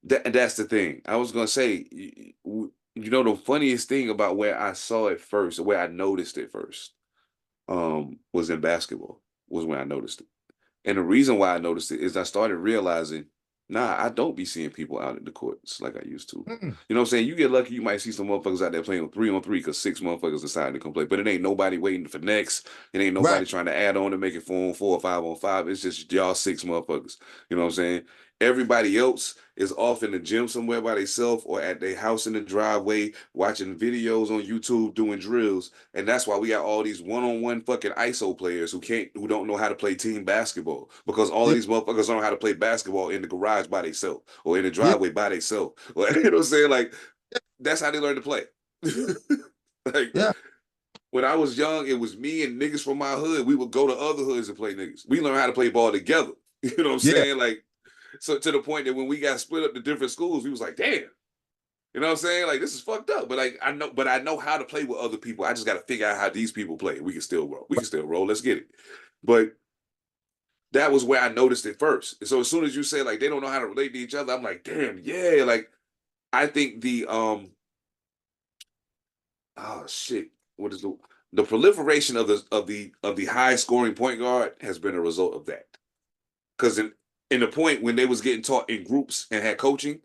other. That's the thing. I was gonna say, the funniest thing about where I saw it first, where I noticed it first, was in basketball. Was when I noticed it. And the reason why I noticed it is I started realizing, nah, I don't be seeing people out in the courts like I used to. Mm-mm. You know what I'm saying? You get lucky, you might see some motherfuckers out there playing 3-on-3 because 6 motherfuckers decided to come play. But it ain't nobody waiting for next. It ain't nobody Right. trying to add on to make it 4-on-4 or 5-on-5. It's just y'all 6 motherfuckers. You know what I'm saying? Everybody else is off in the gym somewhere by themselves or at their house in the driveway watching videos on YouTube doing drills. And that's why we got all these one-on-one fucking ISO players who don't know how to play team basketball because all of Yeah. these motherfuckers don't know how to play basketball in the garage by themselves or in the Yeah. driveway by themselves. You know what I'm saying? Like, that's how they learn to play. Like, Yeah. when I was young, it was me and niggas from my hood. We would go to other hoods and play niggas. We learned how to play ball together. You know what I'm Yeah. saying? Like, so to the point that when we got split up to different schools, we was like, damn. You know what I'm saying? Like, this is fucked up. But like, I know how to play with other people. I just got to figure out how these people play. We can still roll. We can still roll. Let's get it. But that was where I noticed it first. So as soon as you said like they don't know how to relate to each other, I'm like, damn, yeah. Like, I think oh shit. What is the proliferation of the high scoring point guard has been a result of that. Because in the point when they was getting taught in groups and had coaching,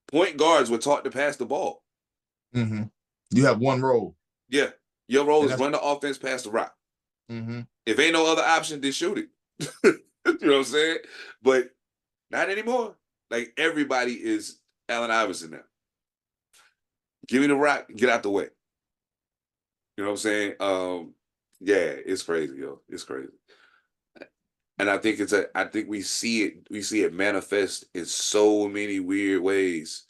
point guards were taught to pass the ball. Mm-hmm. You have one role. Yeah. Your role And is run the offense, pass the rock. mm-hmm. If ain't no other option, then shoot it. You know what I'm saying? But not anymore. Like, everybody is Allen Iverson now. Give me the rock, get out the way. You know what I'm saying? Yeah, it's crazy, yo. It's crazy. And I think I think we see it manifest in so many weird ways.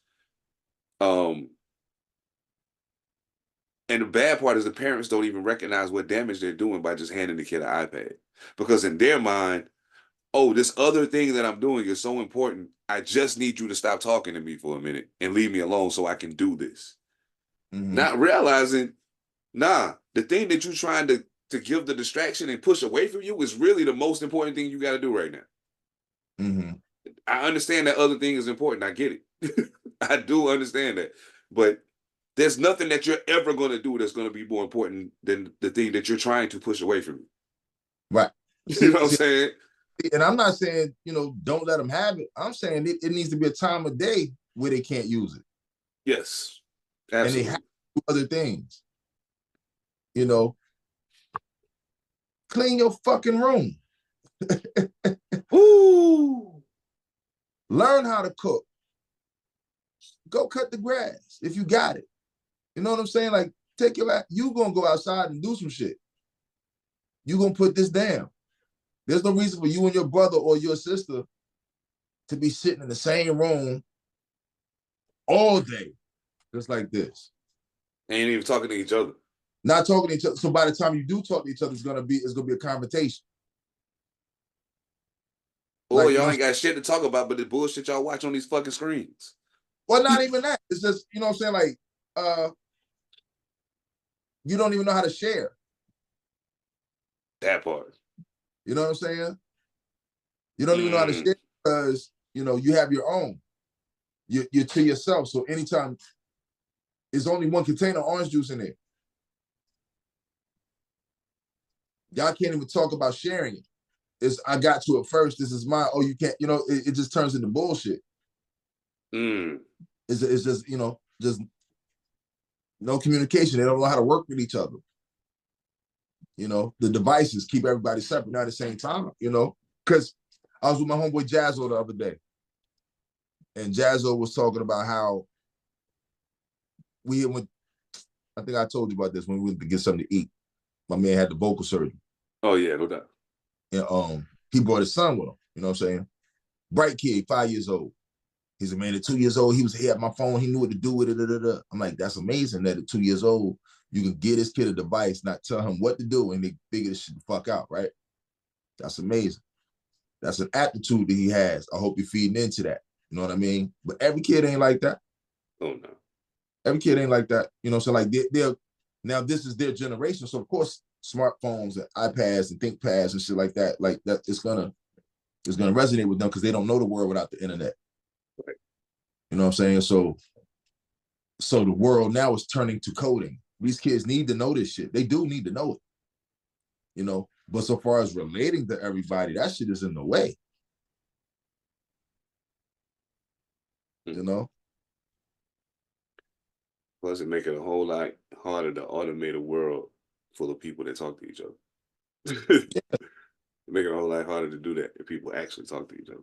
And the bad part is the parents don't even recognize what damage they're doing by just handing the kid an iPad. Because in their mind, oh, this other thing that I'm doing is so important. I just need you to stop talking to me for a minute and leave me alone so I can do this. Mm-hmm. Not realizing, nah, the thing that you're trying to give the distraction and push away from you is really the most important thing you got to do right now. Mm-hmm. I understand that other thing is important. I get it. I do understand that. But there's nothing that you're ever going to do that's going to be more important than the thing that you're trying to push away from you. Right. You know what I'm saying? And I'm not saying, don't let them have it. I'm saying it needs to be a time of day where they can't use it. Yes. Absolutely. And they have to do other things. Clean your fucking room. Woo! Learn how to cook. Go cut the grass if you got it. You know what I'm saying? Like, you gonna go outside and do some shit. You gonna put this down. There's no reason for you and your brother or your sister to be sitting in the same room all day, just like this. Ain't even talking to each other. Not talking to each other. So by the time you do talk to each other, it's gonna be a confrontation. Or y'all ain't got shit to talk about, but the bullshit y'all watch on these fucking screens. Well, not even that. It's just, you know what I'm saying? Like, you don't even know how to share. That part. You know what I'm saying? You don't even know how to share because, you have your own. You're to yourself. So anytime, there's only one container of orange juice in there. Y'all can't even talk about sharing it. I got to it first. This is mine. Oh, you can't, it just turns into bullshit. It's just, just no communication. They don't know how to work with each other. The devices keep everybody separate, not at the same time, because I was with my homeboy Jazzo the other day. And Jazzo was talking about how we went, I think I told you about this when we went to get something to eat. My man had the vocal surgery. Oh, yeah, no doubt. And he brought his son with him, you know what I'm saying? Bright kid, 5 years old. He's a man at 2 years old. He had my phone. He knew what to do with it. I'm like, that's amazing that at 2 years old, you can get this kid a device, not tell him what to do, and they figure this shit the fuck out, right? That's amazing. That's an aptitude that he has. I hope you're feeding into that. You know what I mean? But every kid ain't like that. Oh, no. Every kid ain't like that. So like they're now this is their generation. So of course, smartphones and iPads and ThinkPads and shit like that it's gonna resonate with them because they don't know the world without the internet. Right. You know what I'm saying? So the world now is turning to coding. These kids need to know this shit. They do need to know it. You know, but so far as relating to everybody, that shit is in the way. You know? Plus, it make it a whole lot harder to automate a world full of people that talk to each other. Make it a whole lot harder to do that if people actually talk to each other.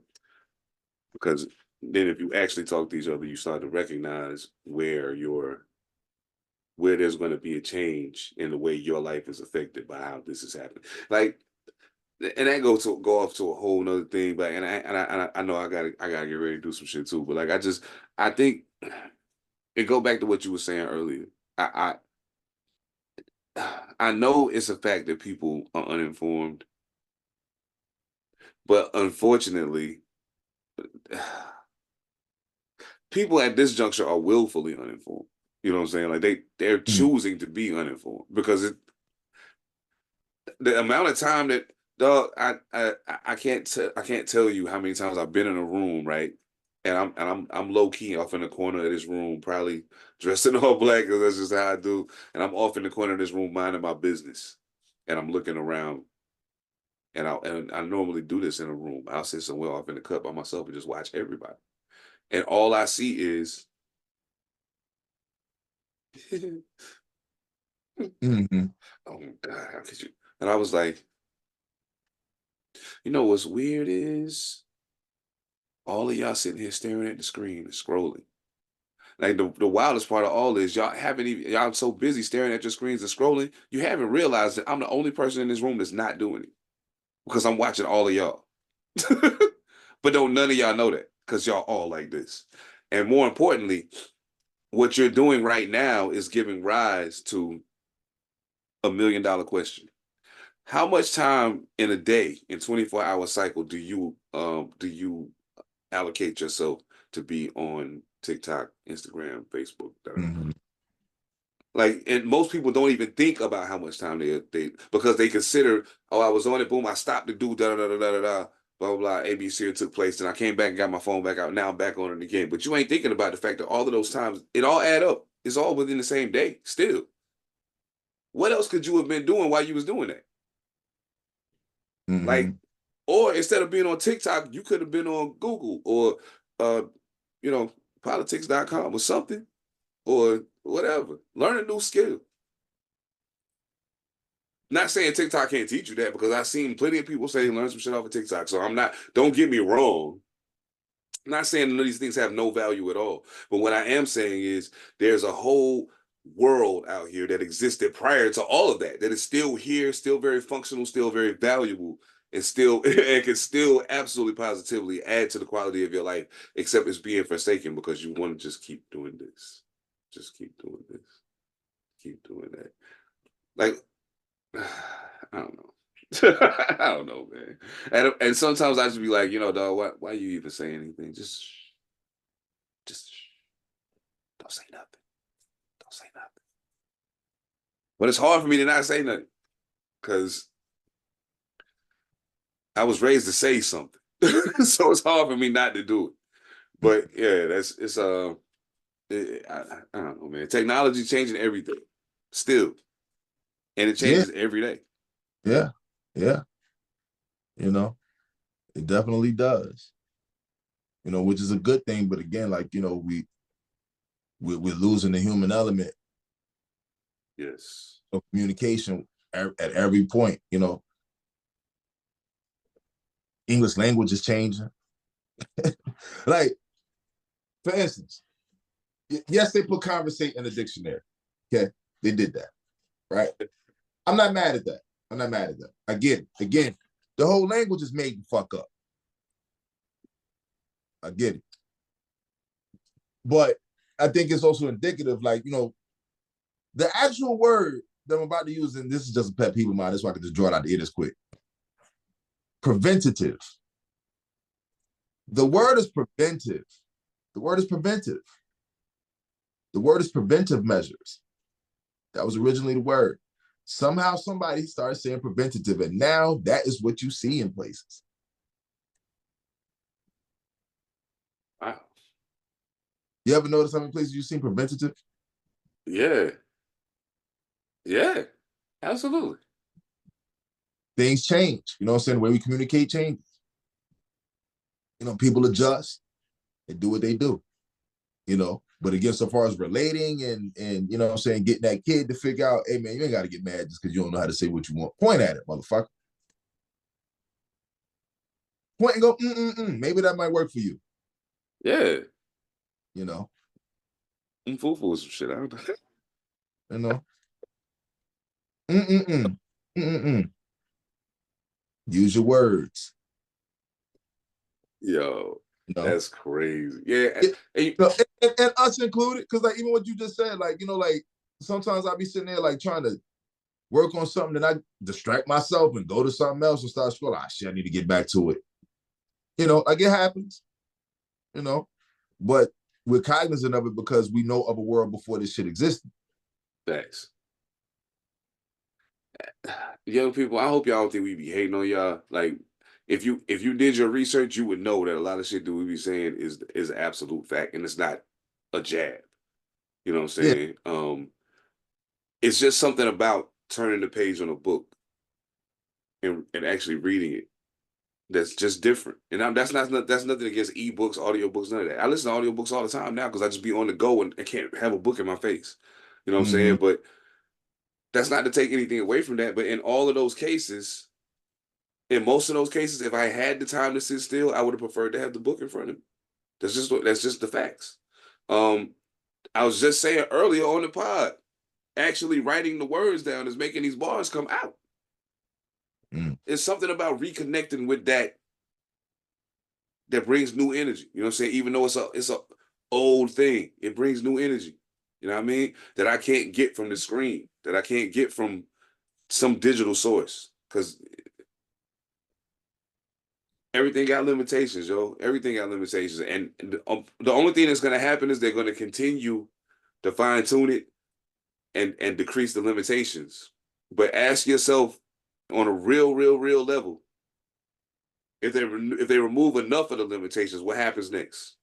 Because then if you actually talk to each other, you start to recognize where there's going to be a change in the way your life is affected by how this is happening. Like, and that go off to a whole nother thing. But I know I gotta get ready to do some shit too. But like I think it go back to what you were saying earlier. I know it's a fact that people are uninformed, but unfortunately, people at this juncture are willfully uninformed. You know what I'm saying? Like they're choosing to be uninformed because the amount of time that dog I can't tell you how many times I've been in a room, right? And I'm low key off in the corner of this room, probably dressed in all black because that's just how I do. And I'm off in the corner of this room minding my business, and I'm looking around. And I normally do this in a room. I'll sit somewhere off in the cut by myself and just watch everybody. And all I see is oh God, how could you? And I was like, you know what's weird is all of y'all sitting here staring at the screen and scrolling. Like the wildest part of all is y'all so busy staring at your screens and scrolling, you haven't realized that I'm the only person in this room that's not doing it because I'm watching all of y'all. But don't none of y'all know that because y'all all like this. And more importantly, what you're doing right now is giving rise to $1 million question. How much time in a day, in 24-hour cycle, do you allocate yourself to be on TikTok, Instagram, Facebook? Like, and most people don't even think about how much time they because they consider, oh, I was on it, boom, I stopped to do da da da da da da, blah blah blah, ABC took place, and I came back and got my phone back out. Now I'm back on it again. But you ain't thinking about the fact that all of those times, it all add up. It's all within the same day. Still, what else could you have been doing while you was doing that? Like, or instead of being on TikTok, you could have been on Google or, politics.com or something or whatever. Learn a new skill. Not saying TikTok can't teach you that because I've seen plenty of people say learn some shit off of TikTok. So don't get me wrong. I'm not saying none of these things have no value at all. But what I am saying is there's a whole world out here that existed prior to all of that is still here, still very functional, still very valuable, and can still absolutely positively add to the quality of your life, except it's being forsaken because you want to just keep doing this. Just keep doing this. Keep doing that. Like, I don't know. I don't know, man. And sometimes I just be like, dog, why you even say anything? Just don't say nothing. Don't say nothing. But it's hard for me to not say nothing because I was raised to say something. So it's hard for me not to do it. But yeah, I don't know, man. Technology changing everything still. And it changes every day. Yeah. It definitely does. Which is a good thing. But again, like, we're losing the human element. Yes. Of communication at every point, English language is changing. Like, for instance, yes, they put conversate in the dictionary. Okay, they did that, right? I'm not mad at that. I get it. Again, the whole language is made to fuck up. I get it. But I think it's also indicative, like, the actual word that I'm about to use, and this is just a pet peeve of mine, that's why I can just draw it out the ear this quick. Preventative. The word is preventive. The word is preventive. The word is preventive measures. That was originally the word. Somehow somebody started saying preventative, and now that is what you see in places. Wow. You ever notice how many places you've seen preventative? Yeah. Yeah. Absolutely. Things change. You know what I'm saying? The way we communicate changes. You know, people adjust and do what they do. You know, but again, so far as relating and you know what I'm saying, getting that kid to figure out, hey man, you ain't got to get mad just because you don't know how to say what you want. Point at it, motherfucker. Point and go, maybe that might work for you. Yeah. You know. Foo some shit. I don't know. You know. Use your words. Yo, you know? That's crazy. Yeah. And us included, because like even what you just said, like, you know, like sometimes I'll be sitting there like trying to work on something and I distract myself and go to something else and start scrolling. Shit, I need to get back to it. You know, like it happens, you know, but we're cognizant of it because we know of a world before this shit existed. Thanks. Young people, I hope y'all don't think we be hating on y'all. Like, if you did your research, you would know that a lot of shit that we be saying is absolute fact, and it's not a jab. You know what I'm saying? Yeah. It's just something about turning the page on a book and actually reading it that's just different. And that's nothing against ebooks, audiobooks, none of that. I listen to audiobooks all the time now because I just be on the go and I can't have a book in my face. You know what I'm saying? But that's not to take anything away from that. But in all of those cases, in most of those cases, if I had the time to sit still, I would have preferred to have the book in front of me. That's just the facts. I was just saying earlier on the pod, actually writing the words down is making these bars come out. It's something about reconnecting with that brings new energy. You know what I'm saying? Even though it's a old thing, it brings new energy. You know what I mean? That I can't get from the screen, that I can't get from some digital source. Because everything got limitations, yo. Everything got limitations. And the only thing that's going to happen is they're going to continue to fine tune it and decrease the limitations. But ask yourself on a real level, if they remove enough of the limitations, what happens next?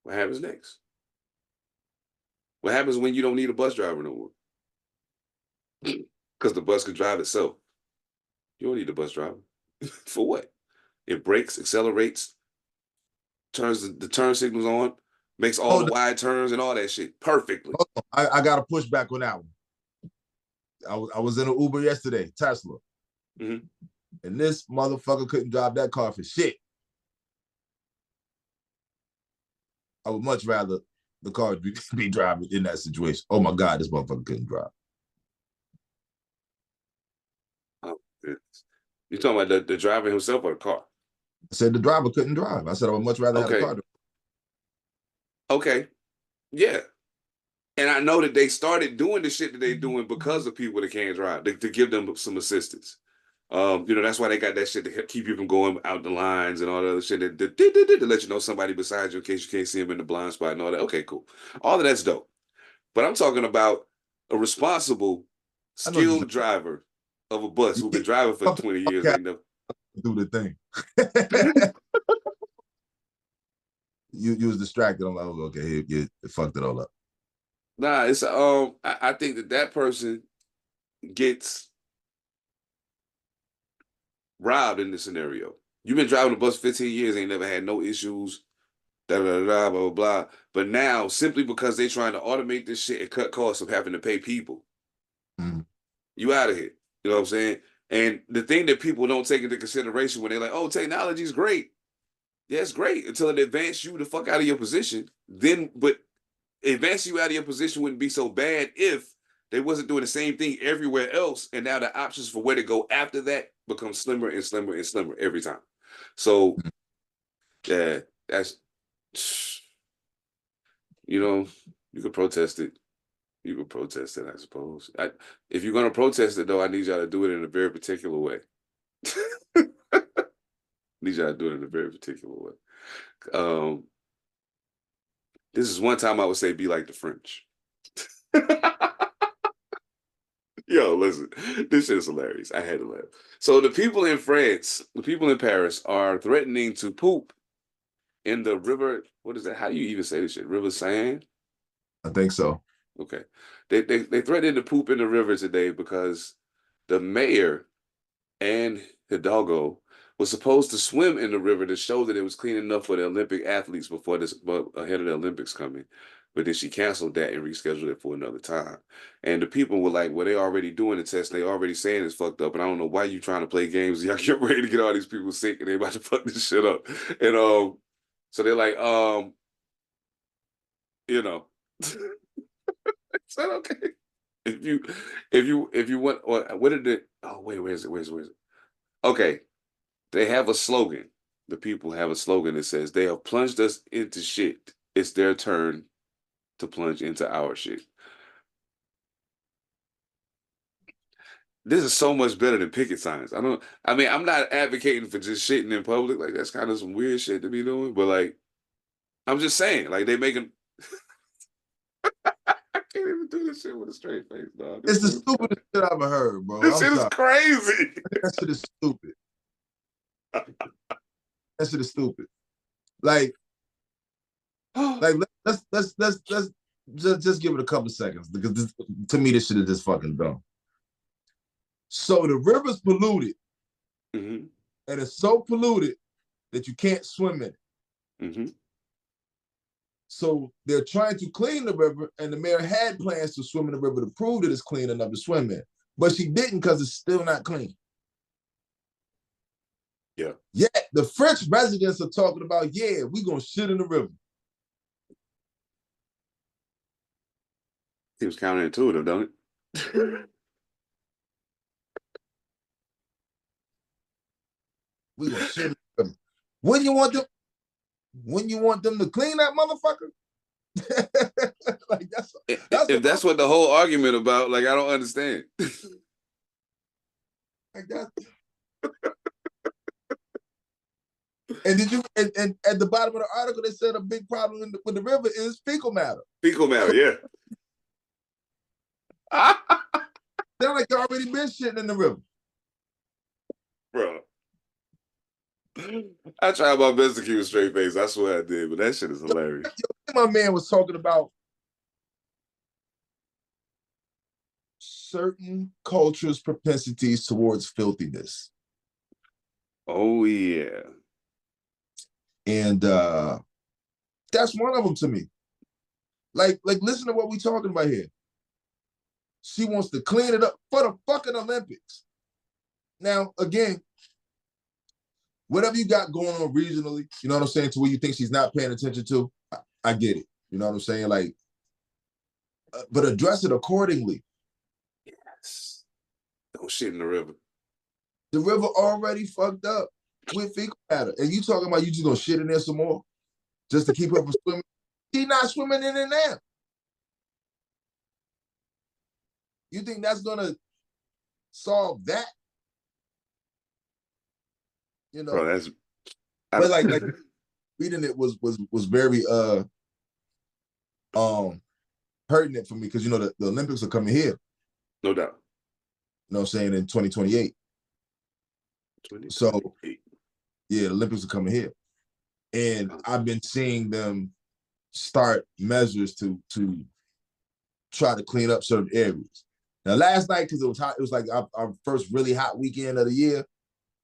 What happens next? What happens when you don't need a bus driver no more? Because the bus can drive itself. You don't need a bus driver. For what? It brakes, accelerates, turns the turn signals on, makes all the wide turns and all that shit perfectly. I got to push back on that one. I was in an Uber yesterday, Tesla. And this motherfucker couldn't drive that car for shit. I would much rather the car be driving in that situation. Oh my God, this motherfucker couldn't drive. Oh, goodness. You talking about the driver himself or the car? I said the driver couldn't drive. I said I would much rather have the car drive. Okay. Yeah. And I know that they started doing the shit that they're doing because of people that can't drive, to give them some assistance. You know, that's why they got that shit to keep you from going out the lines and all the other shit to let you know somebody beside you in case you can't see them in the blind spot and all that. Okay, cool. All of that's dope. But I'm talking about a responsible, skilled driver of a bus who's been driving for 20 years. Ain't no... Do the thing. You was distracted. I'm like, oh, okay, you fucked it all up. Nah, it's I think that person gets robbed in this scenario. You've been driving a bus 15 years, ain't never had no issues, blah, blah, blah. But now, simply because they're trying to automate this shit and cut costs of having to pay people, you out of here. You know what I'm saying? And the thing that people don't take into consideration when they're like, oh, technology's great. Yeah, it's great until it advances you the fuck out of your position. But advancing you out of your position wouldn't be so bad if they wasn't doing the same thing everywhere else. And now the options for where to go after that become slimmer and slimmer and slimmer every time. So, yeah, that's, you know, you could protest it. You could protest it, I suppose. If you're going to protest it, though, I need y'all to do it in a very particular way. Need y'all to do it in a very particular way. This is one time I would say be like the French. Yo, listen, this shit is hilarious. I had to laugh. So the people in France, the people in Paris are threatening to poop in the river. What is that? How do you even say this shit? River Sand? I think so. Okay. They threatened to poop in the river today because the mayor and Hidalgo was supposed to swim in the river to show that it was clean enough for the Olympic athletes but ahead of the Olympics coming. But then she canceled that and rescheduled it for another time. And the people were like, well, they're already doing the test. They already saying it's fucked up. And I don't know why you trying to play games. Y'all get ready to get all these people sick and they about to fuck this shit up. And so they're like, you know. Is that okay? If you want, or what did it? Oh wait, where's it? Okay, they have a slogan. The people have a slogan that says they have plunged us into shit. It's their turn to plunge into our shit. This is so much better than picket signs. I mean, I'm not advocating for just shitting in public. Like that's kind of some weird shit to be doing. But like, I'm just saying, like they making. I can't even do this shit with a straight face, dog. It's the stupidest shit I've ever heard, bro. This shit is crazy. That shit is stupid. That shit is stupid. Like let's just give it a couple seconds because to me this shit is just fucking dumb. So the river's polluted, and it's so polluted that you can't swim in it. So they're trying to clean the river, and the mayor had plans to swim in the river to prove that it's clean enough to swim in, but she didn't because it's still not clean. Yeah. Yet the French residents are talking about, yeah, we're gonna shit in the river. Seems counterintuitive, don't it? We gonna shit in the river. When you want them to clean that motherfucker? Like that's if that's what the whole argument about, like I don't understand. Like that. And did you and at the bottom of the article they said a big problem with the river is fecal matter. Fecal matter, yeah. They're like they're already been shitting in the river. Bro. I tried my best to keep a straight face. I swear I did, but that shit is hilarious. My man was talking about certain cultures' propensities towards filthiness. Oh yeah. And that's one of them to me. Like listen to what we're talking about here. She wants to clean it up for the fucking Olympics. Now, again, whatever you got going on regionally, you know what I'm saying, to where you think she's not paying attention to, I get it. You know what I'm saying? Like, but address it accordingly. Yes. Don't shit in the river. The river already fucked up with fecal matter. And you talking about you just gonna shit in there some more just to keep her from swimming? She's not swimming in it now. You think that's gonna solve that? You know, bro, but like reading it was very pertinent for me because you know the Olympics are coming here. No doubt. You know what I'm saying, in 2028. So yeah, the Olympics are coming here. And I've been seeing them start measures to try to clean up certain areas. Now last night, because it was hot, it was like our first really hot weekend of the year.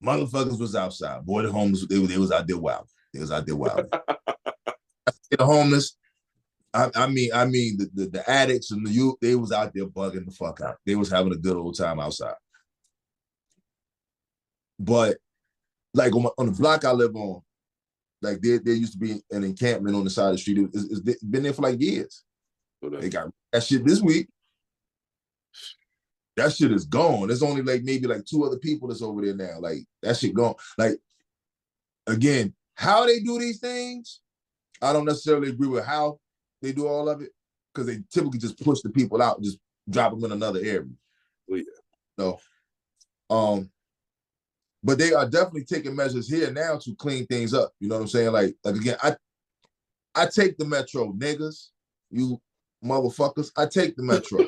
Motherfuckers was outside. Boy, the homeless, they was out there wild. They was out there wild. The homeless, I mean the addicts and the youth, they was out there bugging the fuck out. They was having a good old time outside. But like on the block I live on, like there used to be an encampment on the side of the street. It's been there for like years. They got that shit this week. That shit is gone. There's only like maybe like 2 other people that's over there now. Like that shit gone. Like again, how they do these things, I don't necessarily agree with how they do all of it because they typically just push the people out and just drop them in another area. Well, yeah. No, but they are definitely taking measures here now to clean things up. You know what I'm saying? Like again, I take the metro, niggas, you motherfuckers. I take the metro.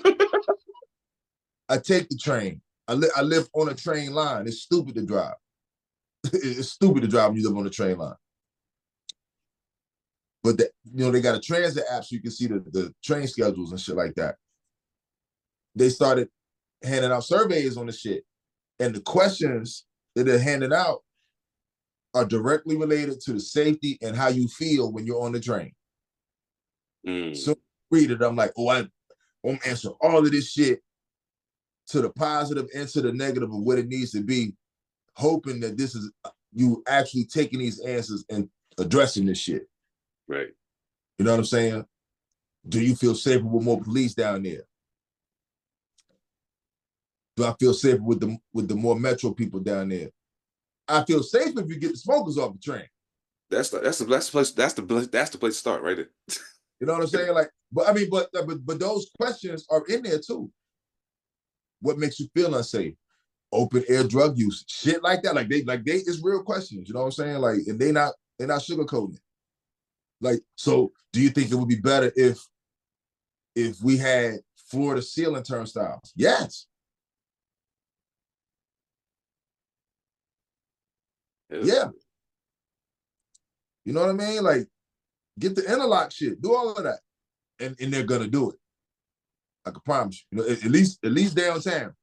I take the train. I live on a train line. It's stupid to drive. It's stupid to drive when you live on a train line. But they got a transit app so you can see the train schedules and shit like that. They started handing out surveys on the shit. And the questions that they're handing out are directly related to the safety and how you feel when you're on the train. So read it, I'm like, I'm gonna answer all of this shit to the positive and to the negative of what it needs to be, hoping that this is you actually taking these answers and addressing this shit. Right. You know what I'm saying? Do you feel safer with more police down there? Do I feel safer with the more metro people down there? I feel safe if you get the smokers off the train. That's the place. That's the place to start right there. You know what I'm saying? Like, but those questions are in there too. What makes you feel unsafe? Open air drug use, shit like that. Like they it's real questions. You know what I'm saying? Like, and they're not sugarcoating it. Like, so do you think it would be better if we had floor to ceiling turnstiles? Yes. Yeah. You know what I mean? Like, get the interlock shit, do all of that. And they're gonna do it. I can promise you. You know, at least downtown.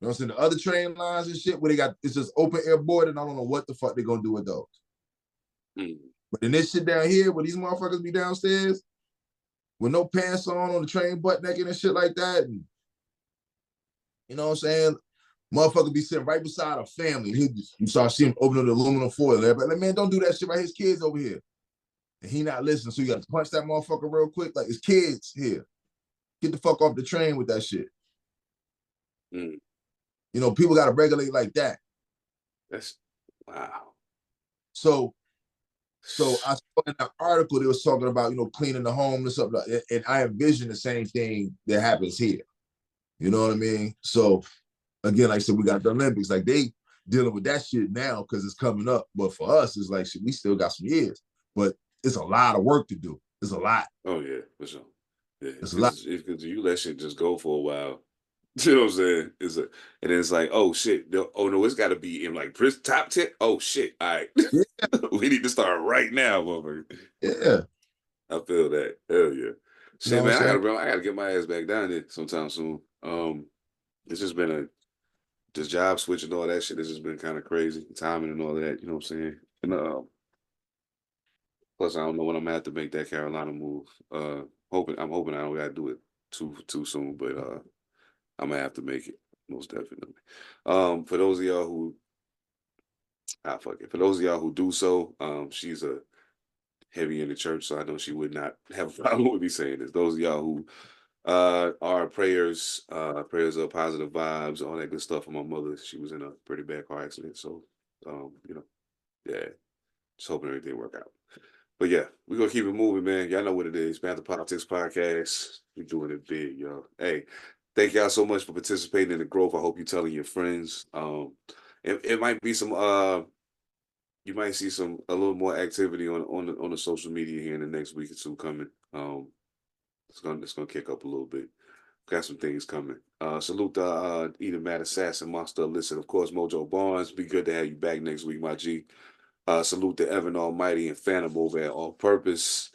You know what I'm saying? The other train lines and shit where it's just open air board, and I don't know what the fuck they're gonna do with those. But in this shit down here, where these motherfuckers be downstairs with no pants on the train, butt naked and shit like that, and you know what I'm saying? Motherfucker be sitting right beside a family. You start seeing him opening the aluminum foil. Everybody like, man, don't do that shit right. His kids over here. And he not listening, so you got to punch that motherfucker real quick. Like, his kids here. Get the fuck off the train with that shit. You know, people got to regulate like that. That's wow. So I saw in that article they was talking about, you know, cleaning the home and stuff like that. And I envision the same thing that happens here. You know what I mean? So again, like I said, we got the Olympics. Like, they dealing with that shit now because it's coming up. But for us, it's like, shit, we still got some years. But it's a lot of work to do. It's a lot. Oh yeah, for sure. Yeah, it's a lot. Because you let shit just go for a while. You know what I'm saying? And then it's like, oh shit, oh no, it's got to be in like top 10. Oh shit, all right, yeah. We need to start right now, motherfucker. Yeah, I feel that. Hell yeah. Shit, you know, man, I gotta get my ass back down there sometime soon. It's just been this job switch and all that shit has just been kind of crazy, timing and all of that. You know what I'm saying? And plus, I don't know when I'm gonna have to make that Carolina move. I'm hoping I don't gotta do it too soon, but I'm gonna have to make it most definitely. For those of y'all who, for those of y'all who do so, she's a heavy in the church, so I know she would not have a problem with me saying this. Those of y'all who are prayers of positive vibes, all that good stuff for my mother. She was in a pretty bad car accident, so you know, yeah, just hoping everything work out. But yeah, we're gonna keep it moving, man. Y'all know what it is. Pantha Politix Podcast. We're doing it big, y'all. Hey, thank y'all so much for participating in the growth. I hope you're telling your friends. It might be some you might see a little more activity on the social media here in the next week or two coming. It's gonna kick up a little bit. Got some things coming. Salute the ethemadassassin, Monster Elicit, of course, Mojo Barnes. Be good to have you back next week, my G. Salute the Evan Almighty and Phantom over at All Purpose.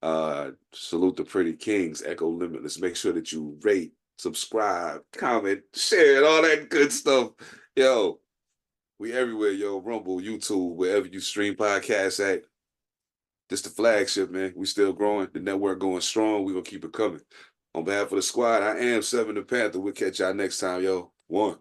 Salute the Pretty Kings, Echo Limitless. Make sure that you rate, subscribe, comment, share, and all that good stuff. Yo, we everywhere, yo. Rumble, YouTube, wherever you stream podcasts at. This the flagship, man. We still growing. The network going strong. We gonna keep it coming. On behalf of the squad, I am Seven Da Pantha. We'll catch y'all next time, yo. 1.